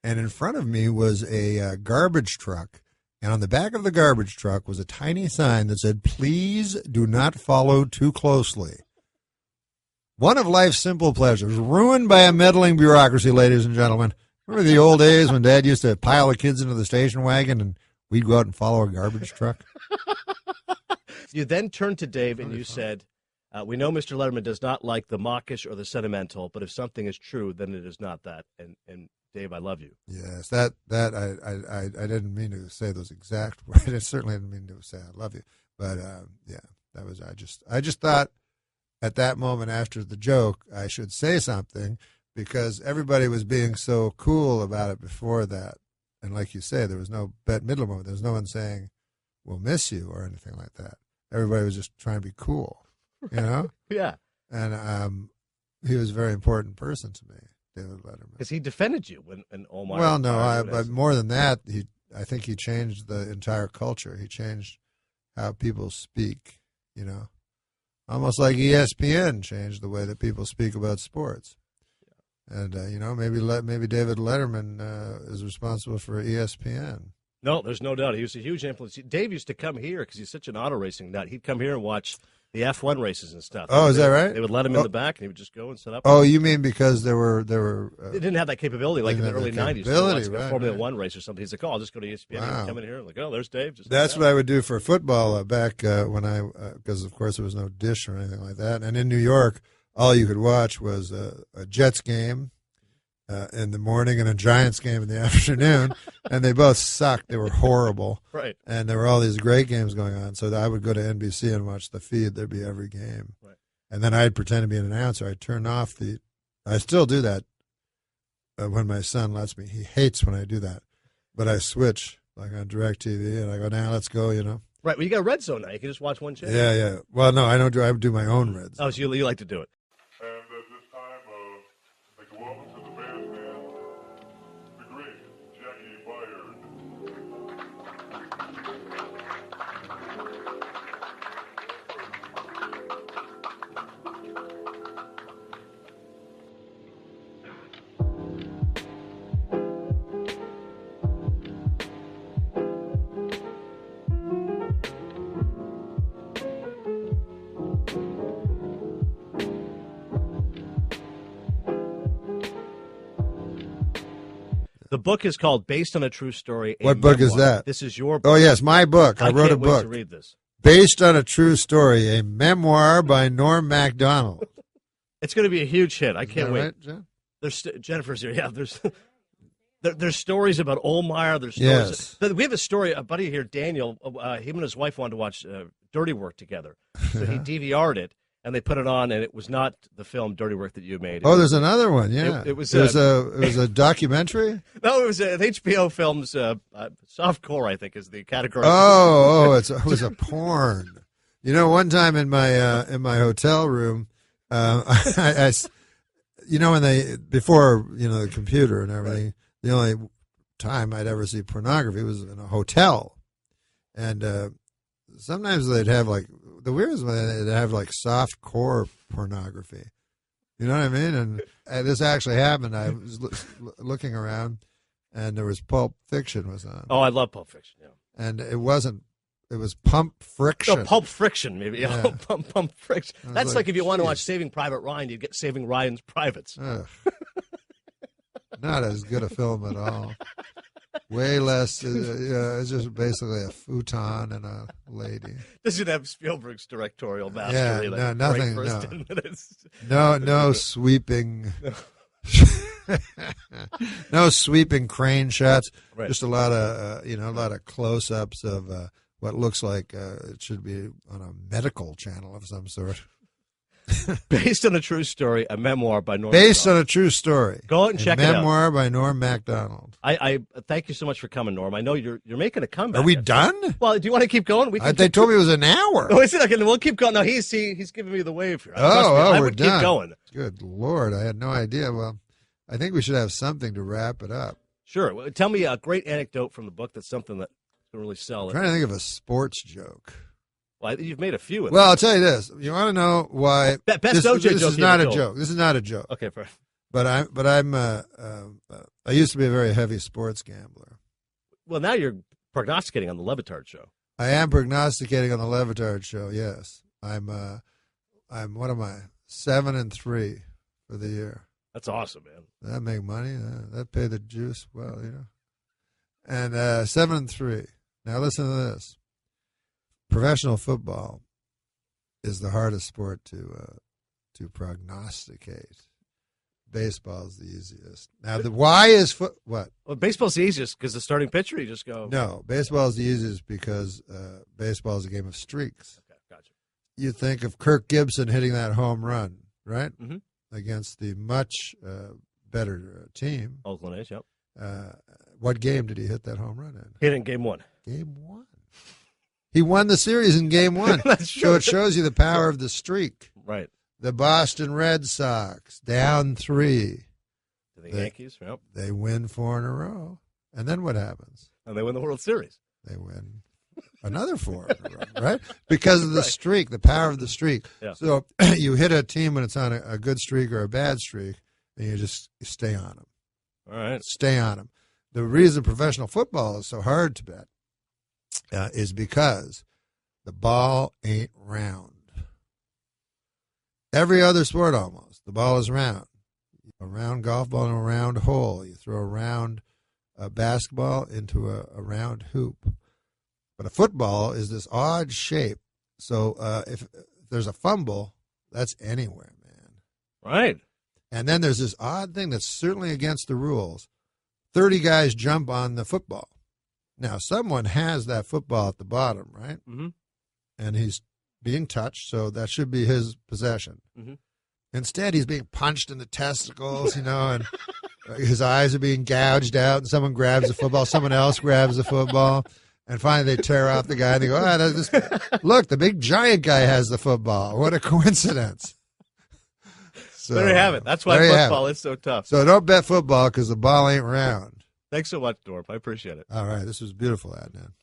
in front of me was a garbage truck. And on the back of the garbage truck was a tiny sign that said, "Please do not follow too closely." One of life's simple pleasures, ruined by a meddling bureaucracy, ladies and gentlemen. Remember the old days when Dad used to pile the kids into the station wagon and we'd go out and follow a garbage truck? You then turned to Dave and you said, we know Mr. Letterman does not like the mawkish or the sentimental, but if something is true, then it is not that. And Dave, I love you. Yes, that I didn't mean to say those exact words. I certainly didn't mean to say I love you. But yeah, that was I just thought at that moment after the joke I should say something because everybody was being so cool about it before that. And like you say, there was no Bette Midler moment. There was no one saying, "We'll miss you" or anything like that. Everybody was just trying to be cool, you know? Yeah. And he was a very important person to me, David Letterman. Because he defended you when Omar. Well, no, but more than that, I think he changed the entire culture. He changed how people speak, you know? Almost like ESPN changed the way that people speak about sports. And, you know, maybe David Letterman is responsible for ESPN. No, there's no doubt. He was a huge influence. Dave used to come here because he's such an auto racing nut. He'd come here and watch the F1 races and stuff. Oh, is that right? They would let him in the back, and he would just go and set up. Oh, you mean because there were they didn't have that capability like in the early '90s. Like a Formula One race or something. He's like, "Oh, I'll just go to ESPN and come in here." I'm like, "Oh, there's Dave." That's what I would do for football back when because of course there was no dish or anything like that. And in New York, all you could watch was a Jets game in the morning and a Giants game in the afternoon, and they both sucked. They were horrible. Right. And there were all these great games going on. So I would go to NBC and watch the feed. There'd be every game. Right. And then I'd pretend to be an announcer. I'd turn off I still do that when my son lets me. He hates when I do that. But I switch, like on DirecTV, and I go, now let's go, Right. Well, you got a red zone now. You can just watch one channel. Yeah. Well, no, I don't do. I do my own red zone. Oh, so you like to do it. And at this time, I'd like to welcome to the bandstand the great Jackie Byard. The book is called Based on a True Story. What book is that? This is your book. Oh, yes, my book. I wrote a book. I can't wait to read this. Based on a true story, a memoir by Norm MacDonald. It's going to be a huge hit. I can't wait. Right, Jen? There's Jennifer's here. Yeah, there's stories about Oldmeyer. There's stories. Yes. We have a story. A buddy here, Daniel. Him and his wife wanted to watch Dirty Work together, so he DVR'd it. And they put it on, and it was not the film Dirty Work that you made. There's another one. Yeah, it was a documentary. No, it was an HBO film's softcore. I think is the category. It was a porn. One time in my hotel room, I when before the computer and everything, right. The only time I'd ever see pornography was in a hotel, and sometimes they'd have like. The weirdest one, they'd have like soft core pornography. You know what I mean? And this actually happened. I was looking around, and there was Pulp Fiction was on. Oh, I love Pulp Fiction. Yeah. And it wasn't. It was Pump Friction. No, Pulp Friction, maybe. Yeah. Pump Friction. That's like if you want to watch geez. Saving Private Ryan, you get Saving Ryan's Privates. Not as good a film at all. Way less. It's just basically a futon and a lady. Doesn't have Spielberg's directorial mastery. Yeah, nothing. First 10 minutes. No sweeping. No sweeping crane shots. Right. Just a lot of close-ups of what looks like it should be on a medical channel of some sort. Based on a true story, a memoir by Norm. Based on a true story. Go out and check it out. Memoir by Norm MacDonald. I thank you so much for coming, Norm. I know you're making a comeback. Are we done? Well, do you want to keep going? They told me it was an hour. Oh, is it? Okay, we'll keep going. No, he's giving me the wave here. I would done. Keep going. Good Lord, I had no idea. Well, I think we should have something to wrap it up. Sure. Well, tell me a great anecdote from the book that's something that can really sell it. I'm trying to think of a sports joke. Well, you've made a few. Well, I'll tell you this. You want to know why? Best this OJ joke is not a joke. This is not a joke. Okay, fair. But I used to be a very heavy sports gambler. Well, now you're prognosticating on the Levitard show. I am prognosticating on the Levitard show. Yes, I'm. What am I? 7-3 for the year. That's awesome, man. That make money. That pay the juice well, And 7-3. Now listen to this. Professional football is the hardest sport to prognosticate. Baseball is the easiest. Now, why is what? Well, baseball's the easiest because the starting pitcher, you just go. No, baseball is the easiest because baseball is a game of streaks. Okay, gotcha. You think of Kirk Gibson hitting that home run, right? Mm-hmm. Against the much better team. Oakland A's, yep. What game did he hit that home run in? Hit in game 1. Game 1. He won the series in game 1. That's true. So it shows you the power of the streak. Right. The Boston Red Sox, down 3. To the Yankees, yep. They win 4 in a row. And then what happens? And they win the World Series. They win another 4 in a row, right? Because of the streak, the power of the streak. Yeah. So you hit a team when it's on a good streak or a bad streak, and you stay on them. All right. Stay on them. The reason professional football is so hard to bet is because the ball ain't round. Every other sport almost, the ball is round. A round golf ball in a round hole. You throw a round basketball into a round hoop. But a football is this odd shape. So if there's a fumble, that's anywhere, man. Right. And then there's this odd thing that's certainly against the rules. 30 guys jump on the football. Now, someone has that football at the bottom, right? Mm-hmm. And he's being touched, so that should be his possession. Mm-hmm. Instead, he's being punched in the testicles, and his eyes are being gouged out, and someone grabs the football, someone else grabs the football, and finally they tear off the guy, and they go, look, the big giant guy has the football. What a coincidence. So, there you have it. That's why football is so tough. So don't bet football because the ball ain't round. Thanks so much, Norm. I appreciate it. All right. This was a beautiful ad, man.